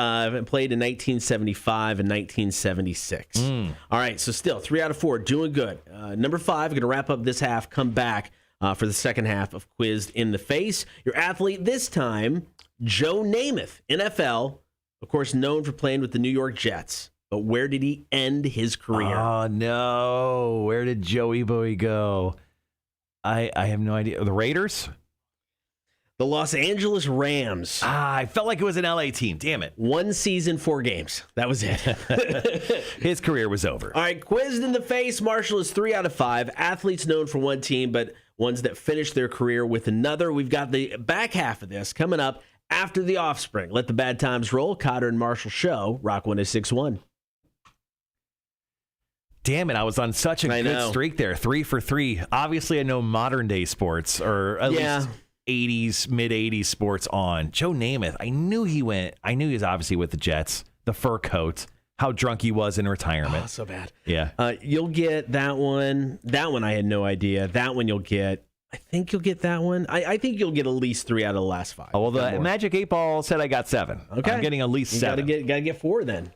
A: played in 1975 and 1976. All right, so still 3 out of 4, doing good. Number 5, going to wrap up this half, come back for the second half of Quizzed in the Face. Your athlete this time, Joe Namath, NFL, of course, known for playing with the New York Jets. But where did he end his career?
B: Oh, no. Where did Joey Boy go? I have no idea. The Raiders?
A: The Los Angeles Rams.
B: I felt like it was an LA team. Damn it.
A: 1 season, 4 games. That was it.
B: His career was over.
A: All right, Quizzed in the Face. Marshall is 3 out of 5. Athletes known for one team, but ones that finished their career with another. We've got the back half of this coming up after the Offspring. Let the bad times roll. Cotter and Marshall Show. Rock 1061.
B: Damn it, I was on such a good streak there. 3 for 3. Obviously, I know modern day sports, or at least 80s, mid-80s sports on. Joe Namath, I knew he was obviously with the Jets, the fur coat, how drunk he was in retirement.
A: Oh, so bad.
B: Yeah.
A: You'll get that one. That one I had no idea. That one you'll get. I think you'll get that one. I think you'll get at least 3 out of the last 5.
B: Oh, well, the Magic 8 Ball said I got 7.
A: Okay.
B: I'm getting at least 7.
A: Gotta get 4 then.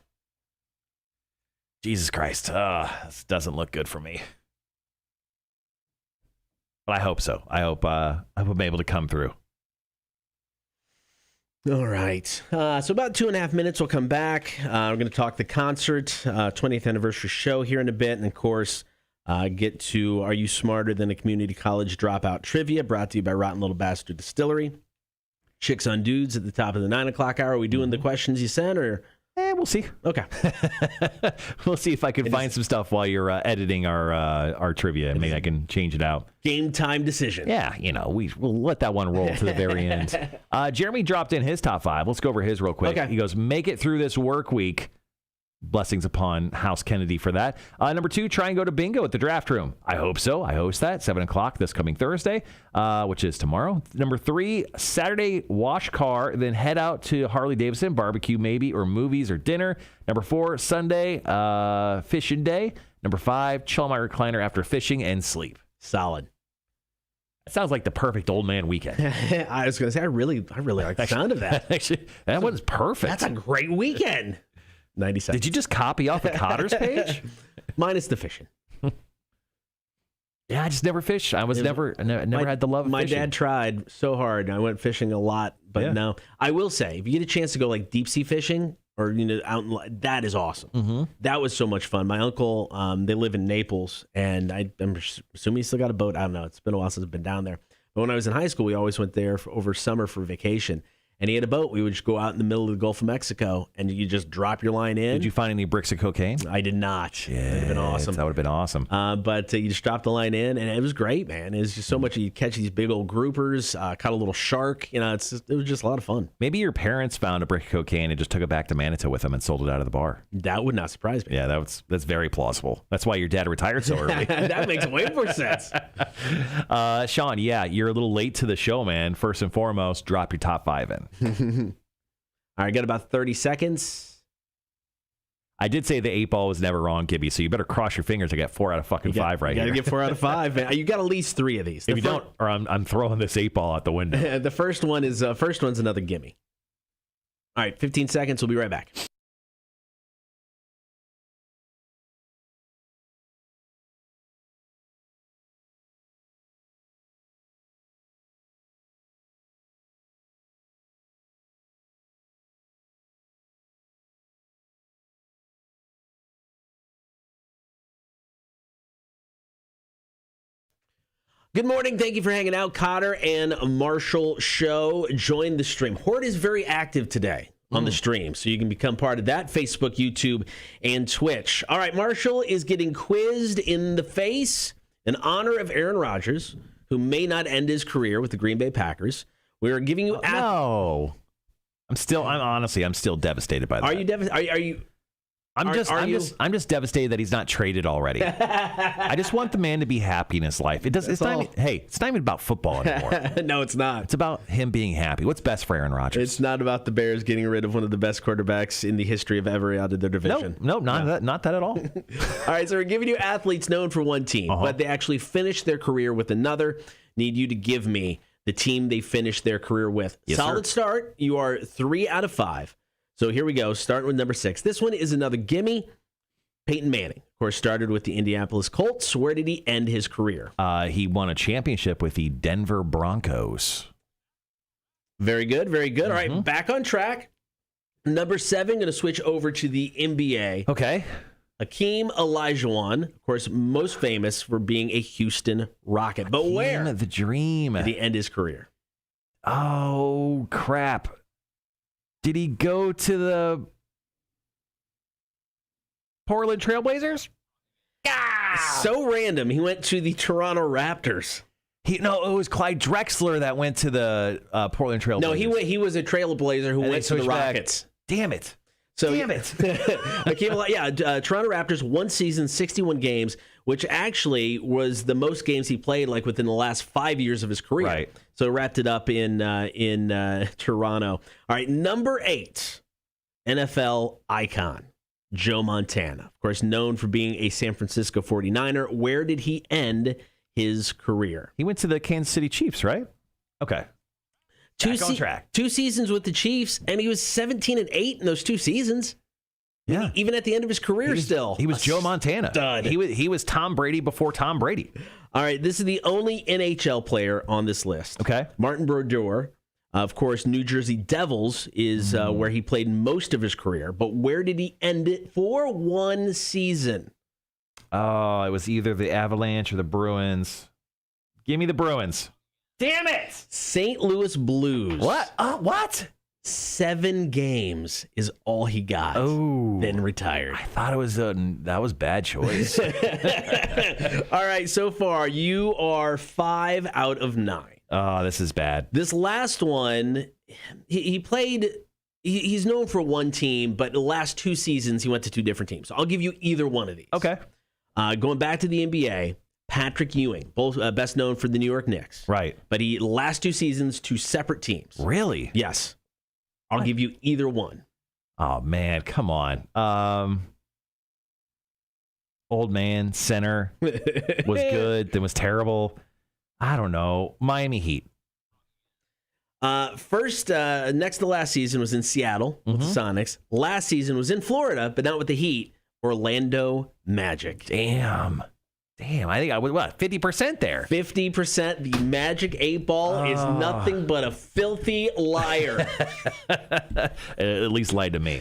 B: Jesus Christ. This doesn't look good for me. But I hope so. I hope I'm able to come through.
A: All right. So about 2.5 minutes, we'll come back. We're going to talk the concert, 20th anniversary show here in a bit. And, of course, get to Are You Smarter Than a Community College Dropout Trivia, brought to you by Rotten Little Bastard Distillery. Chicks on Dudes at the top of the 9 o'clock hour. Are we doing the questions you sent, or?
B: We'll see.
A: Okay.
B: We'll see if I can find some stuff while you're editing our trivia, and maybe I can change it out.
A: Game time decision.
B: Yeah, we'll let that one roll to the very end. Jeremy dropped in his top 5. Let's go over his real quick.
A: Okay.
B: He goes, make it through this work week. Blessings upon House Kennedy for that. Number 2, try and go to bingo at the Draft Room. I hope so. I host that 7 o'clock this coming Thursday, which is tomorrow. Number 3, Saturday, wash car, then head out to Harley Davidson, barbecue maybe, or movies or dinner. Number 4, Sunday, fishing day. Number 5, chill on my recliner after fishing and sleep.
A: Solid.
B: That sounds like the perfect old man weekend.
A: I was going to say, I really like the sound of that.
B: Actually, that one's perfect.
A: That's a great weekend. 90 seconds.
B: Did you just copy off the Cotter's page?
A: Minus the fishing.
B: Yeah, I just never fished. I never had the love of
A: my
B: fishing.
A: My dad tried so hard. I went fishing a lot, but no. I will say, if you get a chance to go like deep sea fishing or out, that is awesome. Mm-hmm. That was so much fun. My uncle, they live in Naples, and I'm assuming he still got a boat. I don't know. It's been a while since I've been down there. But when I was in high school, we always went there over summer for vacation. And he had a boat. We would just go out in the middle of the Gulf of Mexico, and you just drop your line in.
B: Did you find any bricks of cocaine?
A: I did not.
B: Yeah,
A: that would have been awesome.
B: That would have been awesome.
A: But you just drop the line in, and it was great, man. It was just so much. You catch these big old groupers, caught a little shark. It was just a lot of fun.
B: Maybe your parents found a brick of cocaine and just took it back to Manitou with them and sold it out of the bar.
A: That would not surprise me.
B: Yeah, that's very plausible. That's why your dad retired so early.
A: That makes way more sense.
B: Sean, yeah, you're a little late to the show, man. First and foremost, drop your top 5 in.
A: All right, got about 30 seconds.
B: I did say the 8 ball was never wrong, Gibby, so you better cross your fingers. I got 4 out of 5 right here.
A: You got to get 4 out of 5. Man. You got at least 3 of these.
B: If you don't, or I'm throwing this 8 ball out the window.
A: The first one's another gimme. All right, 15 seconds. We'll be right back. Good morning. Thank you for hanging out. Cotter and Marshall show. Join the stream. Horde is very active today on the stream, so you can become part of that. Facebook, YouTube, and Twitch. All right, Marshall is getting quizzed in the face in honor of Aaron Rodgers, who may not end his career with the Green Bay Packers. We are giving you...
B: No. I'm still devastated by that.
A: Are you devastated? Are you...
B: I'm just devastated that he's not traded already. I just want the man to be happy in his life. It's not even about football anymore.
A: No, it's not.
B: It's about him being happy. What's best for Aaron Rodgers?
A: It's not about the Bears getting rid of one of the best quarterbacks in the history of ever out of their division.
B: Not that at all.
A: All right, so we're giving you athletes known for one team, but they actually finished their career with another. Need you to give me the team they finished their career with.
B: Yes,
A: Solid
B: sir.
A: start. You are 3 out of 5. So here we go, starting with number 6. This one is another gimme. Peyton Manning, of course, started with the Indianapolis Colts. Where did he end his career?
B: He won a championship with the Denver Broncos.
A: Very good, very good. All right, back on track. Number 7, going to switch over to the NBA.
B: Okay.
A: Hakeem Olajuwon, of course, most famous for being a Houston Rocket. But where?
B: The dream.
A: Did he end his career?
B: Oh, crap. Did he go to the Portland Trailblazers?
A: So random. He went to the Toronto Raptors.
B: It was Clyde Drexler that went to the Portland Trailblazers.
A: No, he was a Trailblazer who went to the Rockets.
B: Damn it.
A: Toronto Raptors, 1 season, 61 games, which actually was the most games he played like within the last 5 years of his career.
B: Right.
A: So wrapped it up in Toronto. All right, number 8, NFL icon, Joe Montana. Of course, known for being a San Francisco 49er. Where did he end his career?
B: He went to the Kansas City Chiefs, right? Okay. Back on track.
A: 2 seasons with the Chiefs, and he was 17-8 in those 2 seasons.
B: Yeah.
A: Even at the end of his career still.
B: He was Joe Montana.
A: Stud.
B: He was Tom Brady before Tom Brady.
A: All right, this is the only NHL player on this list.
B: Okay.
A: Martin Brodeur, Of course, New Jersey Devils is where he played most of his career. But where did he end it for one season?
B: Oh, it was either the Avalanche or the Bruins. Give me the Bruins. Damn it!
A: St. Louis Blues.
B: What? What?
A: 7 games is all he got.
B: Oh.
A: Then retired.
B: I thought it was that was bad choice.
A: All right, so far you are 5 out of 9.
B: Oh, this is bad.
A: This last one, he played. He's known for one team, but the last 2 seasons he went to 2 different teams. So I'll give you either one of these.
B: Okay.
A: Going back to the NBA, Patrick Ewing, both best known for the New York Knicks.
B: Right.
A: But he last 2 seasons, 2 separate teams.
B: Really?
A: Yes. I'll give you either one.
B: Oh man, come on. Old man center was good, then was terrible. I don't know. Miami Heat.
A: First, next to last season was in Seattle with the Sonics. Last season was in Florida, but not with the Heat. Orlando Magic.
B: Damn. I think I was, 50% there.
A: 50%. The Magic 8-ball is nothing but a filthy liar.
B: At least lied to me.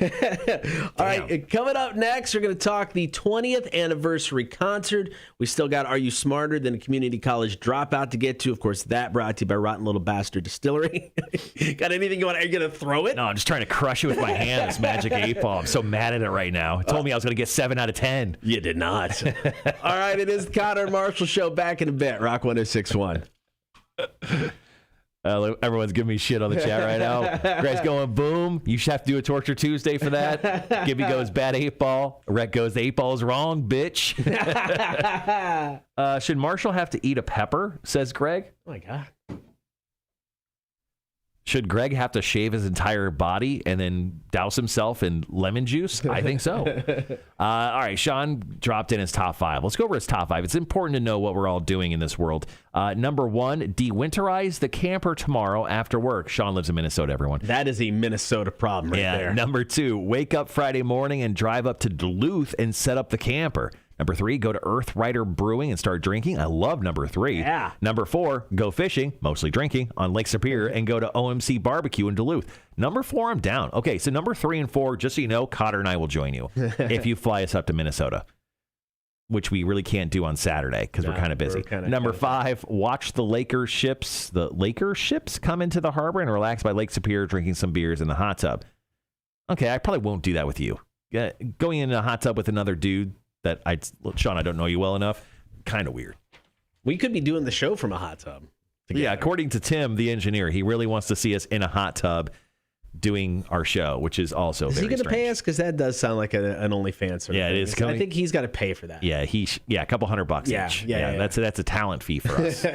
A: All right, coming up next, we're going to talk the 20th anniversary concert. We still got Are You Smarter Than a Community College Dropout to get to. Of course, that brought to you by Rotten Little Bastard Distillery. Got anything going on? Are you going to throw it?
B: No, I'm just trying to crush it with my hand, this Magic 8-ball. I'm so mad at it right now. It told me I was going to get 7 out of 10.
A: You did not. All right, it is the Connor and Marshall Show, back in a bit. Rock 106.1.
B: Everyone's giving me shit on the chat right now. Greg's going, boom. You should have to do a Torture Tuesday for that. Gibby goes, bad 8-ball. Rhett goes, 8-ball's wrong, bitch. Should Marshall have to eat a pepper, says Greg?
A: Oh, my God.
B: Should Greg have to shave his entire body and then douse himself in lemon juice? I think so. All right, Sean dropped in his top 5. Let's go over his top 5. It's important to know what we're all doing in this world. Number 1, de-winterize the camper tomorrow after work. Sean lives in Minnesota, everyone.
A: That is a Minnesota problem right there.
B: Number 2, wake up Friday morning and drive up to Duluth and set up the camper. Number 3, go to Earth Rider Brewing and start drinking. I love number 3.
A: Yeah.
B: Number 4, go fishing, mostly drinking, on Lake Superior and go to OMC Barbecue in Duluth. Number 4, I'm down. Okay, so number 3 and 4, just so you know, Cotter and I will join you if you fly us up to Minnesota, which we really can't do on Saturday because we're kind of busy. Number 5, watch the Laker ships come into the harbor and relax by Lake Superior drinking some beers in the hot tub. Okay, I probably won't do that with you. Going in a hot tub with another dude Sean, I don't know you well enough. Kind of weird.
A: We could be doing the show from a hot tub together.
B: Yeah, according to Tim, the engineer, he really wants to see us in a hot tub doing our show, which is also very strange. Is he going to
A: pay us? Because that does sound like an OnlyFans sort of thing.
B: It is.
A: I think he's got to pay for that.
B: Yeah, a couple $100 each. Yeah. That's a talent fee for us.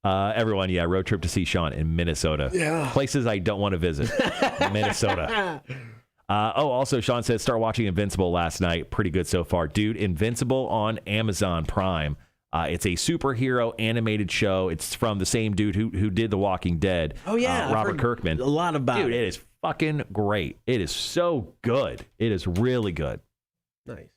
B: Everyone, road trip to see Sean in Minnesota.
A: Yeah.
B: Places I don't want to visit. Minnesota. Also, Sean says, start watching Invincible last night. Pretty good so far. Dude, Invincible on Amazon Prime. It's a superhero animated show. It's from the same dude who did The Walking Dead.
A: Oh, yeah.
B: Robert Kirkman.
A: A lot about it.
B: Dude, it is fucking great. It is so good. It is really good.
A: Nice.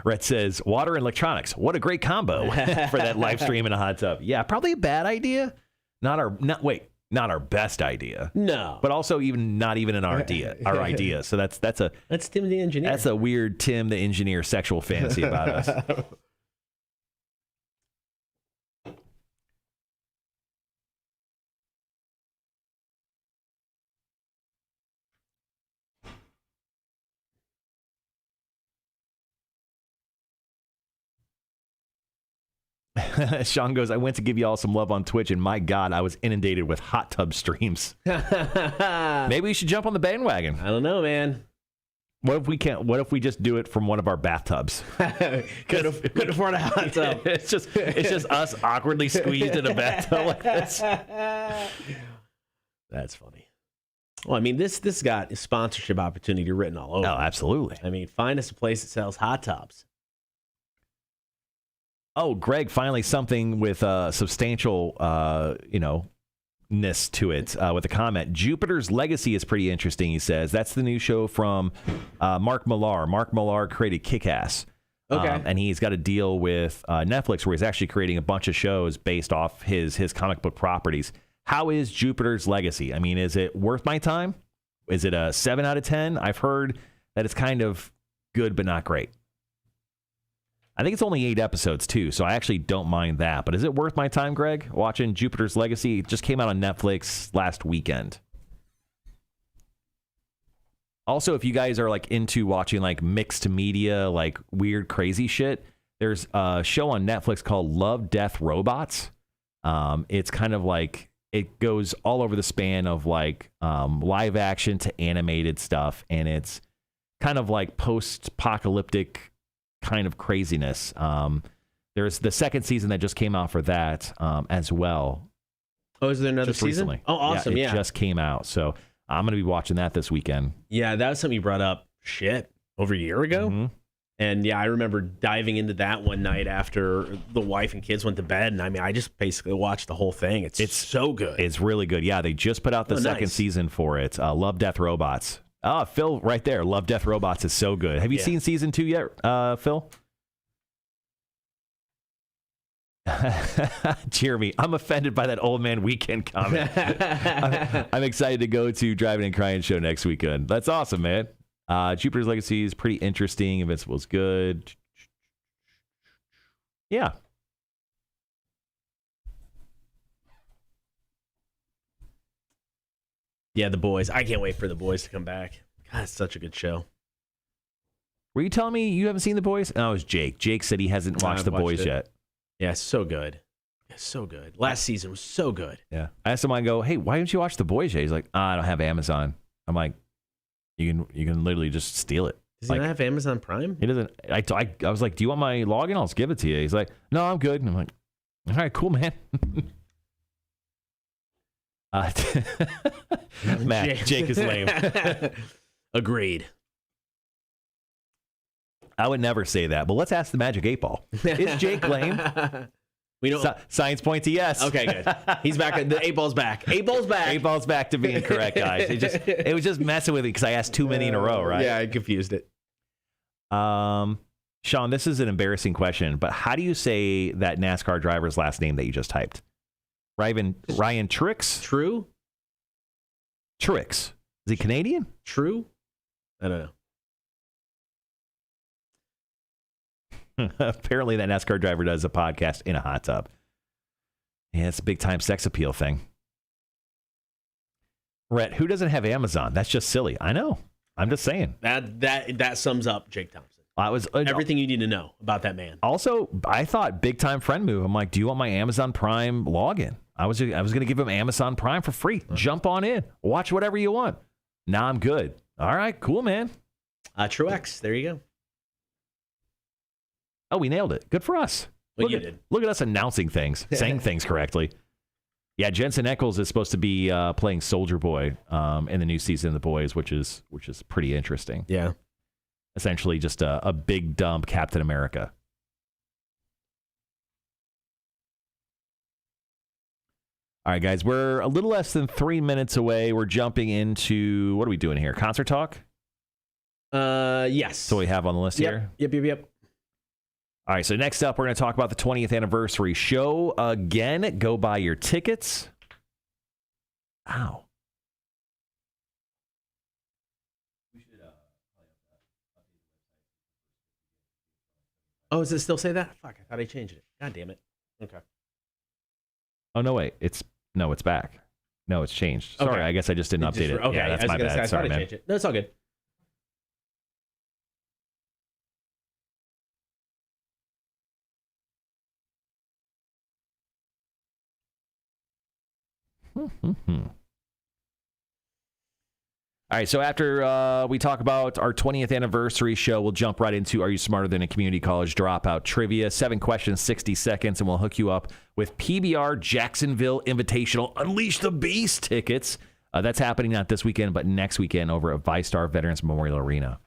B: Rhett says, water and electronics. What a great combo for that live stream in a hot tub. Yeah, probably a bad idea. Not our best idea.
A: No.
B: But also not even our idea. So that's
A: Tim the engineer.
B: That's a weird Tim the engineer sexual fantasy about us. Sean goes, I went to give you all some love on Twitch, and my God, I was inundated with hot tub streams. Maybe we should jump on the bandwagon.
A: I don't know, man.
B: What if we just do it from one of our bathtubs?
A: Could afford a hot tub.
B: It's just us awkwardly squeezed in a bathtub like this.
A: That's funny. Well, I mean, this got a sponsorship opportunity written all over.
B: Oh, absolutely.
A: I mean, find us a place that sells hot tubs.
B: Oh, Greg, finally something with substantial, ness to it with a comment. Jupiter's Legacy is pretty interesting, he says. That's the new show from Mark Millar. Mark Millar created Kick-Ass.
A: Okay.
B: And he's got a deal with Netflix where he's actually creating a bunch of shows based off his comic book properties. How is Jupiter's Legacy? I mean, is it worth my time? Is it a 7 out of 10? I've heard that it's kind of good, but not great. I think it's only 8 episodes, too, so I actually don't mind that. But is it worth my time, Greg, watching Jupiter's Legacy? It just came out on Netflix last weekend. Also, if you guys are like into watching like mixed media, like weird, crazy shit, there's a show on Netflix called Love, Death, Robots. It's kind of like, it goes all over the span of like live action to animated stuff. And it's kind of like post-apocalyptic kind of craziness. There's the second season that just came out for that as well.
A: Oh, is there another
B: just
A: season?
B: Recently.
A: Oh, awesome.
B: It just came out. So I'm going to be watching that this weekend.
A: Yeah, that was something you brought up, over a year ago.
B: Mm-hmm.
A: And yeah, I remember diving into that one night after the wife and kids went to bed. And I mean, I just basically watched the whole thing. It's so good.
B: It's really good. Yeah, they just put out the second season for it. Love, Death, Robots. Phil, right there. Love, Death, Robots is so good. Have you seen season 2 yet, Phil? Jeremy, I'm offended by that old man weekend comment. I'm excited to go to Driving and Crying show next weekend. That's awesome, man. Jupiter's Legacy is pretty interesting. Invincible's good. Yeah.
A: Yeah, The Boys. I can't wait for The Boys to come back. God, it's such a good show.
B: Were you telling me you haven't seen The Boys? No, it was Jake. Jake said he hasn't watched The Boys yet.
A: Yeah, it's so good. It's so good. Last season was so good.
B: Yeah. I asked him, I go, hey, why didn't you watch The Boys yet? He's like, I don't have Amazon. I'm like, you can literally just steal it.
A: Does he not have Amazon Prime?
B: He doesn't. I was like, do you want my login? I'll just give it to you. He's like, no, I'm good. And I'm like, all right, cool, man. Matt, Jake is lame.
A: Agreed.
B: I would never say that, but let's ask the Magic 8 Ball. Is Jake lame?
A: We don't.
B: Science point to yes.
A: Okay, good. He's back. The 8 Ball's back. 8 Ball's back.
B: 8 Ball's back to being correct, guys. It was just messing with me because I asked too many in a row, right?
A: Yeah, I confused it.
B: Sean, this is an embarrassing question, but how do you say that NASCAR driver's last name that you just typed? Ryan Truex?
A: True?
B: Truex. Is he Canadian?
A: True? I don't know.
B: Apparently that NASCAR driver does a podcast in a hot tub. Yeah, it's a big time sex appeal thing. Rhett, who doesn't have Amazon? That's just silly. I know. I'm just saying.
A: That sums up Jake Thompson. Everything you need to know about that man.
B: Also, I thought big time friend move. I'm like, do you want my Amazon Prime login? I was going to give him Amazon Prime for free. Jump on in. Watch whatever you want. Now I'm good. All right, cool, man.
A: Truex. There you go.
B: Oh, we nailed it. Good for us.
A: Well,
B: Look at us announcing things, saying things correctly. Yeah, Jensen Ackles is supposed to be playing Soldier Boy in the new season of The Boys, which is pretty interesting.
A: Yeah.
B: Essentially just a big, dumb Captain America. All right, guys, we're a little less than 3 minutes away. We're jumping into, what are we doing here? Concert talk?
A: Yes.
B: So we have on the list here?
A: Yep.
B: All right, so next up, we're going to talk about the 20th anniversary show. Again, go buy your tickets. Ow.
A: Oh, does it still say that? Fuck, I thought I changed it. God damn it. Okay.
B: Oh, no, wait. It's back. No, it's changed. Sorry, I guess I just didn't update it.
A: Okay,
B: yeah, that's my bad. Sorry, man.
A: No, it's all good.
B: All right, so after we talk about our 20th anniversary show, we'll jump right into Are You Smarter Than a Community College Dropout Trivia. 7 questions, 60 seconds, and we'll hook you up with PBR Jacksonville Invitational Unleash the Beast tickets. That's happening not this weekend, but next weekend over at VyStar Veterans Memorial Arena.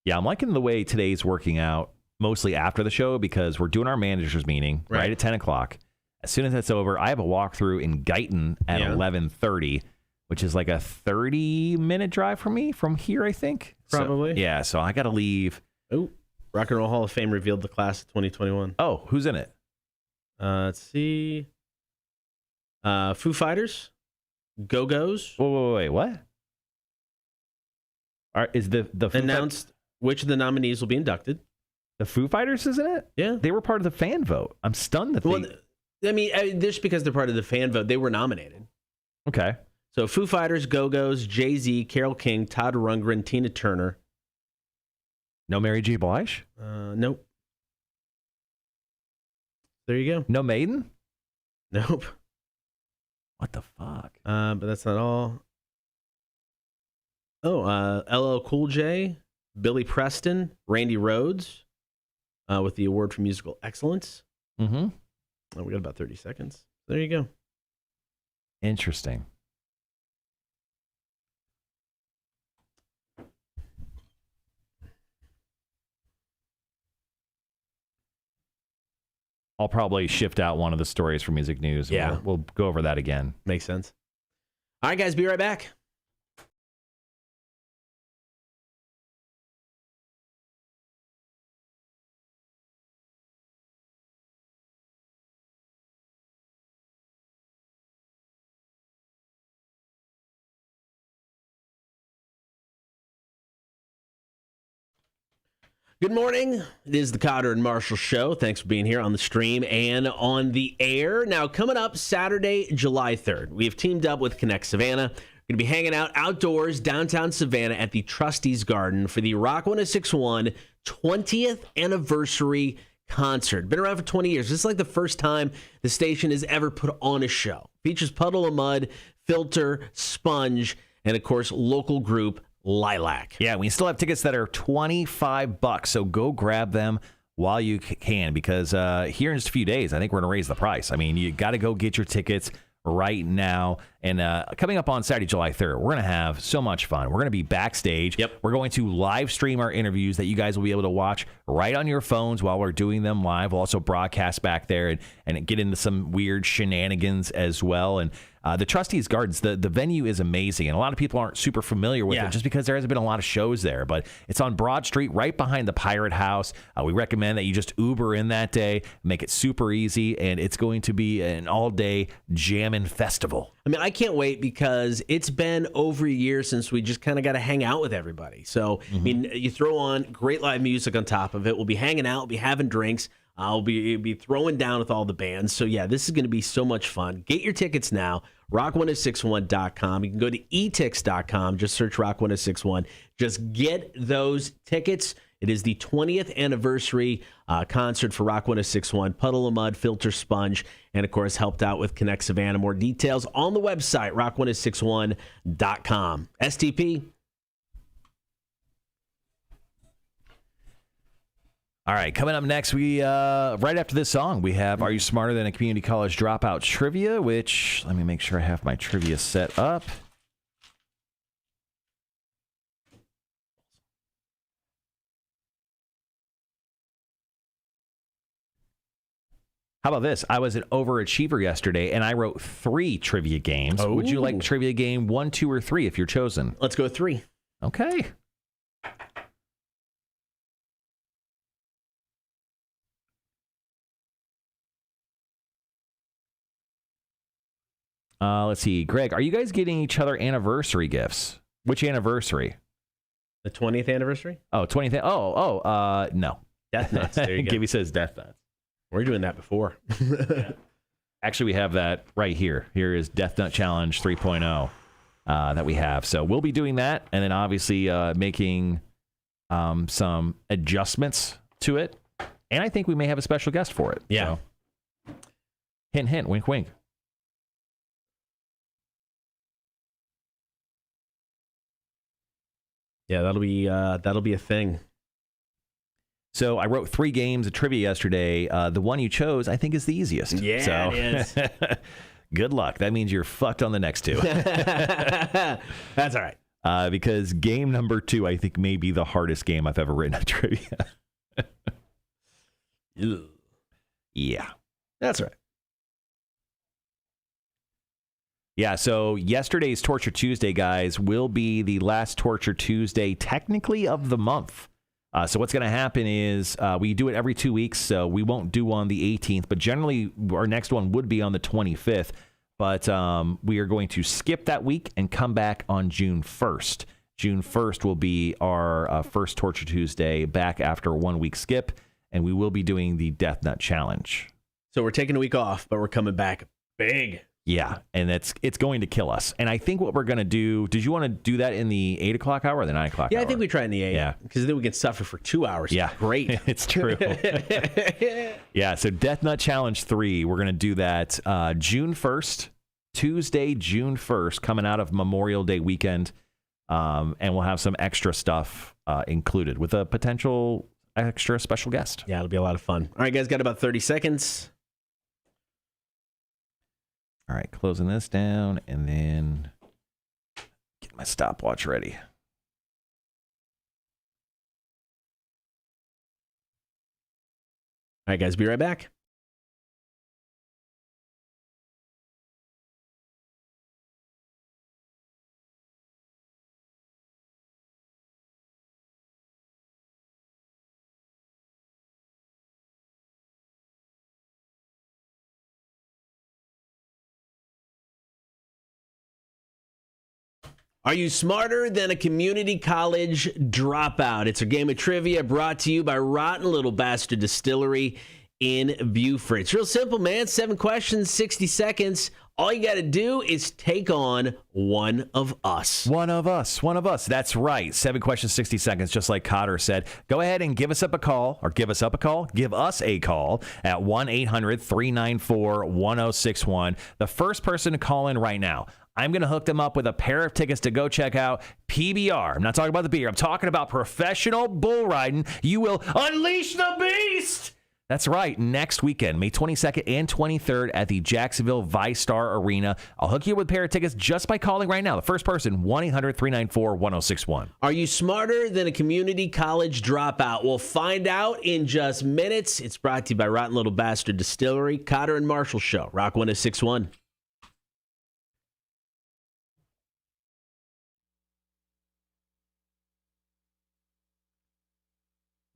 B: Yeah, I'm liking the way today's working out, mostly after the show, because we're doing our managers meeting right at 10 o'clock. As soon as that's over, I have a walkthrough in Guyton at 11:30, which is like a 30-minute drive for me from here, I think.
A: Probably.
B: So I got to leave.
A: Oh, Rock and Roll Hall of Fame revealed the class of 2021.
B: Oh, who's in it?
A: Let's see. Foo Fighters, Go-Go's.
B: Wait, what? Is the
A: announced which of the nominees will be inducted?
B: The Foo Fighters is in it?
A: Yeah.
B: They were part of the fan vote. I'm stunned that
A: I mean, just because they're part of the fan vote, they were nominated.
B: Okay.
A: So Foo Fighters, Go-Go's, Jay-Z, Carole King, Todd Rundgren, Tina Turner.
B: No Mary J. Blige?
A: Nope. There you go.
B: No Maiden?
A: Nope.
B: What the fuck?
A: But that's not all. Oh, LL Cool J, Billy Preston, Randy Rhoads, with the award for musical excellence.
B: Mm-hmm.
A: Oh, we got about 30 seconds. There you go.
B: Interesting. I'll probably shift out one of the stories for music news.
A: Yeah.
B: We'll go over that again.
A: Makes sense. All right, guys, be right back. Good morning. It is the Cotter and Marshall Show. Thanks for being here on the stream and on the air. Now, coming up Saturday, July 3rd, we have teamed up with Connect Savannah. We're going to be hanging out outdoors downtown Savannah at the Trustees Garden for the Rock 1061 20th anniversary concert. Been around for 20 years. This is like the first time the station has ever put on a show. Features Puddle of Mud, Filter, Sponge, and of course, local group Lilac.
B: Yeah, we still have tickets that are $25, so go grab them while you can, because here in just a few days, I think we're going to raise the price. I mean, you got to go get your tickets right now. And coming up on Saturday, July 3rd, we're going to have so much fun. We're going to be backstage.
A: Yep.
B: We're going to live stream our interviews that you guys will be able to watch right on your phones while we're doing them live. We'll also broadcast back there and get into some weird shenanigans as well. And the Trustees Gardens, the venue is amazing, and a lot of people aren't super familiar with it just because there hasn't been a lot of shows there. But it's on Broad Street, right behind the Pirate House. We recommend that you just Uber in that day, make it super easy, and it's going to be an all-day jamming festival.
A: I mean, I can't wait because it's been over a year since we just kind of got to hang out with everybody. So, I mean, you throw on great live music on top of it. We'll be hanging out, we'll be having drinks. I'll be throwing down with all the bands. So, yeah, this is going to be so much fun. Get your tickets now, rock1061.com. You can go to etix.com. Just search Rock 1061. Just get those tickets. It is the 20th anniversary concert for Rock 1061. Puddle of Mud, Filter, Sponge, and, of course, helped out with Connect Savannah. More details on the website, rock1061.com. STP.
B: All right, coming up next, we right after this song, we have Are You Smarter Than a Community College Dropout Trivia, which, let me make sure I have my trivia set up. How about this? I was an overachiever yesterday, and I wrote 3 trivia games.
A: Oh.
B: Would you like trivia game 1, 2, or 3 if you're chosen?
A: Let's go 3.
B: Okay. Let's see. Greg, are you guys getting each other anniversary gifts? Which anniversary?
A: The 20th anniversary?
B: Oh, 20th. No.
A: Death Nuts. There you go.
B: Gibby says Death Nuts.
A: We're doing that before.
B: Actually, we have that right here. Here is Death Nut Challenge 3.0 that we have. So we'll be doing that, and then obviously making some adjustments to it. And I think we may have a special guest for it.
A: Yeah.
B: So, hint, hint, wink, wink.
A: Yeah, that'll be a thing.
B: So I wrote 3 games of trivia yesterday. The one you chose, I think, is the easiest.
A: Yeah,
B: so,
A: it is.
B: Good luck. That means you're fucked on the next 2.
A: That's all right.
B: Because game number 2, I think, may be the hardest game I've ever written on trivia. Yeah.
A: That's all right.
B: Yeah, so yesterday's Torture Tuesday, guys, will be the last Torture Tuesday, technically, of the month. So what's going to happen is we do it every 2 weeks, so we won't do on the 18th, but generally our next one would be on the 25th. But we are going to skip that week and come back on June 1st. June 1st will be our first Torture Tuesday back after a 1 week skip, and we will be doing the Death Nut Challenge.
A: So we're taking a week off, but we're coming back big.
B: Yeah, and it's going to kill us. And I think what we're going to do, did you want to do that in the 8 o'clock hour or the 9 o'clock hour?
A: Yeah, I think we try in the 8.
B: Yeah.
A: Because then we can suffer for 2 hours.
B: Yeah.
A: Great.
B: It's true. Yeah, so Death Nut Challenge 3, we're going to do that June 1st, Tuesday, June 1st, coming out of Memorial Day weekend. And we'll have some extra stuff included with a potential extra special guest.
A: Yeah, it'll be a lot of fun. All right, guys, got about 30 seconds.
B: All right, closing this down and then get my stopwatch ready.
A: All right, guys, be right back. Are you smarter than a community college dropout? It's a game of trivia brought to you by Rotten Little Bastard Distillery in Beaufort. It's real simple, man. 7 questions, 60 seconds. All you got to do is take on one of us.
B: One of us. That's right. 7 questions, 60 seconds, just like Cotter said. Go ahead and give us a call at 1-800-394-1061. The first person to call in right now, I'm going to hook them up with a pair of tickets to go check out PBR. I'm not talking about the beer. I'm talking about professional bull riding. You will unleash the beast. That's right. Next weekend, May 22nd and 23rd at the Jacksonville ViStar Arena. I'll hook you up with a pair of tickets just by calling right now. The first person, 1-800-394-1061.
A: Are you smarter than a community college dropout? We'll find out in just minutes. It's brought to you by Rotten Little Bastard Distillery. Cotter and Marshall Show. Rock 1061.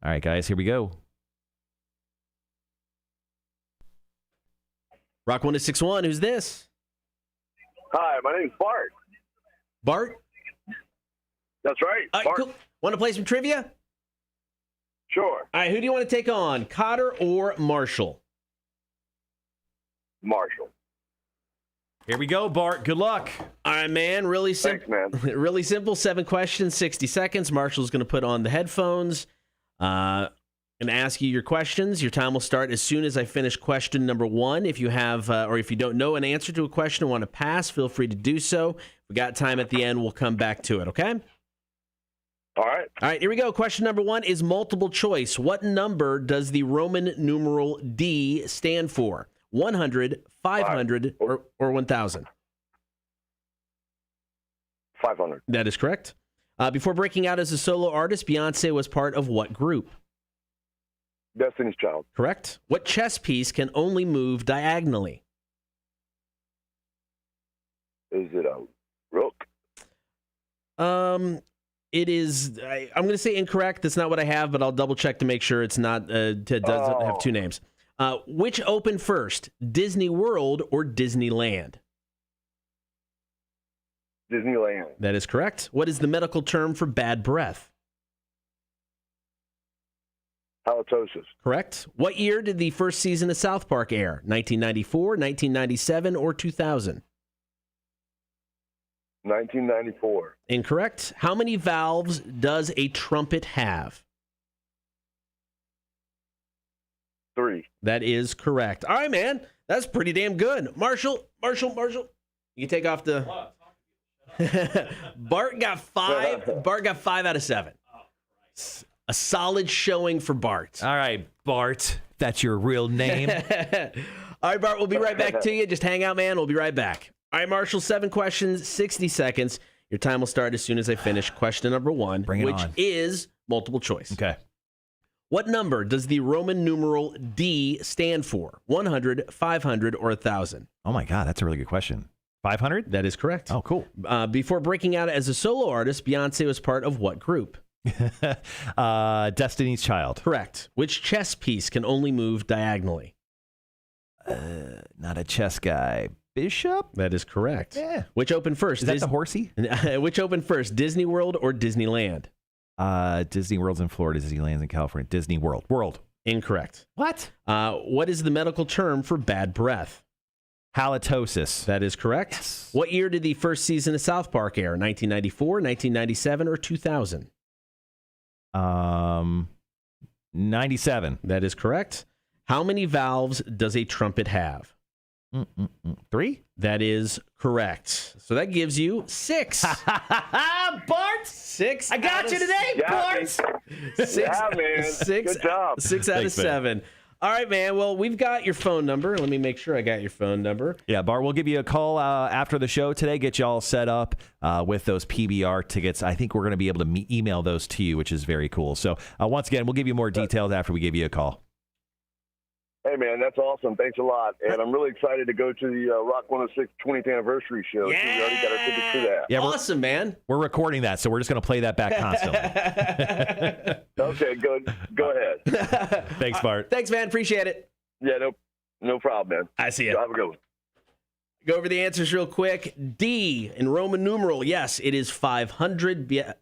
B: All right, guys, here we go.
A: Rock 1061, who's this?
F: Hi, my name's Bart.
A: Bart?
F: That's right,
A: All right,
F: Bart.
A: cool. Want to play some trivia?
F: Sure,
A: All right, who do you want to take on, Cotter or Marshall?
F: Marshall.
B: Here we go, Bart. Good luck.
A: All right, man. Really simple.
F: Thanks, man.
A: Really simple. 7 questions, 60 seconds. Marshall's going to put on the headphones and ask you your questions. Your time will start as soon as I finish question number 1. If you have, or if you don't know an answer to a question and want to pass, feel free to do so. If we got time at the end, we'll come back to it, okay?
F: All right.
A: All right, here we go. Question number 1 is multiple choice. What number does the Roman numeral D stand for? 100, 500, or 1,000?
F: 500.
A: That is correct. Before breaking out as a solo artist, Beyonce was part of what group?
F: Destiny's Child.
A: Correct. What chess piece can only move diagonally?
F: Is it a rook?
A: It is. I'm going to say incorrect. That's not what I have, but I'll double check to make sure it's not. Doesn't have 2 names. Which opened first, Disney World or Disneyland?
F: Disneyland.
A: That is correct. What is the medical term for bad breath?
F: Halitosis.
A: Correct. What year did the first season of South Park air? 1994, 1997, or 2000?
F: 1994.
A: Incorrect. How many valves does a trumpet have?
F: 3.
A: That is correct. All right, man. That's pretty damn good. Marshall. You take off the... Bart got 5. Bart got 5 out of 7. A solid showing for Bart.
B: All right, Bart. That's your real name.
A: All right, Bart, we'll be right back to you. Just hang out, man. We'll be right back. All right, Marshall, 7 questions, 60 seconds. Your time will start as soon as I finish question number 1, which is multiple choice.
B: Okay.
A: What number does the Roman numeral D stand for? 100, 500, or 1,000?
B: Oh, my God. That's a really good question. 500?
A: That is correct.
B: Oh, cool.
A: Before breaking out as a solo artist, Beyonce was part of what group?
B: Destiny's Child.
A: Correct. Which chess piece can only move diagonally?
B: Not a chess guy. Bishop?
A: That is correct.
B: Yeah.
A: Which opened first?
B: Is that the horsey?
A: Which opened first, Disney World or Disneyland?
B: Disney World's in Florida. Disneyland's in California. Disney World. World.
A: Incorrect.
B: What?
A: What is the medical term for bad breath?
B: Halitosis.
A: That is correct.
B: Yes.
A: What year did the first season of South Park air? 1994, 1997, or 2000?
B: 97.
A: That is correct. How many valves does a trumpet have?
B: 3?
A: That is correct. So that gives you 6.
B: Bart!
A: 6.
B: I got you today, Bart!
A: 6.
F: Yeah, man.
A: 6.
F: Good job.
A: 6 out
B: Thanks,
A: of
B: man.
A: 7. All right, man. Well, we've got your phone number. Let me make sure I got your phone number.
B: Yeah, Bart, we'll give you a call after the show today, get you all set up with those PBR tickets. I think we're going to be able to email those to you, which is very cool. So once again, we'll give you more details after we give you a call.
F: Hey, man, that's awesome. Thanks a lot. And I'm really excited to go to the Rock 106 20th anniversary show.
A: Yeah.
F: So we already got our tickets to that.
B: Yeah,
A: Awesome, man.
B: We're recording that, so we're just going to play that back constantly.
F: Okay, good. Go ahead.
B: Thanks, Bart.
A: Thanks, man. Appreciate it.
F: Yeah, no problem, man.
A: I see you.
F: Have a good one.
A: Go over the answers real quick. D in Roman numeral. Yes, it is 500.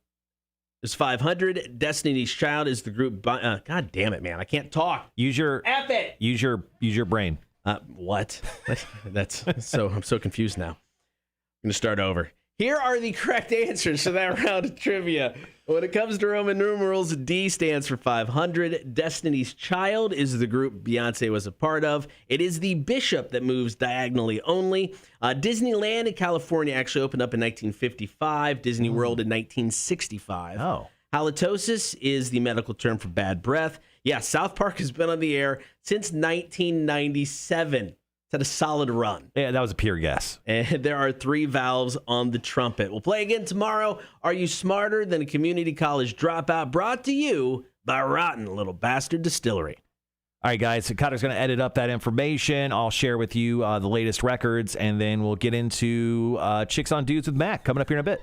A: It's 500. Destiny's Child is the group. God damn it, man. I can't talk.
B: Use your
A: F it.
B: Use your brain.
A: What? That's so. I'm so confused now. I'm gonna start over. Here are the correct answers to that round of trivia. When it comes to Roman numerals, D stands for 500. Destiny's Child is the group Beyonce was a part of. It is the bishop that moves diagonally only. Disneyland in California actually opened up in 1955. Disney World in 1965.
B: Oh.
A: Halitosis is the medical term for bad breath. Yeah, South Park has been on the air since 1997. Had a solid run.
B: Yeah, that was a pure guess.
A: And there are 3 valves on the trumpet. We'll play again tomorrow. Are you smarter than a community college dropout? Brought to you by Rotten Little Bastard Distillery.
B: All right, guys. So Cutter's going to edit up that information. I'll share with you the latest records, and then we'll get into Chicks on Dudes with Mac coming up here in a bit.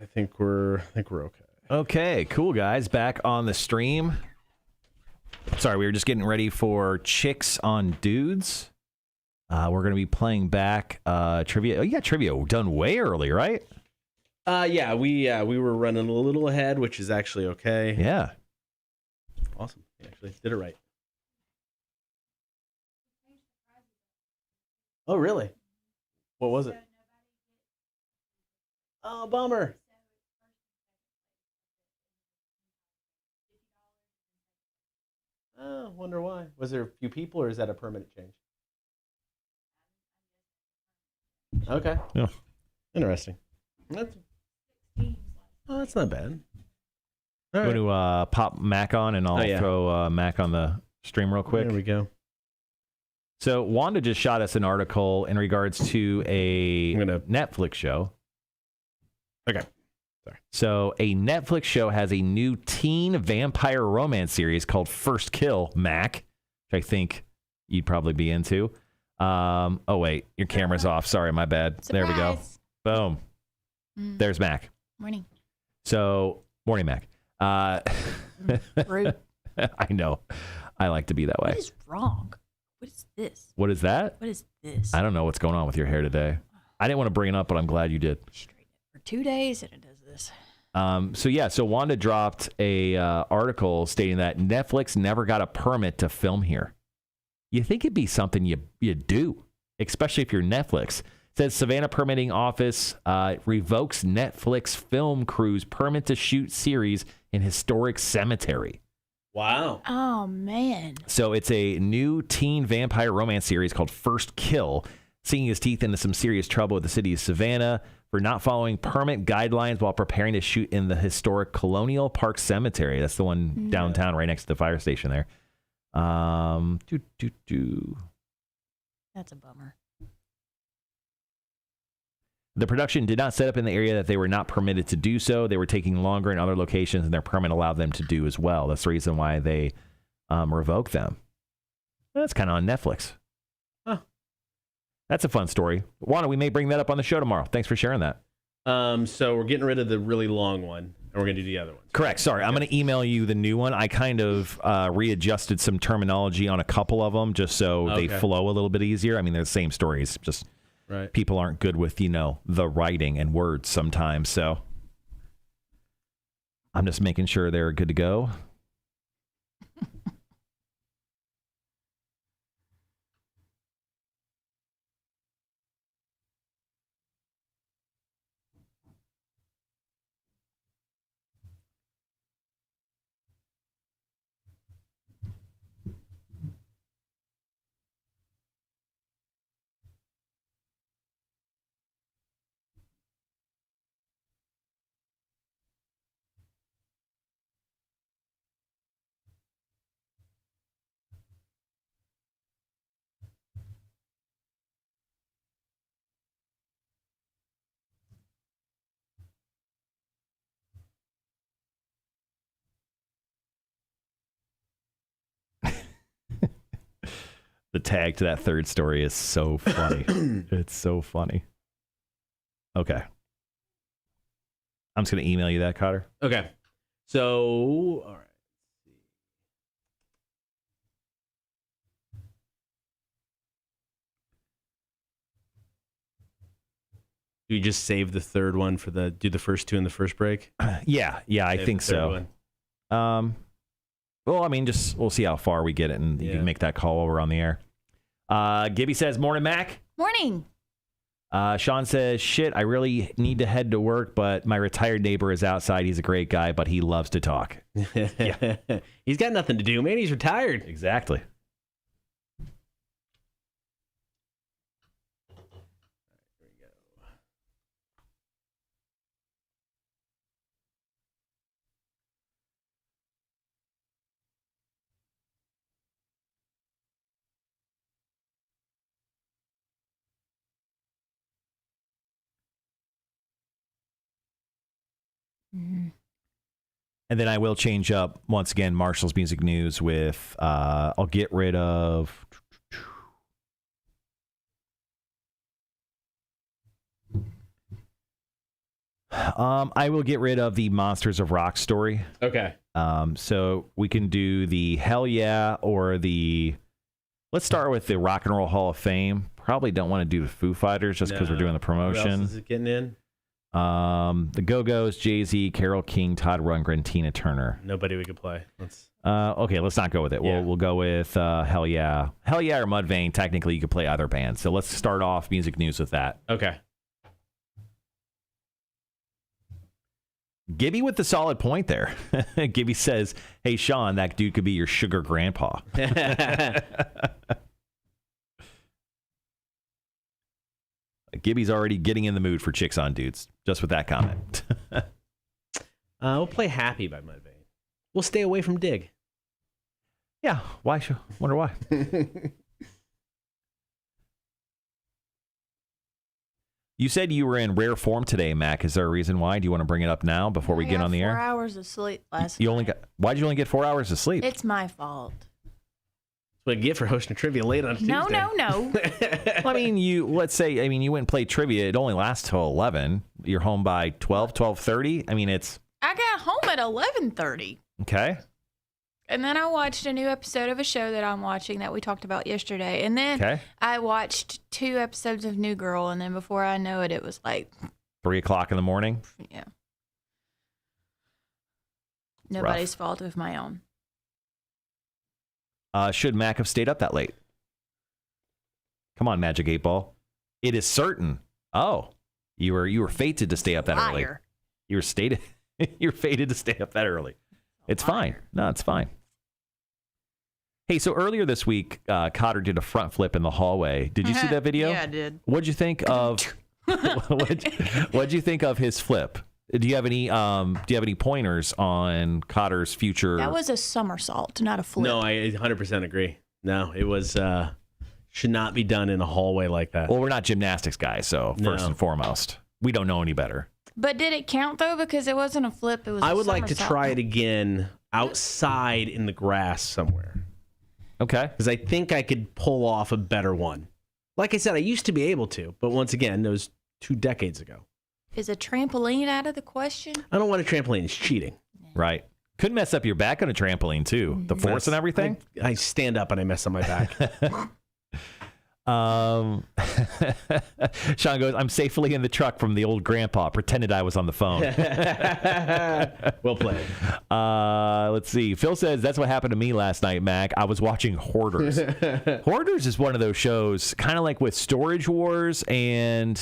A: I think we're okay.
B: Okay, cool, guys. Back on the stream. Sorry, we were just getting ready for Chicks on Dudes. We're going to be playing back trivia. Oh, you got trivia done way early, right?
A: Yeah, we were running a little ahead, which is actually okay.
B: Yeah.
A: Awesome. You actually did it right. Oh, really? What was it? Oh, bummer. Oh, wonder why. Was there a few people, or is that a permanent change? Okay.
B: Yeah.
A: Interesting. That's not bad. All
B: Going to pop Mac on, and I'll throw Mac on the stream real quick.
A: There we go.
B: So Wanda just shot us an article in regards to a Netflix show.
A: Okay. Sorry.
B: So a Netflix show has a new teen vampire romance series called First Kill, Mac, which I think you'd probably be into. Oh, wait. Your camera's off. Sorry, my bad.
G: Surprise.
B: There we go. Boom. There's Mac.
G: Morning.
B: So, morning, Mac.
G: Rude.
B: I know. I like to be that way.
G: What is wrong? What is this?
B: What is that?
G: What is this?
B: I don't know what's going on with your hair today. I didn't want to bring it up, but I'm glad you did.
G: For 2 days, and it does this.
B: So Wanda dropped a article stating that Netflix never got a permit to film here. You think it'd be something you do, especially if you're Netflix. It says Savannah Permitting Office revokes Netflix film crew's permit to shoot series in historic cemetery.
A: Wow.
G: Oh, man.
B: So it's a new teen vampire romance series called First Kill, sinking his teeth into some serious trouble with the city of Savannah for not following permit guidelines while preparing to shoot in the historic Colonial Park Cemetery. That's the one downtown right next to the fire station there.
G: That's a bummer.
B: The production did not set up in the area that they were not permitted to do so. They were taking longer in other locations, and their permit allowed them to do as well. That's the reason why they revoked them. That's kind of on Netflix.
A: Huh.
B: That's a fun story. Wanda, we may bring that up on the show tomorrow. Thanks for sharing that.
A: So we're getting rid of the really long one, and we're going to do the other one.
B: Correct. Sorry, I'm going to email you the new one. I kind of readjusted some terminology on a couple of them just so they flow a little bit easier. I mean, they're the same stories, just people aren't good with, the writing and words sometimes. So I'm just making sure they're good to go. The tag to that third story is so funny. It's so funny. Okay. I'm just going to email you that, Cotter.
A: Okay. So, all right. Do you just save the third one for do the first two in the first break?
B: Yeah, I think so. Well, I mean, we'll see how far we get it, and you can make that call while we're on the air. Gibby says, morning, Mac.
G: Morning.
B: Sean says, shit, I really need to head to work, but my retired neighbor is outside. He's a great guy, but he loves to talk.
A: Yeah. He's got nothing to do, man. He's retired.
B: Exactly. And then I will change up, once again, Marshall's Music News with, I'll get rid of... I will get rid of the Monsters of Rock story.
A: Okay.
B: So we can do the Hell Yeah or the... Let's start with the Rock and Roll Hall of Fame. Probably don't want to do the Foo Fighters just because we're doing the promotion.
A: Who else is it getting in?
B: The Go-Go's, Jay-Z, Carole King, Todd Rundgren, Tina Turner.
A: Nobody we could play.
B: Okay, let's not go with it.
A: Yeah.
B: We'll go with Hell Yeah. Hell Yeah or Mudvayne, technically you could play either band. So let's start off music news with that.
A: Okay.
B: Gibby with the solid point there. Gibby says, hey, Sean, that dude could be your sugar grandpa. Gibby's already getting in the mood for Chicks on Dudes, just with that comment.
A: We'll play Happy by Mudvayne. We'll stay away from Dig.
B: Yeah, why? Wonder why. You said you were in rare form today, Mac. Is there a reason why? Do you want to bring it up now before we get on the air?
G: 4 hours of sleep last night.
B: Why'd you only get 4 hours of sleep?
G: It's my fault.
A: That's what I get for hosting trivia late on Tuesday.
G: No.
B: Well, I mean, you went and played trivia. It only lasts till 11. You're home by 12, 12:30. I mean, it's...
G: I got home at 11:30.
B: Okay.
G: And then I watched a new episode of a show that I'm watching that we talked about yesterday. And then I watched 2 episodes of New Girl. And then before I know it, it was like
B: 3 o'clock in the morning.
G: Yeah. Nobody's fault of my own.
B: Should Mac have stayed up that late? Come on, Magic 8 Ball. It is certain. Oh, you were fated to stay up that early. You were fated to stay up that early. It's fine. No, it's fine. Hey, so earlier this week, Cotter did a front flip in the hallway. Did you see that video?
G: Yeah, I did.
B: What'd you think of? What'd you think of his flip? Do you have any pointers on Cotter's future?
G: That was a somersault, not a flip.
A: No, I 100% agree. No, it was should not be done in a hallway like that.
B: Well, we're not gymnastics guys, so first and foremost, we don't know any better.
G: But did it count though? Because it wasn't a flip. It was.
A: I would like to try it again outside in the grass somewhere.
B: Okay.
A: Because I think I could pull off a better one. Like I said, I used to be able to, but once again, it was 2 decades ago.
G: Is a trampoline out of the question?
A: I don't want a trampoline. It's cheating.
B: Right. Could mess up your back on a trampoline too. The force and everything.
A: I stand up and I mess on my back.
B: Sean goes, I'm safely in the truck from the old grandpa. Pretended I was on the phone.
A: Well played.
B: Let's see. Phil says, that's what happened to me last night, Mac. I was watching Hoarders. Hoarders is one of those shows, kind of like with Storage Wars, and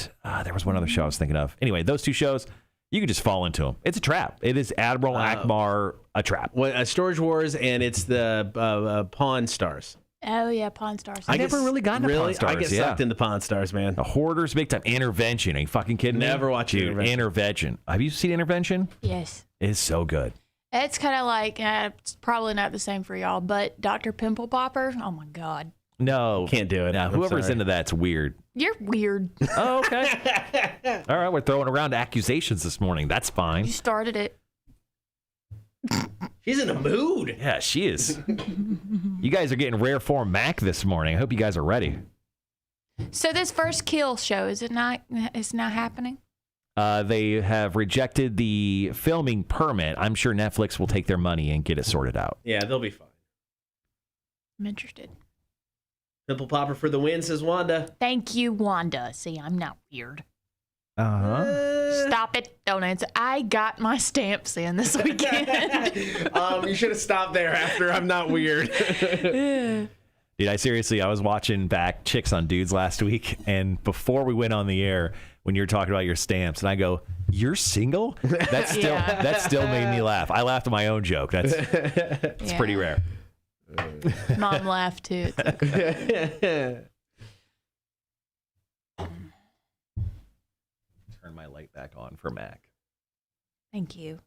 B: there was one other show I was thinking of. Anyway, those 2 shows, you can just fall into them. It's a trap. It is Admiral Akbar, a trap.
A: Storage Wars, and it's the Pawn Stars.
G: Oh, yeah, Pawn Stars.
B: I never really got into Pawn Stars.
A: I get sucked into Pawn Stars, man.
B: The Hoarders, big time. Intervention. Are you fucking kidding me?
A: Never watched
B: Intervention. Have you seen Intervention?
G: Yes.
B: It's so good.
G: It's kind of like, it's probably not the same for y'all, but Dr. Pimple Popper, oh my God.
B: No.
A: Can't do it.
B: No, whoever's into that's weird.
G: You're weird.
B: Oh, okay. All right, we're throwing around accusations this morning. That's fine.
G: You started it.
A: She's in a mood.
B: Yeah, she is. You guys are getting rare form Mac this morning. I hope you guys are ready.
G: So this first kill show, it's not happening?
B: They have rejected the filming permit. I'm sure Netflix will take their money and get it sorted out.
A: Yeah, they'll be fine.
G: I'm interested.
A: Pimple Popper for the win, says Wanda.
G: Thank you, Wanda. See, I'm not weird.
B: Uh-huh.
G: Stop it. Don't answer. I got my stamps in this weekend.
A: You should have stopped there after I'm not weird.
B: Dude, I was watching back Chicks on Dudes last week, and before we went on the air, when you were talking about your stamps, and I go, "You're single?" That still made me laugh. I laughed at my own joke. It's pretty rare.
G: Mom laughed too. It's okay.
B: Turn my light back on for Mac.
G: Thank you.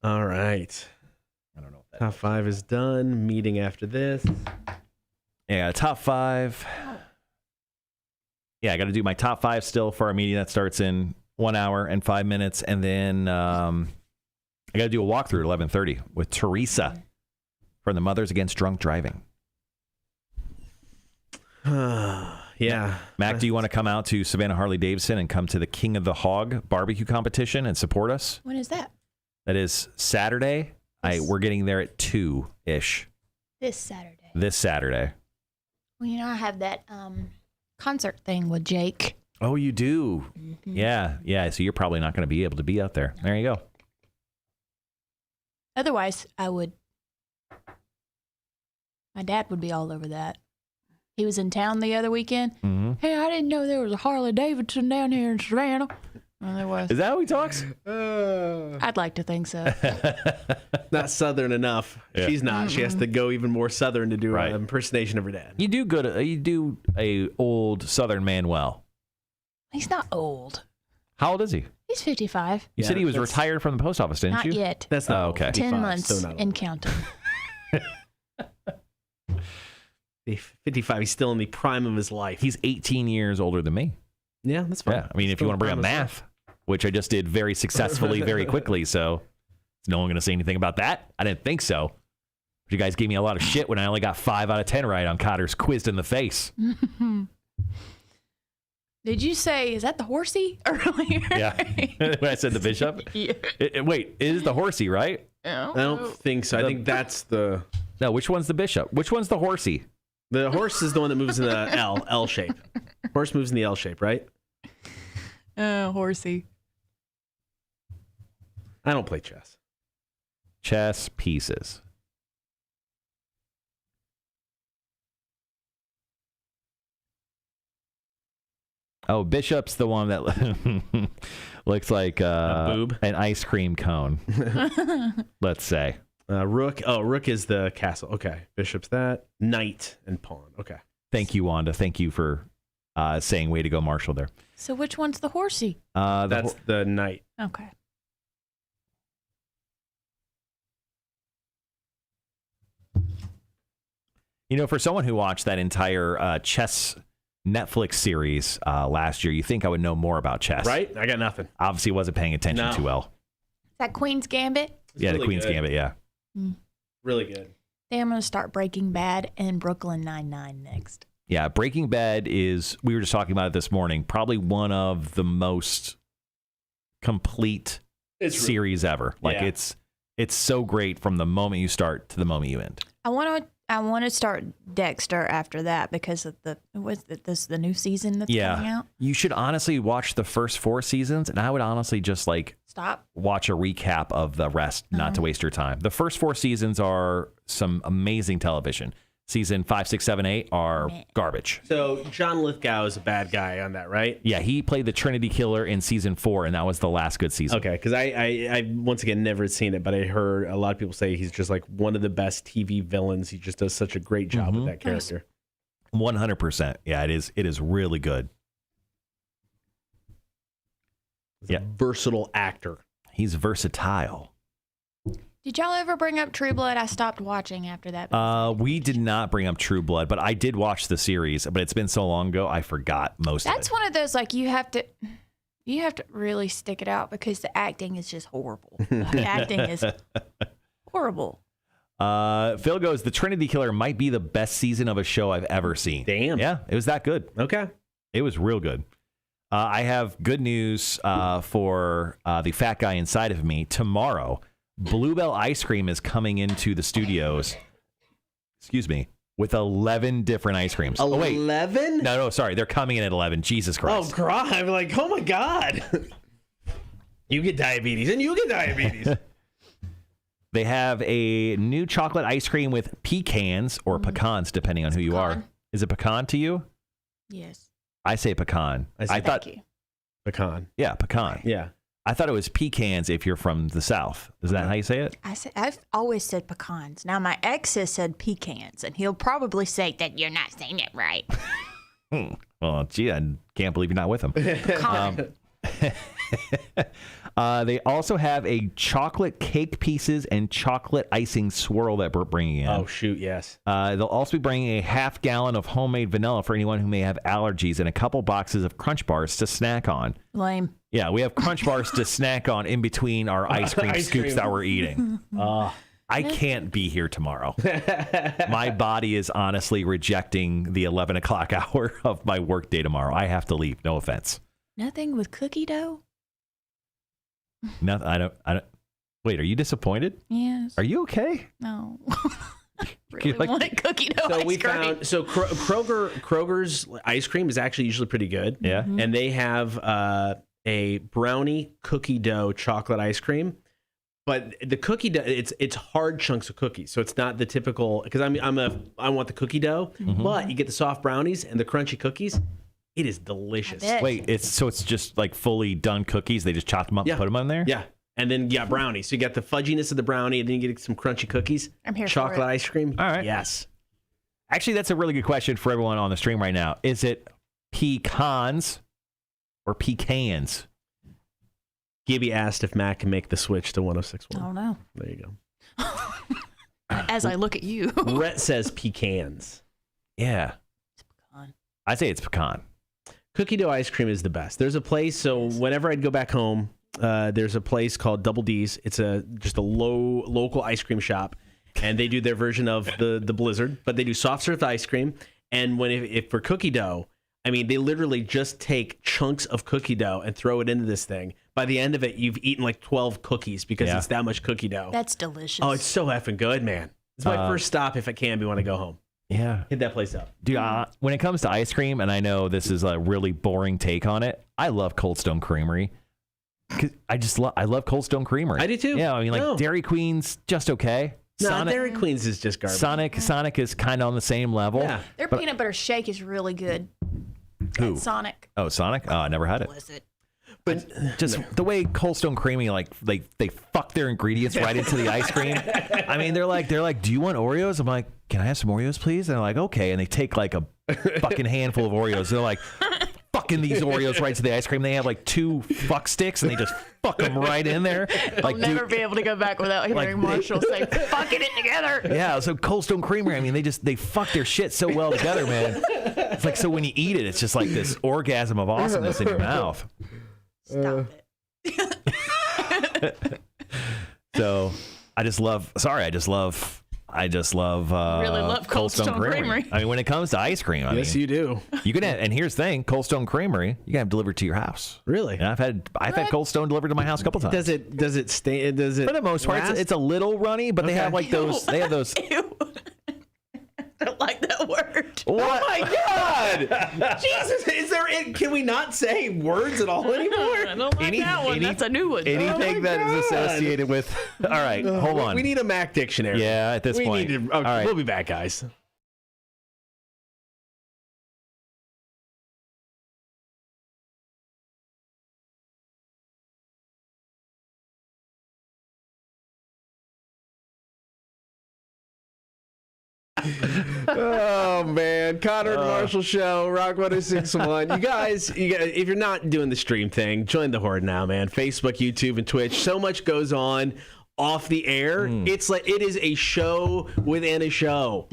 A: All right.
B: I don't know if that
A: Top 5 is done. Meeting after this.
B: Yeah, top 5. Yeah, I got to do my top 5 still for our meeting that starts in 1 hour and 5 minutes, and then I got to do a walkthrough at 11:30 with Teresa from the Mothers Against Drunk Driving.
A: Yeah.
B: Mac, do you want to come out to Savannah Harley-Davidson and come to the King of the Hog barbecue competition and support us?
G: When is that?
B: That is Saturday. We're getting there at 2-ish.
G: This Saturday.
B: This Saturday.
G: Well, I have that concert thing with Jake.
B: Oh, you do? Mm-hmm. Yeah. So you're probably not going to be able to be out there. There you go.
G: Otherwise, I would. My dad would be all over that. He was in town the other weekend.
B: Mm-hmm.
G: Hey, I didn't know there was a Harley Davidson down here in Savannah. Well, there was.
B: Is that how he talks?
G: I'd like to think so.
A: Not Southern enough. Yeah. She's not. Mm-mm. She has to go even more Southern to do an impersonation of her dad.
B: You do good. You do a old Southern man well.
G: He's not old.
B: How old is he?
G: He's 55.
B: You said he was retired from the post office, didn't you?
G: Not yet.
A: That's not
B: okay.
G: 10 months and counting.
A: 55. He's still in the prime of his life.
B: He's 18 years older than me.
A: Yeah, that's fine.
B: Yeah, I mean, if you want to bring up math, which I just did very successfully, very quickly, so is no one going to say anything about that? I didn't think so. But you guys gave me a lot of shit when I only got 5 out of 10 right on Cotter's Quizzed in the Face.
G: Did you say, is that the horsey earlier?
B: Yeah. When I said the bishop? Yeah. Wait, it is the horsey, right?
A: I don't think so. I think that's the...
B: No, which one's the bishop? Which one's the horsey?
A: The horse is the one that moves in the L shape. Horse moves in the L shape, right?
G: Horsey.
A: I don't play chess.
B: Chess pieces. Oh, bishop's the one that looks like
A: a boob.
B: An ice cream cone. Let's say.
A: Rook. Oh, rook is the castle. Okay. Bishop's that. Knight and pawn. Okay.
B: Thank you, Wanda. Thank you for saying way to go, Marshall, there.
G: So which one's the horsey?
A: That's the knight.
G: Okay.
B: For someone who watched that entire chess Netflix series last year, you think I would know more about chess.
A: Right? I got nothing.
B: Obviously wasn't paying attention too well.
G: Is that Queen's Gambit?
B: It's really the Queen's Gambit, yeah.
A: Really good.
G: I'm going to start Breaking Bad and Brooklyn Nine-Nine next.
B: Yeah, Breaking Bad is, we were just talking about it this morning, probably one of the most complete series ever. Like it's so great from the moment you start to the moment you end.
G: I want to start Dexter after that because of the new season that's coming out.
B: You should honestly watch the first 4 seasons, and I would honestly just
G: stop,
B: watch a recap of the rest, not to waste your time. The first 4 seasons are some amazing television. Season 5, 6, 7, 8 are garbage.
A: So John Lithgow is a bad guy on that, right?
B: Yeah, he played the Trinity Killer in season 4, and that was the last good season.
A: Okay, because I once again never seen it, but I heard a lot of people say he's just like one of the best TV villains. He just does such a great job with that character.
B: 100%. Yeah, it is really good.
A: He's a versatile actor.
B: He's versatile.
G: Did y'all ever bring up True Blood? I stopped watching after that.
B: We did not bring up True Blood, but I did watch the series, but it's been so long ago, I forgot most of it.
G: That's one of those, you have to really stick it out because the acting is just horrible. The acting is horrible.
B: Phil goes, the Trinity Killer might be the best season of a show I've ever seen.
A: Damn.
B: Yeah, it was that good.
A: Okay.
B: It was real good. I have good news for the fat guy inside of me. Tomorrow, Bluebell Ice Cream is coming into the studios, with 11 different ice creams.
A: 11?
B: No, sorry. They're coming in at 11. Jesus Christ.
A: Oh, God. I'm like, oh, my God. You get diabetes, and you get diabetes.
B: They have a new chocolate ice cream with pecans or pecans, depending on who you are. Is it pecan to you?
G: Yes.
B: I say pecan.
A: I thought pecan.
B: Yeah, pecan.
A: Yeah.
B: I thought it was pecans if you're from the South. Is that how you say it?
G: I've always said pecans. Now, my ex has said pecans, and he'll probably say that you're not saying it right.
B: Well, gee, I can't believe you're not with him.
G: Pecan.
B: They also have a chocolate cake pieces and chocolate icing swirl that we're bringing in.
A: Oh, shoot, yes.
B: They'll also be bringing a half gallon of homemade vanilla for anyone who may have allergies and a couple boxes of Crunch Bars to snack on.
G: Lame.
B: Yeah, we have Crunch Bars to snack on in between our ice cream scoops that we're eating. I can't be here tomorrow. My body is honestly rejecting the 11 o'clock hour of my work day tomorrow. I have to leave. No offense.
G: Nothing with cookie dough?
B: No, I don't. Wait, are you disappointed?
G: Yes.
B: Are you okay?
G: No. Really want cookie dough
A: so
G: ice
A: we
G: cream.
A: found Kroger's ice cream is actually usually pretty good.
B: Yeah.
G: Mm-hmm.
A: And they have a brownie cookie dough chocolate ice cream. But the cookie dough, it's hard chunks of cookies, so it's not the typical. Because I want the cookie dough, but you get the soft brownies and the crunchy cookies. It is delicious.
B: Wait, it's just like fully done cookies. They just chop them up and put them on there.
A: Yeah, and then brownies. So you got the fudginess of the brownie, and then you get some crunchy cookies.
G: I'm here
A: chocolate
G: for it.
A: ice cream.
B: All right.
A: Yes.
B: Actually, that's a really good question for everyone on the stream right now. Is it pecans or pecans?
A: Gibby asked if Matt can make the switch to 106.1.
G: Oh, no.
A: There you go.
G: As I look at you.
A: Rhett says pecans.
B: Yeah.
G: It's pecan.
B: I say it's pecan.
A: Cookie dough ice cream is the best. There's a place, so whenever I'd go back home, there's a place called Double D's. It's just a local ice cream shop, and they do their version of the Blizzard, but they do soft serve ice cream. And if for cookie dough, I mean, they literally just take chunks of cookie dough and throw it into this thing. By the end of it, you've eaten like 12 cookies because it's that much cookie dough.
G: That's delicious.
A: Oh, it's so effing good, man. It's my first stop if it can be when I go home.
B: Yeah.
A: Hit that place up.
B: Dude, when it comes to ice cream, and I know this is a really boring take on it, I love Cold Stone Creamery. 'Cause I love Cold Stone Creamery.
A: I do too.
B: Yeah, I mean, Dairy Queen's just okay.
A: No, Dairy Queen's is just garbage.
B: Sonic is kind of on the same level.
A: Yeah.
G: Their peanut butter shake is really good.
B: Who?
G: At Sonic.
B: Oh, Sonic? Oh, I never had it.
G: Was it?
B: But just the way Cold Stone Creamery, like they fuck their ingredients right into the ice cream. I mean, they're like, do you want Oreos? I'm like, can I have some Oreos, please? And they're like, okay. And they take like a fucking handful of Oreos. They're like, fucking these Oreos right to the ice cream. They have like 2 fuck sticks and they just fuck them right in there. Like,
G: I'll never be able to go back without hearing Marshall say, fucking it together.
B: Yeah, so Cold Stone Creamery, I mean, they fuck their shit so well together, man. It's like, so when you eat it, it's just like this orgasm of awesomeness in your mouth.
G: Stop it.
B: So I just love
G: really love Cold Stone Creamery.
B: I mean, when it comes to ice cream, I
A: Yes,
B: mean,
A: you do.
B: you can have, and here's the thing, Cold Stone Creamery, you can have delivered to your house.
A: Really?
B: And I've had Cold Stone delivered to my house a couple times.
A: Does it stay? Does it?
B: For the most part, it's a little runny, but they have like those. They have those.
G: Ew. I don't like that word.
B: What?
A: Oh my God! Jesus, can we not say words at all anymore?
G: I don't like that one. That's a new one.
B: Anything that is associated with. All right, hold on.
A: We need a Mac dictionary.
B: Yeah, at this point.
A: Okay,
B: all right.
A: We'll be back, guys. Oh man, Connor and Marshall show, Rock 106.1. You guys, if you're not doing the stream thing, join the horde now, man. Facebook, YouTube, and Twitch. So much goes on off the air. It's like it is a show within a show.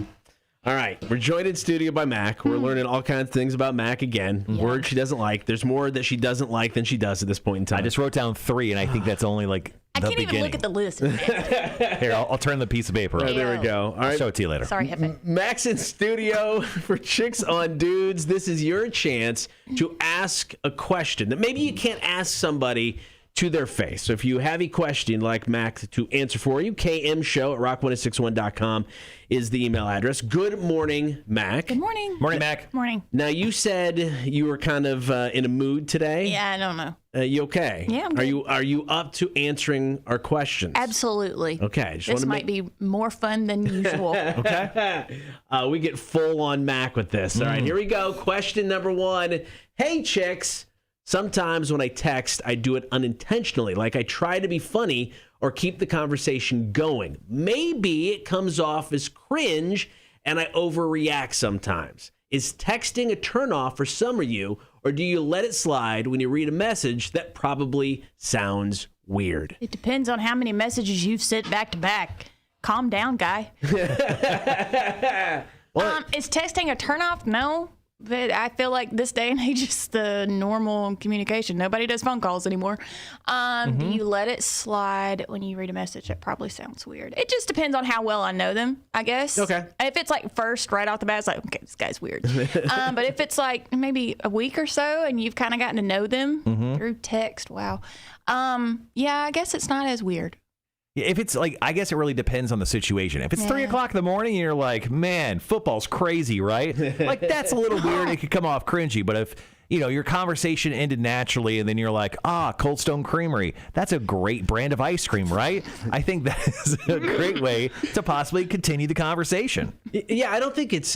A: All right, we're joined in studio by Mac. We're learning all kinds of things about Mac again. Words she doesn't like. There's more that she doesn't like than she does at this point in time.
B: I just wrote down 3, and I think that's only like
G: I
B: the
G: can't
B: beginning.
G: even look at the list.
B: Here, I'll turn the piece of paper up.
A: Oh, there we go. All
B: I'll
A: right.
B: show it to you later.
G: Sorry, Hefe.
A: Max in studio for Chicks on Dudes. This is your chance to ask a question that maybe you can't ask somebody to their face. So if you have a question you'd like Max to answer for you, kmshow@rock1061.com is the email address. Good morning, Mac.
G: Good morning.
B: Morning, Mac.
G: Morning.
A: Now, you said you were kind of in a mood today.
G: Yeah, I don't know.
A: You okay?
G: Yeah, I'm good.
A: Are you up to answering our questions?
G: Absolutely.
A: Okay.
G: This might be more fun than usual.
A: Okay. We get full on Mac with this. All right, here we go. Question number 1. Hey, chicks. Sometimes when I text, I do it unintentionally, like I try to be funny or keep the conversation going. Maybe it comes off as cringe and I overreact sometimes. Is texting a turnoff for some of you, or do you let it slide when you read a message that probably sounds weird?
G: It depends on how many messages you've sent back to back. Calm down, guy. Is texting a turnoff? No. But I feel like this day and age is the normal communication. Nobody does phone calls anymore. Do you let it slide when you read a message? That probably sounds weird. It just depends on how well I know them, I guess.
A: Okay.
G: If it's like first, right off the bat, it's like, okay, this guy's weird. But if it's like maybe a week or so and you've kind of gotten to know them through text, wow. Yeah, I guess it's not as weird.
B: If it's like, I guess it really depends on the situation. If it's 3 o'clock in the morning and you're like, man, football's crazy, right? Like, that's a little weird. It could come off cringy. But if, your conversation ended naturally and then you're like, Cold Stone Creamery, that's a great brand of ice cream, right? I think that is a great way to possibly continue the conversation.
A: Yeah, I don't think it's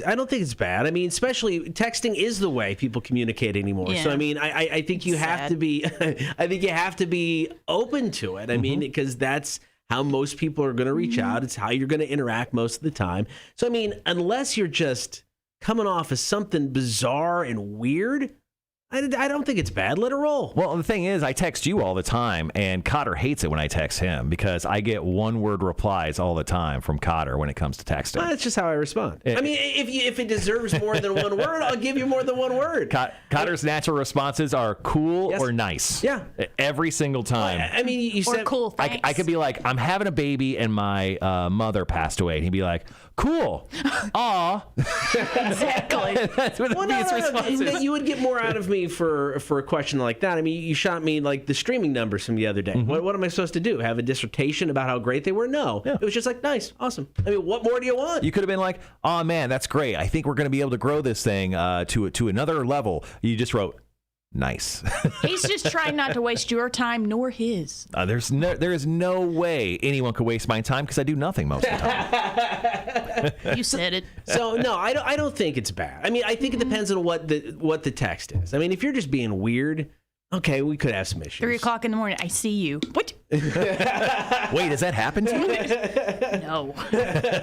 A: bad. I mean, especially texting is the way people communicate anymore.
G: Yeah.
A: So I mean, I think you have to be I think you have to be open to it. I mean, because that's how most people are going to reach out. It's how you're going to interact most of the time. So, I mean, unless you're just coming off as something bizarre and weird, I don't think it's bad. Let it roll.
B: Well, the thing is, I text you all the time, and Cotter hates it when I text him because I get one-word replies all the time from Cotter when it comes to texting.
A: Well, that's just how I respond. I mean, if it deserves more than one word, I'll give you more than one word.
B: Cotter's natural responses are cool or nice.
A: Yeah.
B: Every single time.
A: Well, I mean, you said
G: cool, thanks.
B: I could be like, I'm having a baby and my mother passed away. And he'd be like, cool. Aw.
G: Exactly.
B: That's what his response is.
A: You would get more out of me for a question like that. I mean, you shot me like the streaming numbers from the other day. What am I supposed to do? Have a dissertation about how great they were? No. Yeah. It was just like, nice, awesome. I mean, what more do you want?
B: You could have been like, oh man, that's great. I think we're going to be able to grow this thing to another level. You just wrote, nice.
G: He's just trying not to waste your time nor his.
B: There is no way anyone could waste my time because I do nothing most of the time.
G: You said it.
A: So no, I don't think it's bad. I mean, I think it depends on what the text is. I mean, if you're just being weird, okay, we could have some issues.
G: 3 o'clock in the morning, I see you. What?
B: Wait, has that happened to you?
G: No,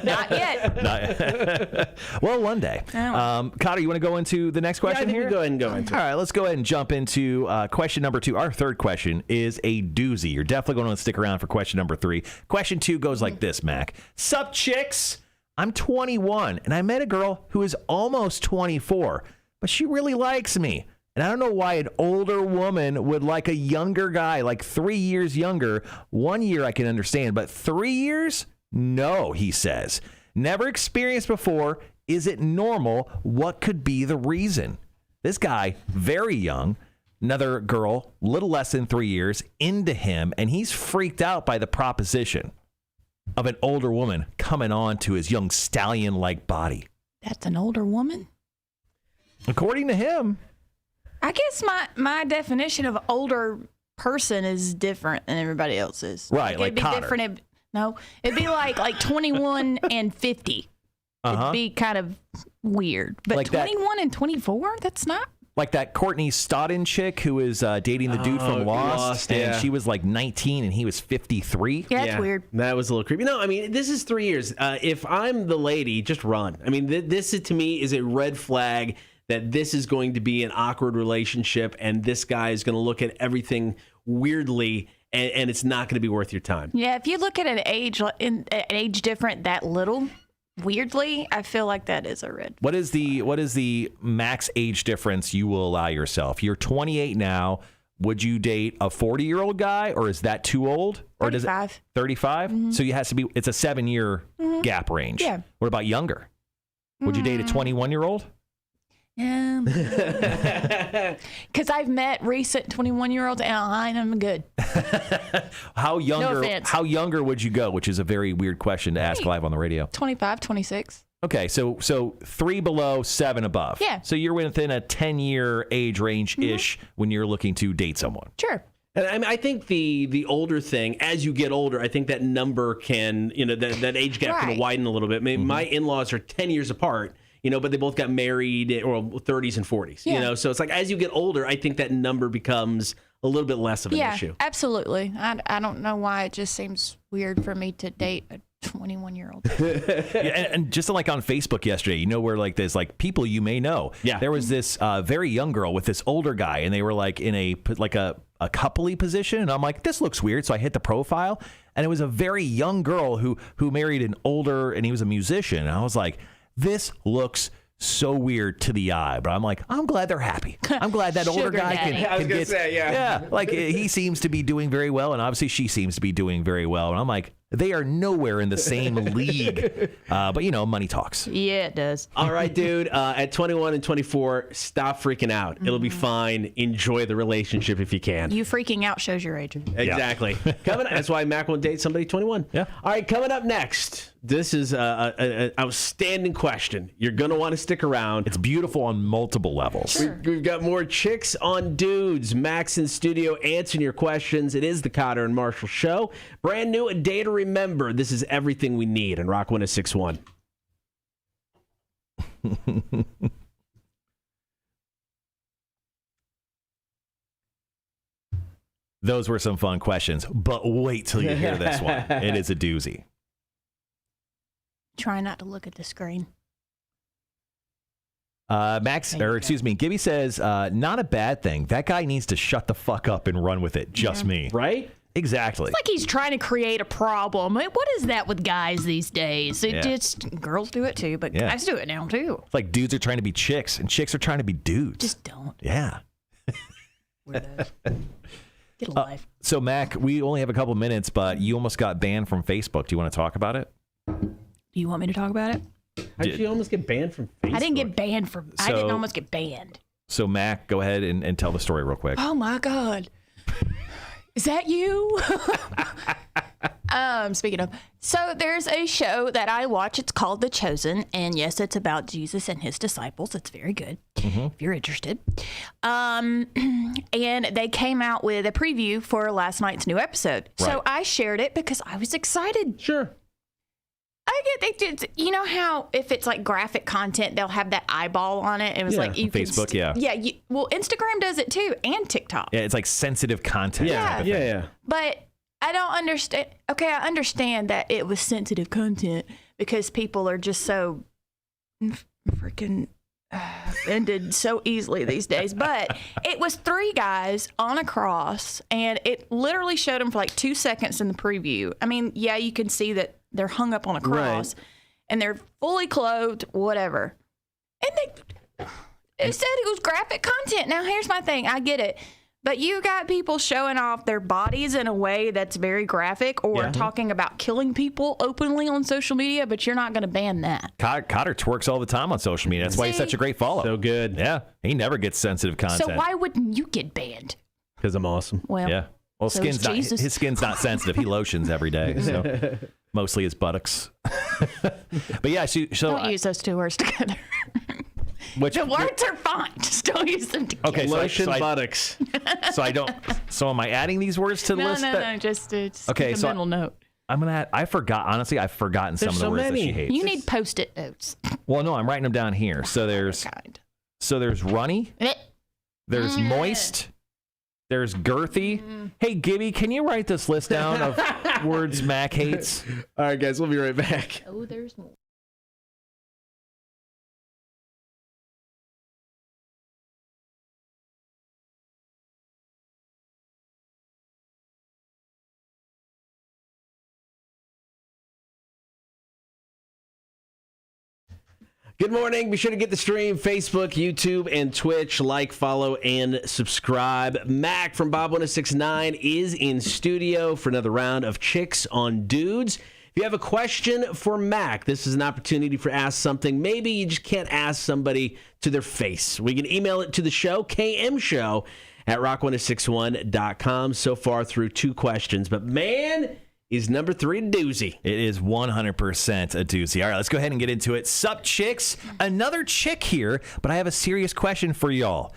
G: not yet.
B: Well, one day. Cotter, you want to go into the next question
A: I think
B: here?
A: we go ahead and go into
B: All right, let's go ahead and jump into question number 2. Our third question is a doozy. You're definitely going to stick around for question number 3. Question 2 goes like this, Mac. Sup, chicks? I'm 21, and I met a girl who is almost 24, but she really likes me. And I don't know why an older woman would like a younger guy, like 3 years younger. 1 year I can understand, but 3 years? No, he says. Never experienced before. Is it normal? What could be the reason? This guy, very young, another girl, little less than 3 years, into him, and he's freaked out by the proposition of an older woman coming on to his young stallion-like body.
G: That's an older woman?
B: According to him.
G: I guess my definition of older person is different than everybody else's.
B: Right, like
G: it'd be
B: Cotter.
G: different. It'd be like 21 and 50. It'd be kind of weird. But
B: like
G: 21 and 24, that's not.
B: Like that Courtney Stodden chick who was dating the dude from Lost, and she was like 19 and he was 53.
G: Yeah, that's weird.
A: That was a little creepy. No, I mean, this is 3 years. If I'm the lady, just run. I mean, this to me is a red flag that this is going to be an awkward relationship and this guy is going to look at everything weirdly and it's not going to be worth your time.
G: Yeah, if you look at an age different that little, weirdly, I feel like that is a red.
B: What is the max age difference you will allow yourself? You're 28 now. Would you date a 40-year-old guy, or is that too old? Or
G: 35.
B: Does it 35? Mm-hmm. So it's a 7-year gap range.
G: Yeah.
B: What about younger? Would you date a 21-year-old?
G: Because I've met recent 21-year-olds and I'm good.
B: How younger?
G: No offense.
B: How younger would you go? Which is a very weird question to ask live on the radio.
G: 25, 26.
B: Okay, so 3 below, 7 above.
G: Yeah.
B: So you're within a 10-year age range-ish when you're looking to date someone.
G: Sure.
A: And I mean, I think the older thing, as you get older, I think that number can, that age gap can widen a little bit. I mean, my in-laws are 10 years apart. But they both got married or 30s and 40s, so it's like as you get older, I think that number becomes a little bit less of an issue.
G: Yeah, absolutely. I don't know why it just seems weird for me to date a 21-year-old.
B: and just like on Facebook yesterday, where like there's like people you may know. Yeah. There was this very young girl with this older guy, and they were like in a coupley position, and I'm like, this looks weird. So I hit the profile, and it was a very young girl who married an older, and he was a musician, and I was like, this looks so weird to the eye, but I'm like, I'm glad they're happy. I'm glad that older guy can get, like he seems to be doing very well, and obviously she seems to be doing very well, and I'm like, they are nowhere in the same league, but money talks.
G: Yeah, it does.
A: All right, dude. At 21 and 24, stop freaking out. It'll be fine. Enjoy the relationship if you can.
G: You freaking out shows your age.
A: Exactly. That's why Mac won't date somebody 21.
B: Yeah.
A: All right, coming up next. This is an outstanding question. You're going to want to stick around.
B: It's beautiful on multiple levels.
G: Sure.
A: We've got more Chicks on Dudes. Max in studio answering your questions. It is the Cotter and Marshall Show. Brand new, A Day to Remember. This is everything we need in Rock 106.1.
B: Those were some fun questions, but wait till you hear this one. It is a doozy.
G: Try not to look at the screen.
B: Gibby says, not a bad thing. That guy needs to shut the fuck up and run with it. Just me.
A: Right?
B: Exactly.
G: It's like he's trying to create a problem. What is that with guys these days? Girls do it too, but guys do it now too.
B: It's like dudes are trying to be chicks and chicks are trying to be dudes.
G: Just don't.
B: Yeah.
G: Weirdos. Get a life.
B: So, Mac, we only have a couple minutes, but you almost got banned from Facebook. Do you want to talk about it?
G: Do you want me to talk about it?
A: How did you almost get banned from Facebook?
G: I didn't get banned from. I didn't almost get banned.
B: So, Mac, go ahead and tell the story real quick.
G: Oh my God. Is that you? Speaking of, so there's a show that I watch. It's called The Chosen, and yes, it's about Jesus and his disciples. It's very good if you're interested. And they came out with a preview for last night's new episode.
B: Right.
G: So I shared it because I was excited.
A: Sure.
G: You know how if it's like graphic content, they'll have that eyeball on it. It was like you
B: Facebook,
G: well, Instagram does it too, and TikTok.
B: Yeah, it's like sensitive content.
A: Yeah.
G: But I don't understand. Okay, I understand that it was sensitive content because people are just so freaking offended so easily these days. But it was 3 guys on a cross, and it literally showed them for like 2 seconds in the preview. I mean, yeah, you can see that they're hung up on a cross, and they're fully clothed, whatever. And they said it was graphic content. Now, here's my thing. I get it. But you got people showing off their bodies in a way that's very graphic or talking about killing people openly on social media, but you're not going to ban that.
B: Cotter twerks all the time on social media. That's why he's such a great follow.
A: So good.
B: Yeah. He never gets sensitive content.
G: So why wouldn't you get banned?
A: Because I'm awesome.
G: Well,
B: yeah. Well,
G: so
B: his skin's not sensitive. He lotions every day. So mostly his buttocks. But yeah, so
G: don't use those 2 words together. The words are fine. Just don't use them together.
B: Okay,
A: lotion buttocks.
B: So am I adding these words to the list?
G: No. Just
B: okay,
G: a mental note.
B: I'm gonna. I forgot. Honestly, I've forgotten some of the words that she hates.
G: You need Post-it notes.
B: Well, no, I'm writing them down here. So there's runny. There's moist. There's girthy. Hey, Gibby, can you write this list down of words Mac hates?
A: All right, guys, we'll be right back.
G: Oh, there's more.
A: Good morning. Be sure to get the stream, Facebook, YouTube, and Twitch. Like, follow, and subscribe. Mac from Bob 1069 is in studio for another round of Chicks on Dudes. If you have a question for Mac, this is an opportunity for Ask Something. Maybe you just can't ask somebody to their face. We can email it to the show, kmshow@rock1061.com. So far through 2 questions. But man, is number 3 a doozy.
B: It is 100% a doozy. All right, let's go ahead and get into it. Sup, chicks? Another chick here, but I have a serious question for y'all.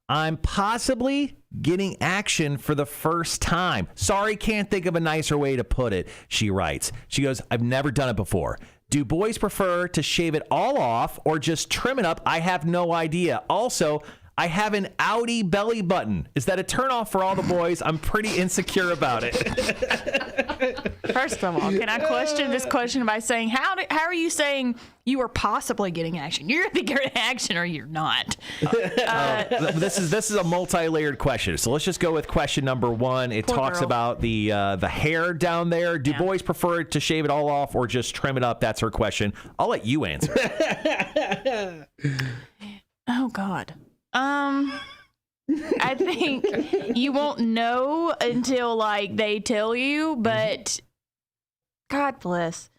B: I'm possibly getting action for the first time. Sorry, can't think of a nicer way to put it, she writes. She goes, I've never done it before. Do boys prefer to shave it all off or just trim it up? I have no idea. Also, I have an Audi belly button. Is that a turnoff for all the boys? I'm pretty insecure about it.
G: First of all, can I question this question by saying, how are you saying you are possibly getting action? You're either getting action or you're not.
B: This is a multi-layered question. So let's just go with question number 1. It talks about the hair down there. Do boys prefer to shave it all off or just trim it up? That's her question. I'll let you answer.
G: Oh, God. I think you won't know until like they tell you, but God bless.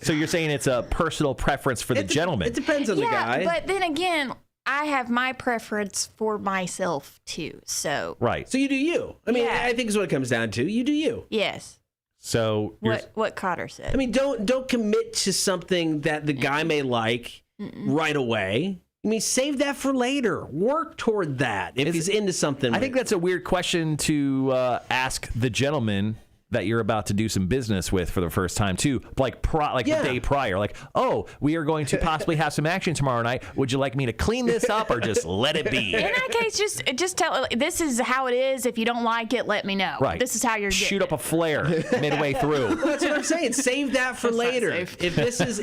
B: So you're saying it's a personal preference for the gentleman?
A: It depends on the guy.
G: But then again, I have my preference for myself too. So
B: right.
A: So you do you. I mean, I think is what it comes down to. You do you.
G: Yes.
B: So
G: what Cotter said.
A: I mean, don't commit to something that the guy may like right away. I mean, save that for later. Work toward that if he's into something.
B: I think that's a weird question to ask the gentleman that you're about to do some business with for the first time too, like the day prior, like, oh, we are going to possibly have some action tomorrow night. Would you like me to clean this up or just let it be?
G: In that case, just tell, this is how it is. If you don't like it, let me know.
B: Right.
G: This is how you're
B: shoot up
G: it.
B: a flare midway through.
A: Well, that's what I'm saying. Save that for later. If this is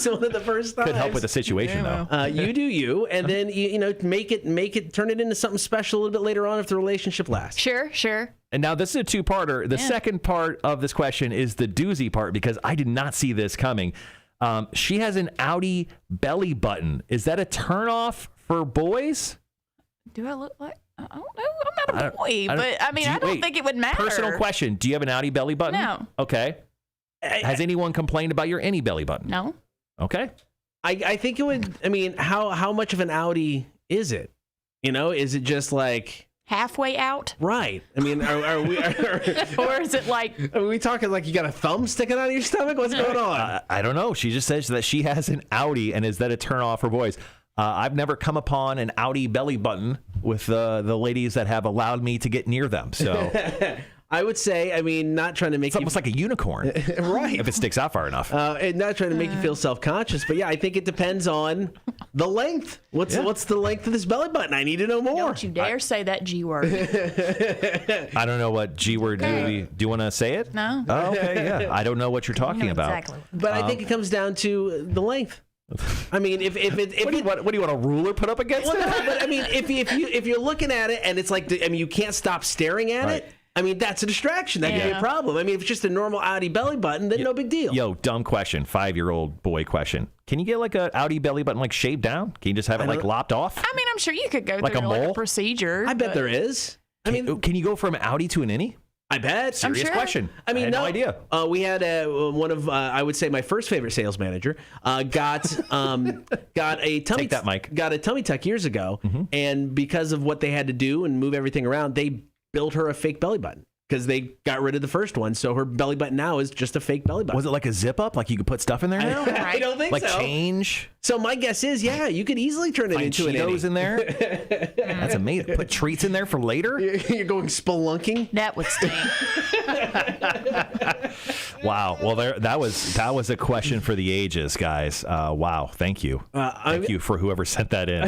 A: one of the first times,
B: could help with the situation though.
A: You do you, and then you know make it turn it into something special a little bit later on if the relationship lasts.
G: Sure.
B: And now this is a two-parter. The second part of this question is the doozy part because I did not see this coming. She has an Audi belly button. Is that a turnoff for boys?
G: Do I look like? I don't know. I'm not a boy, but I mean, I don't think it would matter.
B: Personal question: do you have an Audi belly button?
G: No.
B: Okay. Has anyone complained about your any belly button?
G: No.
B: Okay.
A: I think it would. I mean, how much of an Audi is it? You know, is it just like
G: halfway out?
A: Right. I mean, are we?
G: Or is it like?
A: Are we talking like you got a thumb sticking out of your stomach? What's going on?
B: I don't know. She just says that she has an Audi, and is that a turnoff for boys? I've never come upon an Audi belly button with the ladies that have allowed me to get near them. So
A: I would say, I mean, not trying to make
B: it's almost like a unicorn,
A: right?
B: If it sticks out far enough,
A: and not trying to make you feel self-conscious, but yeah, I think it depends on the length. What's the length of this belly button? I need to know more.
G: Don't you dare say that G word.
B: I don't know what G word do you want to say it?
G: No.
B: Oh, okay, yeah. I don't know what you're talking about.
G: Exactly.
A: But I think it comes down to the length. I mean, if
B: what do you want a ruler put up against it?
A: No, but I mean, if you're looking at it and it's like, I mean, you can't stop staring at it. I mean, that's a distraction. That could be a problem. I mean, if it's just a normal Audi belly button, then no big deal.
B: Yo, dumb question. 5-year-old boy question. Can you get like an Audi belly button like shaved down? Can you just have it like lopped off?
G: I mean, I'm sure you could go
B: like
G: through
B: a
G: like
B: mole?
G: a procedure.
A: I bet there is. I mean,
B: can you go from Audi to an innie?
A: I bet.
B: Serious question.
A: I mean,
B: had no idea.
A: We had one of I would say my first favorite sales manager got a tummy
B: Take that, Mike.
A: Got a tummy tuck years ago, and because of what they had to do and move everything around, they built her a fake belly button because they got rid of the first one. So her belly button now is just a fake belly button.
B: Was it like a zip up? Like you could put stuff in there now?
A: I don't think
B: like
A: so.
B: change?
A: So my guess is, yeah, you could easily turn it into an
B: Cheetos
A: innie.
B: in there. That's amazing. Put treats in there for later.
A: You're going spelunking.
G: That would stink.
B: Wow. Well, that was a question for the ages, guys. Wow. Thank you. Thank you for whoever sent that in.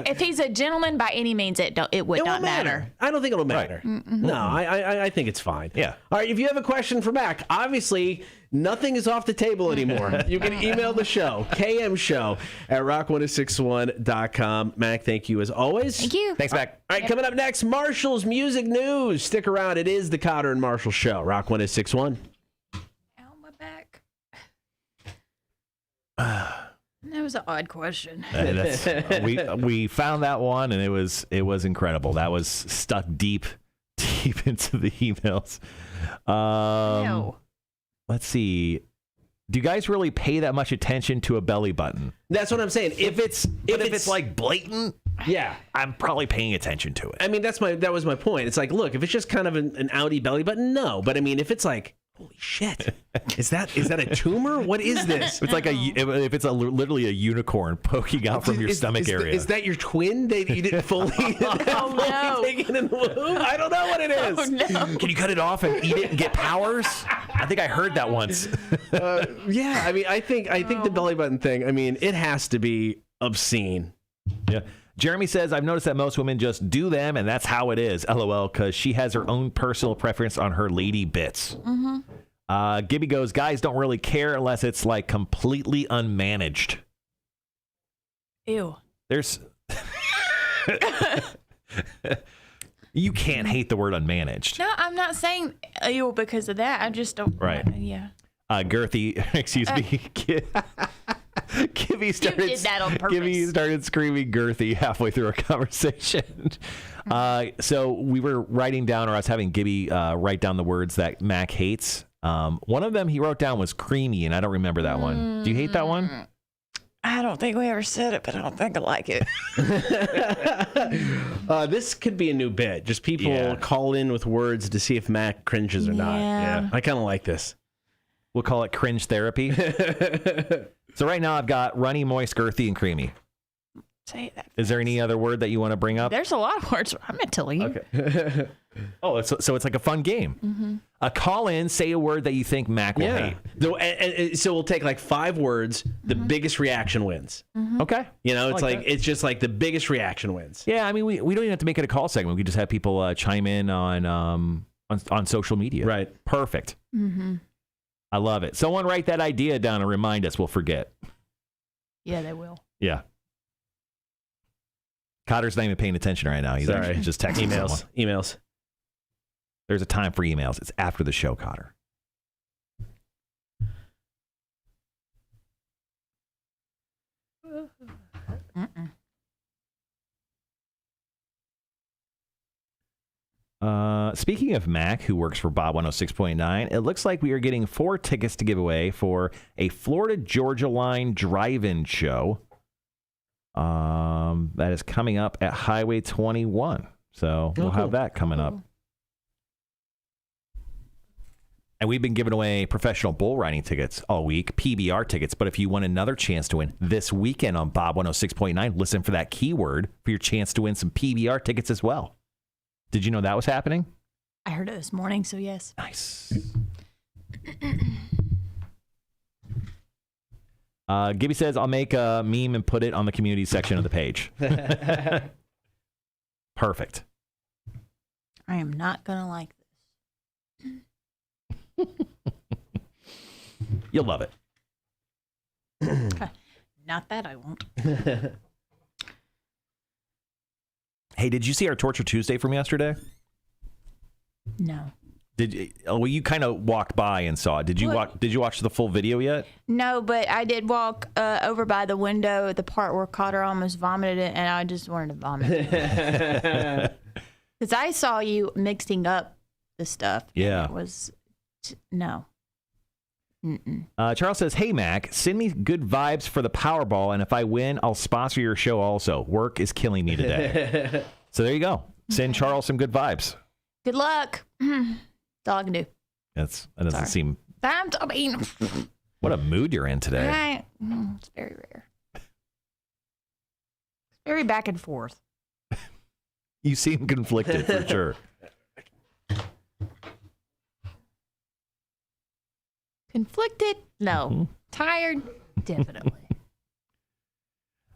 G: If he's a gentleman, by any means, it would not matter.
A: I don't think it'll matter.
B: Right.
A: No, I think it's fine.
B: Yeah.
A: All right. If you have a question for Mac, obviously nothing is off the table anymore. You can email the show, kmshow@rock1061.com. Mac, thank you as always.
G: Thank you.
B: Thanks, Mac.
A: All right, coming up next, Marshall's Music News. Stick around. It is the Cotter and Marshall Show, Rock 1061.
G: Ow, my back. That was an odd question.
B: We found that one, and it was incredible. That was stuck deep into the emails.
G: No.
B: Let's see. Do you guys really pay that much attention to a belly button?
A: That's what I'm saying. If it's
B: like blatant,
A: yeah,
B: I'm probably paying attention to it.
A: I mean, that was my point. It's like, look, if it's just kind of an Audi belly button, no. But I mean, if it's like, holy shit, is that a tumor? What is this?
B: It's like if it's literally a unicorn poking out from your stomach area.
A: Is that your twin? You didn't fully,
G: no.
A: take it in the womb? I don't know what it is.
G: Oh, no.
B: Can you cut it off and eat it and get powers? I think I heard that once.
A: Yeah, I mean, I think the belly button thing, I mean, it has to be obscene.
B: Yeah. Jeremy says, I've noticed that most women just do them, and that's how it is. LOL, because she has her own personal preference on her lady bits. Gibby goes, guys don't really care unless it's like completely unmanaged.
G: Ew.
B: There's... You can't hate the word unmanaged.
G: No, I'm not saying ew because of that. I just don't.
B: Right.
G: Yeah.
B: Girthy, excuse me. Gibby
G: did that on purpose.
B: Gibby started screaming girthy halfway through our conversation. So we were writing down, or I was having Gibby write down the words that Mac hates. One of them he wrote down was creamy, and I don't remember that one. Do you hate that one?
G: I don't think we ever said it, but I don't think I like it.
A: This could be a new bit. Just people call in with words to see if Mac cringes or not. Yeah. I kind of like this.
B: We'll call it cringe therapy. So right now I've got runny, moist, girthy, and creamy.
G: Say that.
B: Is there any other word that you want to bring up?
G: There's a lot of words. I'm going to tell you.
B: Okay. So it's like a fun game. Call in, say a word that you think Mac will hate.
A: So we'll take like 5 words. The biggest reaction wins.
B: Okay.
A: You know, it's it's just like the biggest reaction wins.
B: Yeah, I mean, we don't even have to make it a call segment. We could just have people chime in on social media.
A: Right.
B: Perfect. I love it. Someone write that idea down and remind us. We'll forget.
G: Yeah, they will.
B: Yeah. Cotter's not even paying attention right now. He's actually just texting
A: Emails.
B: There's a time for emails. It's after the show, Cotter. Speaking of Mac, who works for Bob 106.9, it looks like we are getting 4 tickets to give away for a Florida-Georgia Line drive-in show. That is coming up at Highway 21. So we'll have that coming up. And we've been giving away professional bull riding tickets all week, PBR tickets. But if you want another chance to win this weekend on Bob 106.9, listen for that keyword for your chance to win some PBR tickets as well. Did you know that was happening?
G: I heard it this morning, so yes.
B: Nice. Gibby says, I'll make a meme and put it on the community section of the page. Perfect.
G: I am not going to like this.
B: You'll love it.
G: Not that I won't.
B: Hey, did you see our Torture Tuesday from yesterday?
G: No.
B: Did you, well, you kind of walked by and saw it. Did you watch the full video yet?
G: No, but I did walk over by the window at the part where Cotter almost vomited it, and I just wanted to vomit. Because I saw you mixing up the stuff.
B: Yeah.
G: It was no.
B: Charles says, hey, Mac, send me good vibes for the Powerball, and if I win, I'll sponsor your show also. Work is killing me today. So there you go. Send Charles some good vibes.
G: Good luck. That's all I can do.
B: That doesn't seem... What a mood you're in today.
G: It's very rare. It's very back and forth.
B: You seem conflicted for sure.
G: Conflicted? No. Tired? Definitely.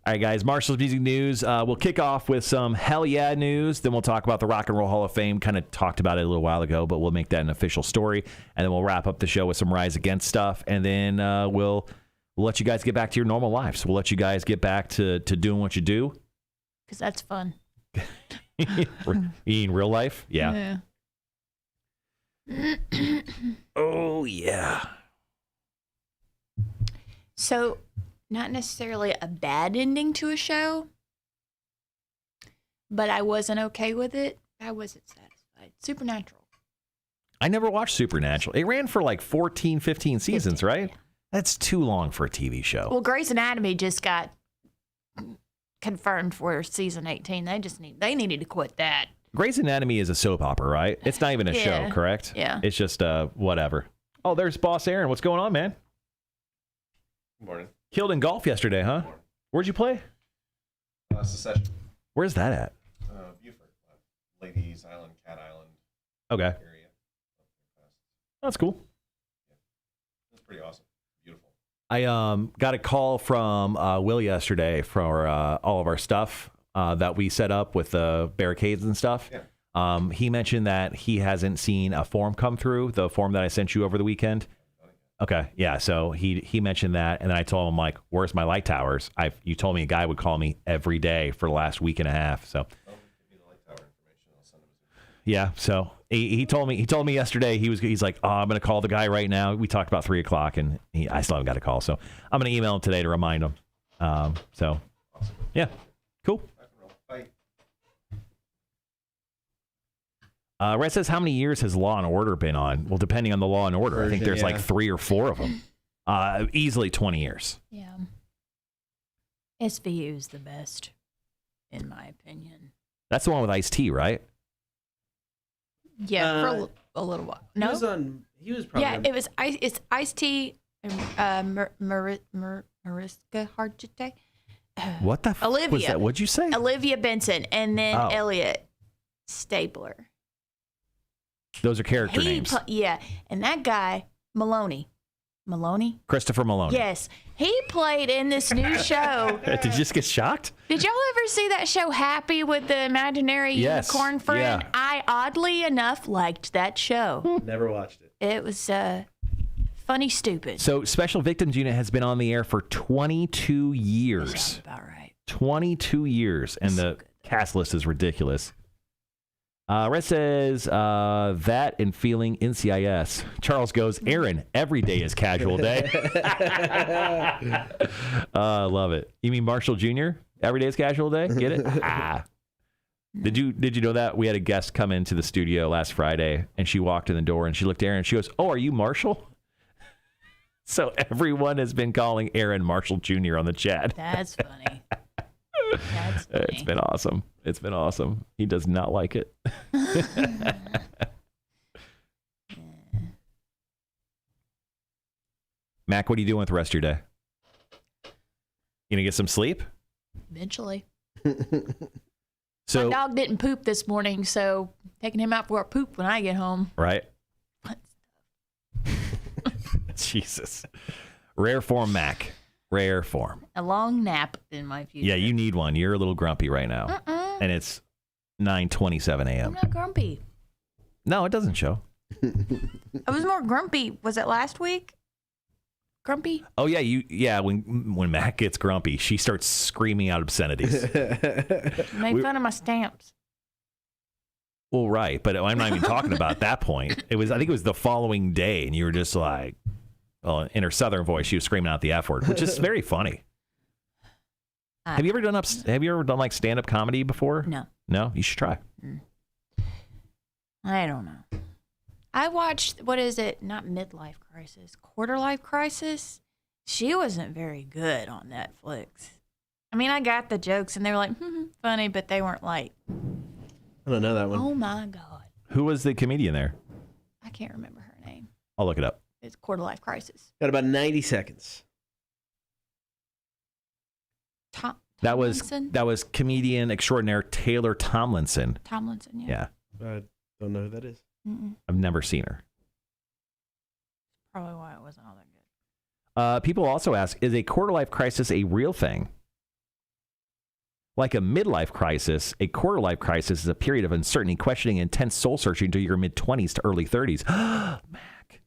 B: All right, guys, Marshall's Music News. We'll kick off with some Hell Yeah news. Then we'll talk about the Rock and Roll Hall of Fame. Kind of talked about it a little while ago, but we'll make that an official story. And then we'll wrap up the show with some Rise Against stuff. And then we'll let you guys get back to your normal lives. We'll let you guys get back to doing what you do.
G: Because that's fun.
B: In real life? Yeah. Oh, yeah.
G: So, not necessarily a bad ending to a show, but I wasn't okay with it. I wasn't satisfied. Supernatural.
B: I never watched Supernatural. It ran for like 14, 15 seasons, 15, right? Yeah. That's too long for a TV show.
G: Well, Grey's Anatomy just got confirmed for season 18. They needed to quit that.
B: Grey's Anatomy is a soap opera, right? It's not even a show, correct?
G: Yeah.
B: It's just whatever. Oh, there's Boss Aaron. What's going on, man?
H: Good morning.
B: Killed in golf yesterday, huh? Where'd you play?
H: Secession.
B: Where's that at?
H: Beaufort. Ladies Island, Cat Island.
B: Okay.
H: Area.
B: That's cool.
H: Yeah. That's pretty awesome. Beautiful.
B: I got a call from Will yesterday for all of our stuff. that we set up with the barricades and stuff. Yeah. He mentioned that he hasn't seen a form come through, the form that I sent you over the weekend. Okay, yeah. So he mentioned that, and then I told him, like, where's my light towers? You told me a guy would call me every day for the last week and a half. So yeah. So he told me yesterday he's like, oh, I'm gonna call the guy right now. We talked about 3:00, and I still haven't got a call. So I'm gonna email him today to remind him. So yeah, cool. Red says, how many years has Law and Order been on? Well, depending on the Law and Order, I think there's like 3 or 4 of them. Easily 20 years.
G: Yeah. SVU is the best, in my opinion.
B: That's the one with Ice-T, right?
G: Yeah, for a little while. No,
A: He was probably.
G: Yeah, it's Ice-T and Mariska Hargitay.
B: What the
G: Olivia
B: was that? What'd you say?
G: Olivia Benson, and then Elliot Stabler.
B: Those are character names.
G: Yeah, and that guy, Maloney.
B: Christopher Maloney.
G: Yes, he played in this new show.
B: Did you just get shocked?
G: Did y'all ever see that show Happy with the imaginary unicorn friend?
B: Yeah.
G: I, oddly enough, liked that show.
A: Never watched it.
G: It was funny stupid.
B: So Special Victims Unit has been on the air for 22 years.
G: That sounds about right.
B: 22 years, and the cast list is ridiculous. Red says, that and feeling NCIS. Charles goes, Aaron, every day is casual day. I love it. You mean Marshall Jr.? Every day is casual day? Get it? Did you know that? We had a guest come into the studio last Friday, and she walked in the door, and she looked at Aaron, and she goes, oh, are you Marshall? So everyone has been calling Aaron Marshall Jr. on the chat.
G: That's funny. That's funny.
B: It's been awesome. It's been awesome. He does not like it. Mac, what are you doing with the rest of your day? You gonna get some sleep?
G: Eventually.
B: So
G: my dog didn't poop this morning, so taking him out for a poop when I get home.
B: Right. Jesus. Rare form, Mac. Rare form.
G: A long nap in my future.
B: Yeah, you need one. You're a little grumpy right now. And it's 9:27 a.m.
G: I'm not grumpy.
B: No, it doesn't show.
G: I was more grumpy. Was it last week? Grumpy?
B: Oh yeah, when Mac gets grumpy, she starts screaming out obscenities.
G: Made fun of my stamps.
B: Well, right, but I'm not even talking about that point. I think it was the following day, and you were just like, well, in her southern voice, she was screaming out the F word, which is very funny. Have you ever done like stand-up comedy before?
G: No.
B: No? You should try.
G: I don't know. I watched, what is it? Not Midlife Crisis. Quarter Life Crisis. She wasn't very good on Netflix. I mean, I got the jokes, and they were like, funny, but they weren't like.
A: I don't know that one.
G: Oh, my God.
B: Who was the comedian there?
G: I can't remember her name.
B: I'll look it up.
G: It's Quarter Life Crisis.
A: Got about 90 seconds.
B: That was comedian extraordinaire Taylor Tomlinson.
G: Tomlinson,
B: yeah.
A: I don't know who that is.
B: I've never seen her.
G: Probably why it wasn't all that good.
B: People also ask, is a quarter life crisis a real thing? Like a midlife crisis, a quarter life crisis is a period of uncertainty, questioning, intense soul searching to your mid-20s to early 30s. Mac.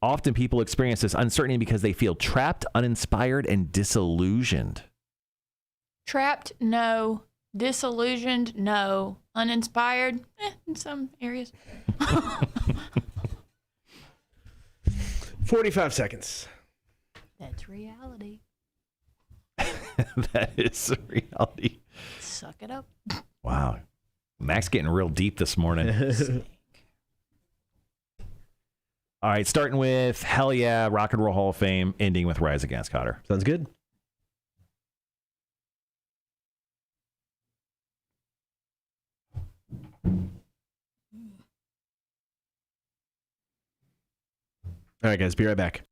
B: Often people experience this uncertainty because they feel trapped, uninspired, and disillusioned.
G: Trapped? No. Disillusioned? No. Uninspired? In some areas.
A: 45 seconds.
G: That's reality.
B: That is reality.
G: Suck it up.
B: Wow. Mac's getting real deep this morning. All right, starting with Hell Yeah, Rock and Roll Hall of Fame, ending with Rise Against Cotter.
A: Sounds good. All right, guys, be right back.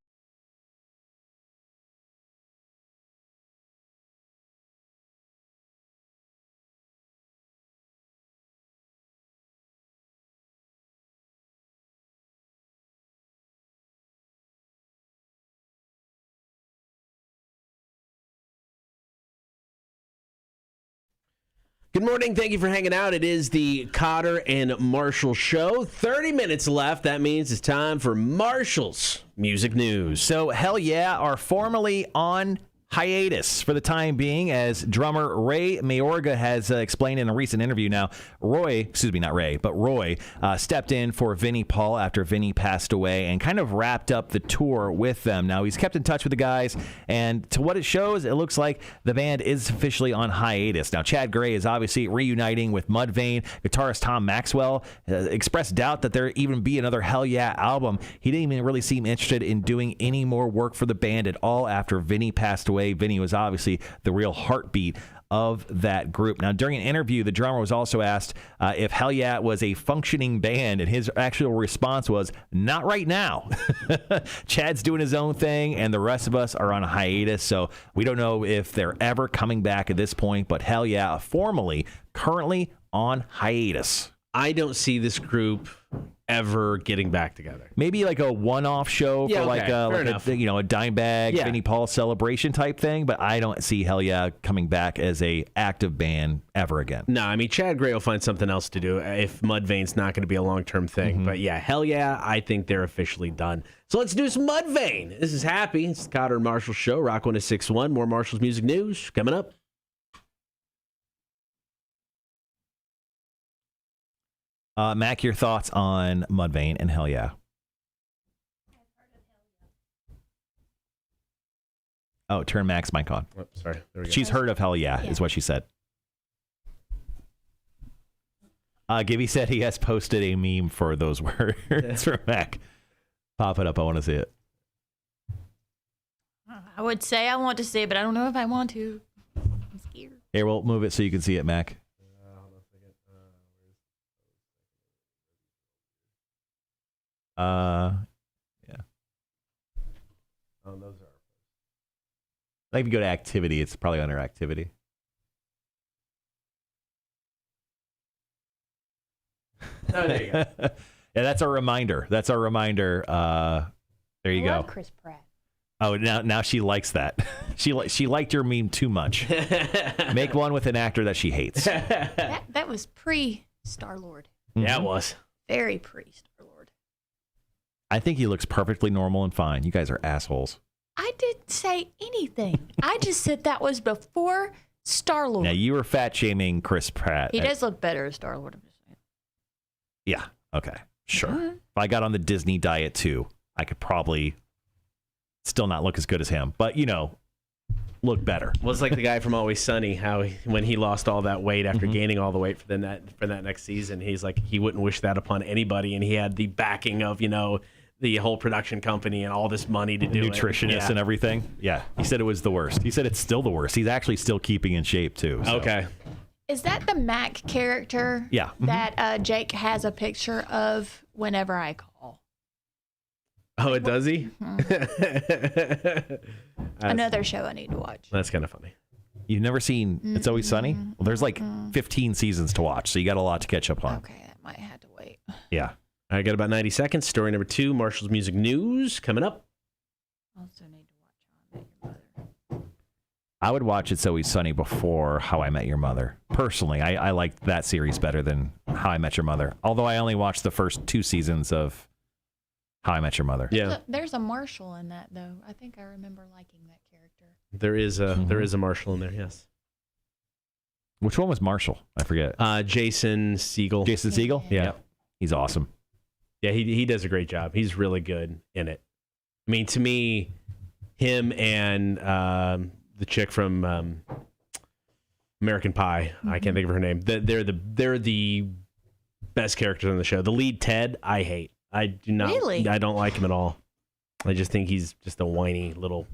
A: Good morning. Thank you for hanging out. It is the Cotter and Marshall Show. 30 minutes left. That means it's time for Marshall's Music News.
B: So, Hell Yeah are formally on hiatus for the time being, as drummer Ray Mayorga has explained in a recent interview. Now, Roy stepped in for Vinnie Paul after Vinnie passed away and kind of wrapped up the tour with them. Now, he's kept in touch with the guys, and to what it shows, it looks like the band is officially on hiatus. Now, Chad Gray is obviously reuniting with Mudvayne. Guitarist Tom Maxwell expressed doubt that there even be another Hell Yeah album. He didn't even really seem interested in doing any more work for the band at all after Vinnie passed away. Vinnie was obviously the real heartbeat of that group. Now, during an interview, the drummer was also asked if Hell Yeah was a functioning band, and his actual response was, "Not right now." Chad's doing his own thing, and the rest of us are on a hiatus, so we don't know if they're ever coming back at this point, but Hell Yeah, formally, currently on hiatus.
A: I don't see this group ever getting back together.
B: Maybe like a one-off show for like a Dimebag, Vinnie Paul celebration type thing, but I don't see Hell Yeah coming back as a active band ever again.
A: No, I mean, Chad Gray will find something else to do if Mudvayne's not going to be a long-term thing. But yeah, Hell Yeah, I think they're officially done. So let's do some Mudvayne. This is Happy. It's the Cotter and Marshall Show. Rock 106.1. More Marshall's Music News coming up.
B: Mac, your thoughts on Mudvayne and Hell Yeah? Oh, turn Mac's mic on.
A: Oh, sorry. There we go.
B: She's heard of Hell Yeah, is what she said. Gibby said he has posted a meme for those words for Mac. Pop it up. I want to see it.
G: I would say I want to see it, but I don't know if I want to. I'm scared.
B: Here, we'll move it so you can see it, Mac. Yeah.
A: Oh, those are.
B: Like if you go to activity, it's probably under activity.
A: Oh, there you go.
B: Yeah, that's our reminder. That's our reminder. There you
G: I
B: go.
G: love Chris Pratt.
B: Oh, now she likes that. She liked your meme too much. Make one with an actor that she hates.
G: That was pre-Star-Lord.
A: Yeah, it was.
G: Very pre-Star-Lord.
B: I think he looks perfectly normal and fine. You guys are assholes.
G: I didn't say anything. I just said that was before Star-Lord.
B: Now, you were fat shaming Chris Pratt.
G: He does look better as Star-Lord. I'm just saying.
B: Yeah. Okay. Sure. If I got on the Disney diet too, I could probably still not look as good as him, but look better.
A: Well, it's like the guy from Always Sunny, how when he lost all that weight after gaining all the weight for that next season, he's like, he wouldn't wish that upon anybody, and he had the backing of the whole production company and all this money to do
B: nutritionists and everything. Yeah, he said it was the worst. He said it's still the worst. He's actually still keeping in shape too. So.
A: Okay.
G: Is that the Mac character?
B: Yeah.
G: That Jake has a picture of whenever I call.
A: Oh, it does he?
G: Another show I need to watch.
A: That's kind of funny.
B: You've never seen It's Always Sunny? Well, there's like 15 seasons to watch, so you got a lot to catch up on.
G: Okay, that might have to wait.
B: Yeah.
A: I got about 90 seconds. Story number 2, Marshall's Music News coming up.
G: Also need to watch How I Met Your Mother.
B: I would watch It's Always Sunny before How I Met Your Mother. Personally, I liked that series better than How I Met Your Mother. Although I only watched the first 2 seasons of How I Met Your Mother.
A: Yeah.
G: There's a Marshall in that, though. I think I remember liking that character.
A: There is a Marshall in there, yes.
B: Which one was Marshall? I forget.
A: Jason Segel.
B: Jason Segel? Yeah. He's awesome.
A: Yeah, he does a great job. He's really good in it. I mean, to me, him and the chick from American Pie, I can't think of her name. They're the best characters on the show. The lead, Ted, I hate. I do not.
G: Really?
A: I don't like him at all. I just think he's just a whiny little,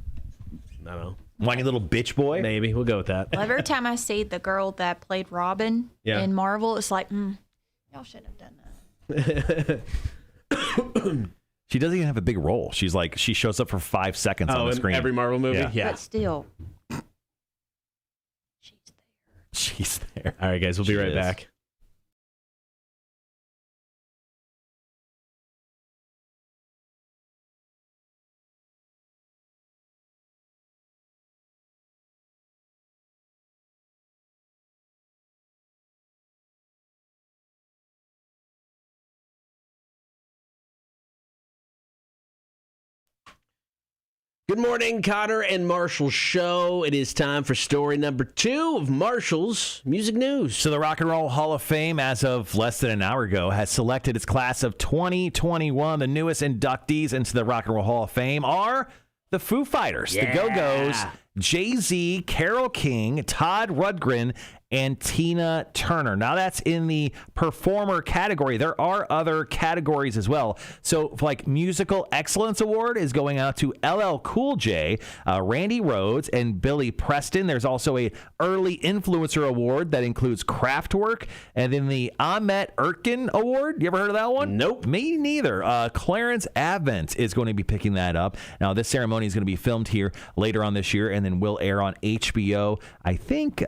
A: I don't know.
B: Whiny little bitch boy?
A: Maybe. We'll go with that.
G: Well, every time I see the girl that played Robin in Marvel, it's like, y'all shouldn't have done that.
B: She doesn't even have a big role. She shows up for 5 seconds on the screen.
A: Every Marvel movie?
B: Yeah.
G: But still,
B: she's there.
A: All right, guys, we'll be right back. Good morning, Connor and Marshall show. It is time for story number 2 of Marshall's Music News.
B: So the Rock and Roll Hall of Fame, as of less than an hour ago, has selected its class of 2021. The newest inductees into the Rock and Roll Hall of Fame are the Foo Fighters, the Go-Go's, Jay-Z, Carole King, Todd Rundgren, and Tina Turner. Now that's in the performer category. There are other categories as well. So like Musical Excellence Award is going out to LL Cool J, Randy Rhoads, and Billy Preston. There's also a Early Influencer Award that includes Kraftwerk, and then the Ahmet Erkin Award. You ever heard of that one?
A: Nope.
B: Me neither. Clarence Avant is going to be picking that up. Now this ceremony is going to be filmed here later on this year and then will air on HBO, I think,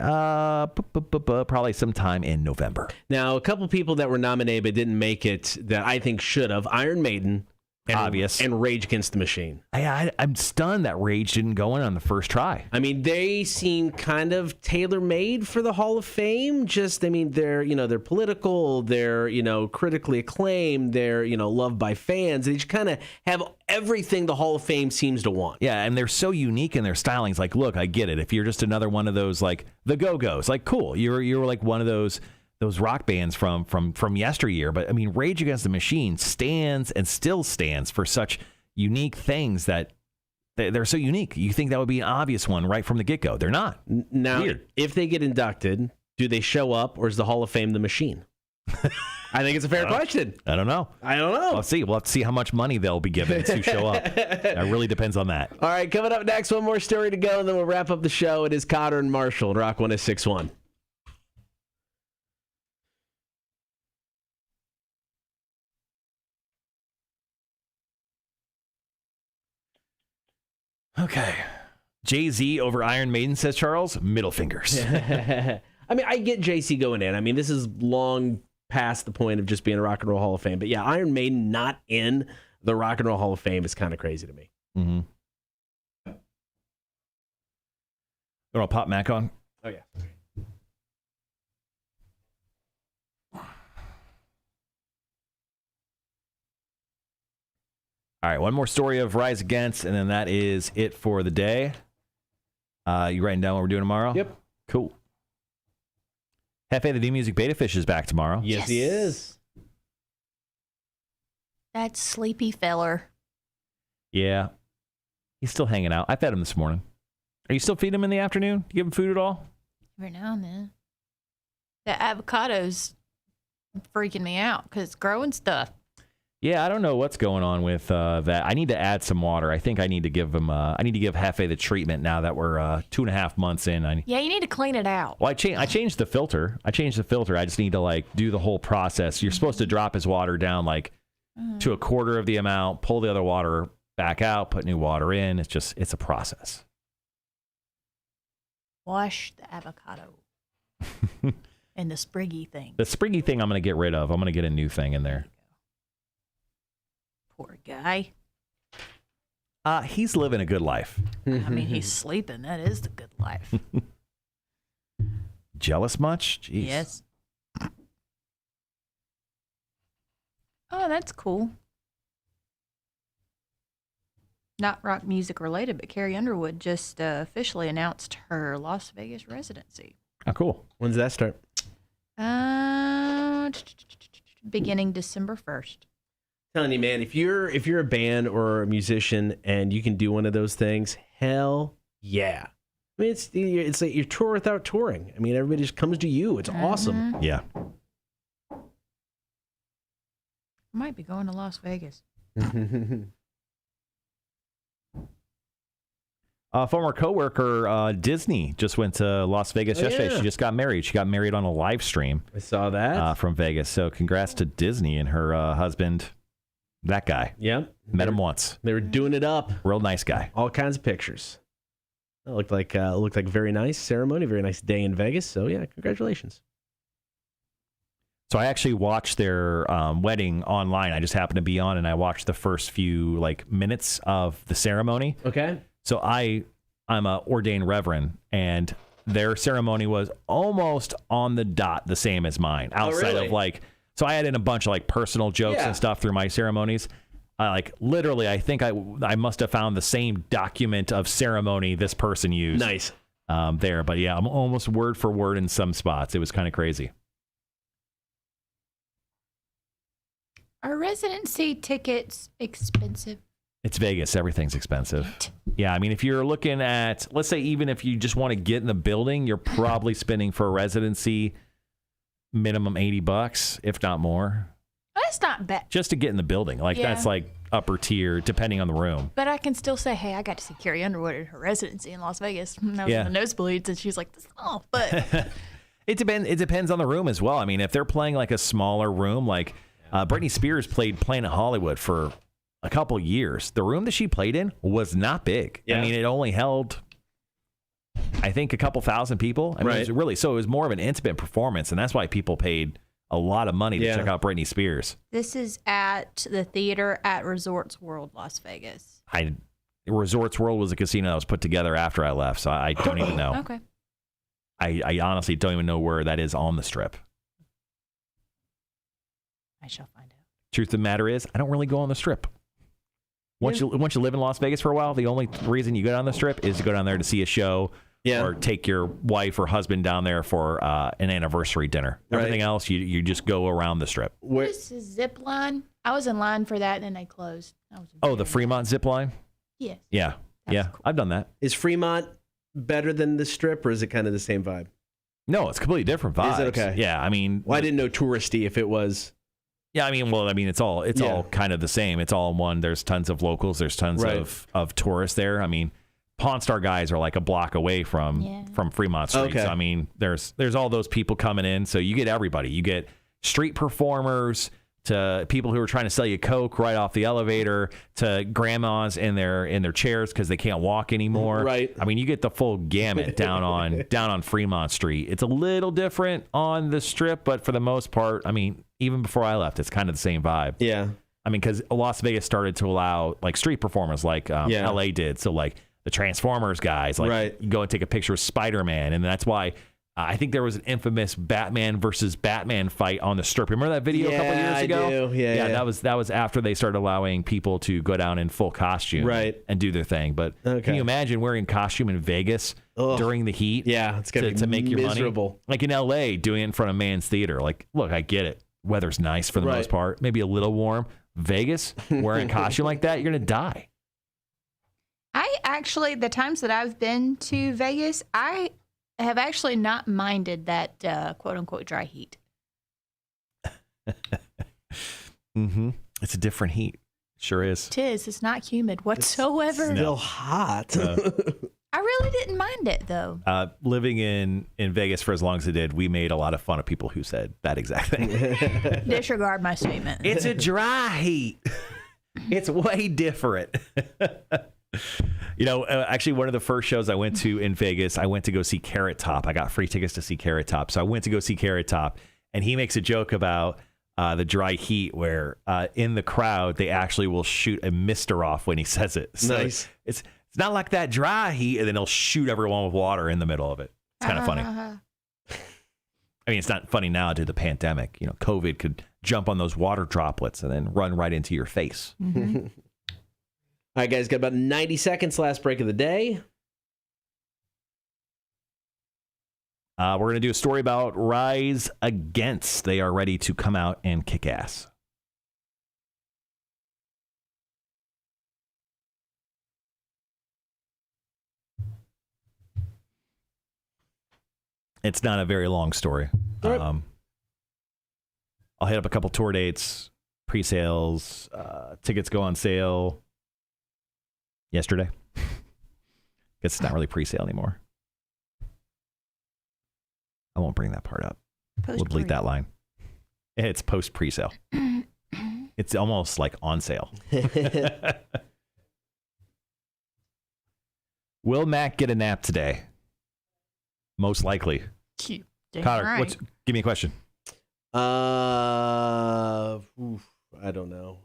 B: probably sometime in November.
A: Now, a couple people that were nominated but didn't make it that I think should have: Iron Maiden, and Rage Against the Machine.
B: I'm stunned that Rage didn't go in on the first try.
A: I mean, they seem kind of tailor-made for the Hall of Fame. They're political, they're critically acclaimed, they're loved by fans. They just kind of have everything the Hall of Fame seems to want.
B: Yeah, and they're so unique in their stylings. Like, look, I get it. If you're just another one of those, like the Go-Go's, like, cool. You're like one of those rock bands from yesteryear. But I mean, Rage Against the Machine stands and still stands for such unique things that they're so unique. You think that would be an obvious one right from the get-go. They're not.
A: Now,
B: Weird.
A: If they get inducted, do they show up, or is the Hall of Fame the machine? I think it's a fair question.
B: I don't know. We'll see. We'll have to see how much money they'll be given to show up. It really depends on that.
A: All right, coming up next, one more story to go, and then we'll wrap up the show. It is Connor and Marshall, Rock 106.1.
B: Okay. Jay-Z over Iron Maiden, says Charles. Middle fingers.
A: I mean, I get Jay-Z going in. I mean, this is long past the point of just being a Rock and Roll Hall of Fame. But yeah, Iron Maiden not in the Rock and Roll Hall of Fame is kind of crazy to me.
B: Mm-hmm. You want to pop Mac on?
A: Oh, yeah.
B: All right, one more story of Rise Against, and then that is it for the day. You writing down what we're doing tomorrow?
A: Yep.
B: Cool. Hefe, the new music beta fish, is back tomorrow.
A: Yes, he is.
G: That sleepy feller.
B: Yeah. He's still hanging out. I fed him this morning. Are you still feeding him in the afternoon? Do you give him food at all?
G: Every now and then. The avocado's freaking me out because it's growing stuff.
B: Yeah, I don't know what's going on with that. I need to add some water. I think I need to give him. I need to give Hefe the treatment now that we're 2.5 months in.
G: Yeah, you need to clean it out.
B: Well, I changed the filter. I just need to do the whole process. You're supposed to drop his water down to a quarter of the amount, pull the other water back out, put new water in. It's a process.
G: Wash the avocado and the spriggy thing.
B: The spriggy thing I'm going to get rid of. I'm going to get a new thing in there.
G: Poor guy.
B: He's living a good life.
G: I mean, he's sleeping. That is the good life.
B: Jealous much? Jeez.
G: Yes. Oh, that's cool. Not rock music related, but Carrie Underwood just officially announced her Las Vegas residency.
B: Oh, cool.
A: When does that start?
G: Beginning December 1st.
A: Telling you, man, if you're a band or a musician and you can do one of those things, hell yeah. I mean, it's like you tour without touring. I mean, everybody just comes to you. It's awesome.
B: Yeah.
G: I might be going to Las Vegas.
B: Former coworker Disney just went to Las Vegas yesterday. Yeah. She just got married. She got married on a live stream.
A: I saw that
B: from Vegas. So congrats to Disney and her husband. That guy.
A: Yep.
B: Met him once.
A: They were doing it up.
B: Real nice guy.
A: All kinds of pictures. It looked like a very nice ceremony, very nice day in Vegas. So yeah, congratulations.
B: So I actually watched their wedding online. I just happened to be on, and I watched the first few minutes of the ceremony.
A: Okay.
B: So I'm a ordained reverend, and their ceremony was almost on the dot the same as mine. Outside of so I had in a bunch of personal jokes and stuff through my ceremonies. Literally, I think I must have found the same document of ceremony this person used.
A: Nice.
B: There. But yeah, I'm almost word for word in some spots. It was kind of crazy.
I: Are residency tickets expensive?
B: It's Vegas. Everything's expensive. Yeah, I mean, if you're looking at, let's say, even if you just want to get in the building, you're probably spending for a residency minimum $80, if not more.
G: That's not bad.
B: Just to get in the building. That's like upper tier, depending on the room.
G: But I can still say, hey, I got to see Carrie Underwood at her residency in Las Vegas. And I was in the nosebleeds, and she's like, oh, but.
B: It depends on the room as well. I mean, if they're playing like a smaller room, like Britney Spears played Planet Hollywood for a couple years. The room that she played in was not big. Yeah. I mean, it only held, I think, a couple thousand people. I mean, it was more of an intimate performance, and that's why people paid a lot of money to check out Britney Spears.
I: This is at the theater at Resorts World, Las Vegas.
B: Resorts World was a casino that was put together after I left, so I don't even know.
I: Okay.
B: I honestly don't even know where that is on the Strip.
I: I shall find out.
B: Truth of the matter is, I don't really go on the Strip. Once you live in Las Vegas for a while, the only reason you go down the Strip is to go down there to see a show or take your wife or husband down there for an anniversary dinner. Everything else, you just go around the Strip.
I: What is the zip line? I was in line for that, and then they closed.
B: The Fremont zip line?
I: Yes.
B: Yeah. That's cool. I've done that.
A: Is Fremont better than the Strip, or is it kind of the same vibe?
B: No, it's completely different vibes.
A: Is it okay?
B: Yeah, I mean...
A: Well, I didn't know touristy if it was...
B: Yeah, I mean, it's all kind of the same. It's all in one. There's tons of locals. There's tons of tourists there. I mean, Pawn Star guys are like a block away from Fremont Street.
A: Okay.
B: So, I mean, there's all those people coming in. So you get everybody. You get street performers to people who are trying to sell you Coke right off the elevator to grandmas in their chairs because they can't walk anymore.
A: Right.
B: I mean, you get the full gamut down on Fremont Street. It's a little different on the Strip, but for the most part, I mean, even before I left, it's kind of the same vibe.
A: Yeah.
B: I mean, because Las Vegas started to allow like street performers like LA did. So like the Transformers guys, like you go and take a picture with Spider-Man. And that's why I think there was an infamous Batman versus Batman fight on the Strip. Remember that video a couple years ago?
A: I do. Yeah.
B: That was after they started allowing people to go down in full costume and do their thing. But can you imagine wearing costume in Vegas during the heat?
A: Yeah, it's going
B: to make your
A: miserable.
B: Money. Like in LA, doing it in front of Man's Theater. Like, look, I get it. Weather's nice for the most part. Maybe a little warm. Vegas, wearing a costume like that, you're going to die.
I: I actually, the times that I've been to Vegas, I have actually not minded that quote-unquote dry heat.
B: It's a different heat. Sure is.
I: It is. It's not humid whatsoever.
A: It's still hot.
I: I really didn't mind it, though.
B: Living in Vegas for as long as it did, we made a lot of fun of people who said that exact thing.
I: Disregard my statement.
B: It's a dry heat. It's way different. Actually, one of the first shows I went to in Vegas, I went to go see Carrot Top. I got free tickets to see Carrot Top. So I went to go see Carrot Top, and he makes a joke about the dry heat where in the crowd, they actually will shoot a mister off when he says it. So
A: nice.
B: It's not like that dry heat, and then he'll shoot everyone with water in the middle of it. It's kind of funny. I mean, it's not funny now due to the pandemic. COVID could jump on those water droplets and then run right into your face.
A: Mm-hmm. All right, guys, got about 90 seconds. Last break of the day.
B: We're going to do a story about Rise Against. They are ready to come out and kick ass. It's not a very long story. I'll hit up a couple tour dates, pre-sales, tickets go on sale yesterday. It's not really pre-sale anymore. I won't bring that part up. We'll delete that line. It's post pre-sale. It's almost like on sale. Will Mac get a nap today? Most likely.
I: Cute.
B: Connor, give me a question.
A: I don't know.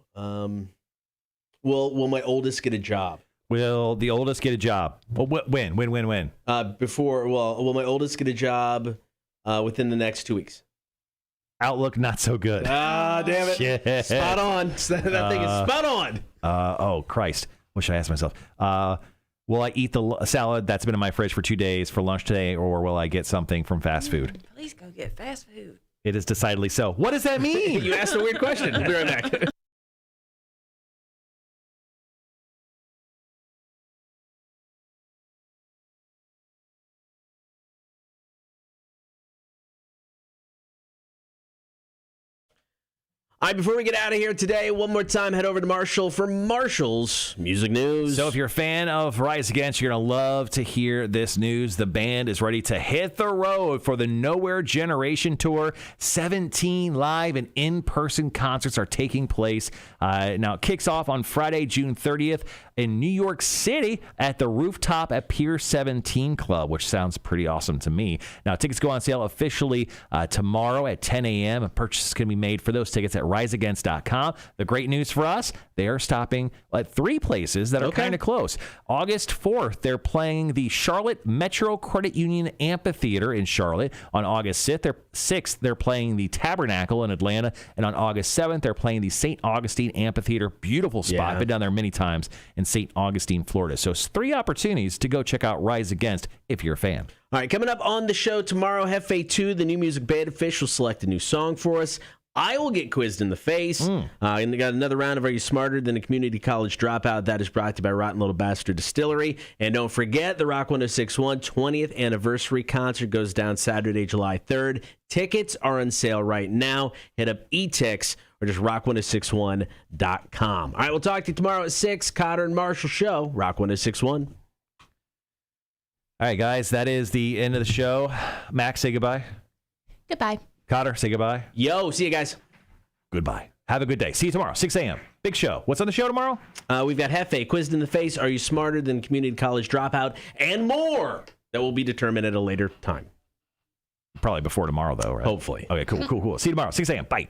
A: Will my oldest get a job?
B: Will the oldest get a job? Well, when? Will
A: my oldest get a job within the next 2 weeks?
B: Outlook, not so good.
A: Ah, damn it.
B: Shit.
A: Spot on. That thing is spot on.
B: Oh, Christ. What should I ask myself? Will I eat the salad that's been in my fridge for 2 days for lunch today, or will I get something from fast food?
G: Please go get fast food.
B: It is decidedly so. What does that mean?
A: You asked a weird question. We'll be right back. All right, before we get out of here today, one more time, head over to Marshall for Marshall's Music News.
B: So if you're a fan of Rise Against, you're going to love to hear this news. The band is ready to hit the road for the Nowhere Generation Tour. 17 live and in-person concerts are taking place. Now, it kicks off on Friday, June 30th in New York City at the Rooftop at Pier 17 Club, which sounds pretty awesome to me. Now, tickets go on sale officially tomorrow at 10 a.m. A purchase is going to be made for those tickets at riseagainst.com. The great news for us, they are stopping at 3 places that are kind of close. August 4th, they're playing the Charlotte Metro Credit Union Amphitheater in Charlotte. On August 6th, they're playing the Tabernacle in Atlanta. And on August 7th, they're playing the St. Augustine Amphitheater. Beautiful spot.
A: Yeah.
B: Been down there many times in St. Augustine, Florida. So it's 3 opportunities to go check out Rise Against if you're a fan.
A: All right, coming up on the show tomorrow, Hefe 2, the new music band official, select a new song for us. I will get quizzed in the face. And they got another round of Are You Smarter Than a Community College Dropout? That is brought to you by Rotten Little Bastard Distillery. And don't forget, the Rock 1061 20th anniversary concert goes down Saturday, July 3rd. Tickets are on sale right now. Hit up eTix or just rock1061.com. All right, we'll talk to you tomorrow at 6. Cotter and Marshall Show, Rock 1061.
B: All right, guys, that is the end of the show. Max, say goodbye.
G: Goodbye.
B: Cotter, say goodbye.
A: Yo, see you guys.
B: Goodbye. Have a good day. See you tomorrow, 6 a.m. Big show. What's on the show tomorrow?
A: We've got Hefe, Quizzed in the Face, Are You Smarter Than Community College Dropout, and more that will be determined at a later time.
B: Probably before tomorrow, though, right?
A: Hopefully.
B: Okay, cool. See you tomorrow, 6 a.m. Bye.